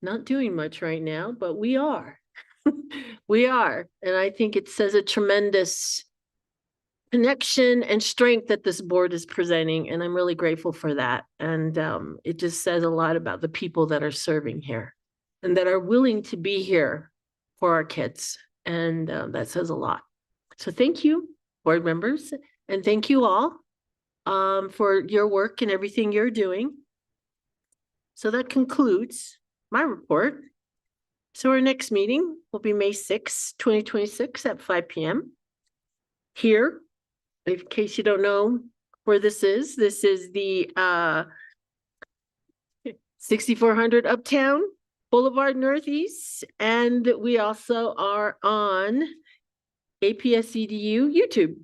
not doing much right now, but we are. We are. And I think it says a tremendous connection and strength that this board is presenting. And I'm really grateful for that. And it just says a lot about the people that are serving here and that are willing to be here for our kids. And that says a lot. So thank you, board members, and thank you all for your work and everything you're doing. So that concludes my report. So our next meeting will be May 6, 2026 at 5 p.m. here. In case you don't know where this is the 6400 Uptown Boulevard Northeast. And we also are on APS EDU YouTube.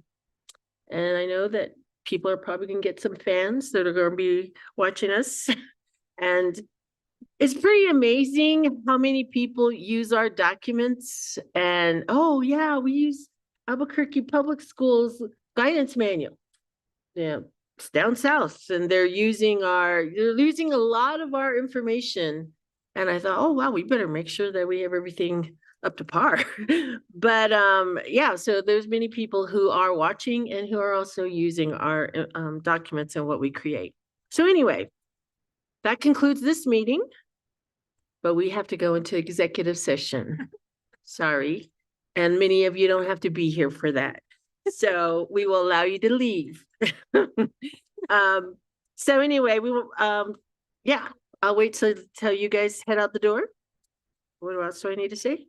And I know that people are probably gonna get some fans that are gonna be watching us. And it's pretty amazing how many people use our documents. And oh yeah, we use Albuquerque Public Schools guidance manual. Yeah, it's down south, and they're using a lot of our information. And I thought, oh wow, we better make sure that we have everything up to par. But yeah, so there's many people who are watching and who are also using our documents and what we create. So anyway, that concludes this meeting, but we have to go into executive session. Sorry. And many of you don't have to be here for that. So we will allow you to leave. So anyway, we will, yeah, I'll wait till you guys head out the door. What else do I need to say?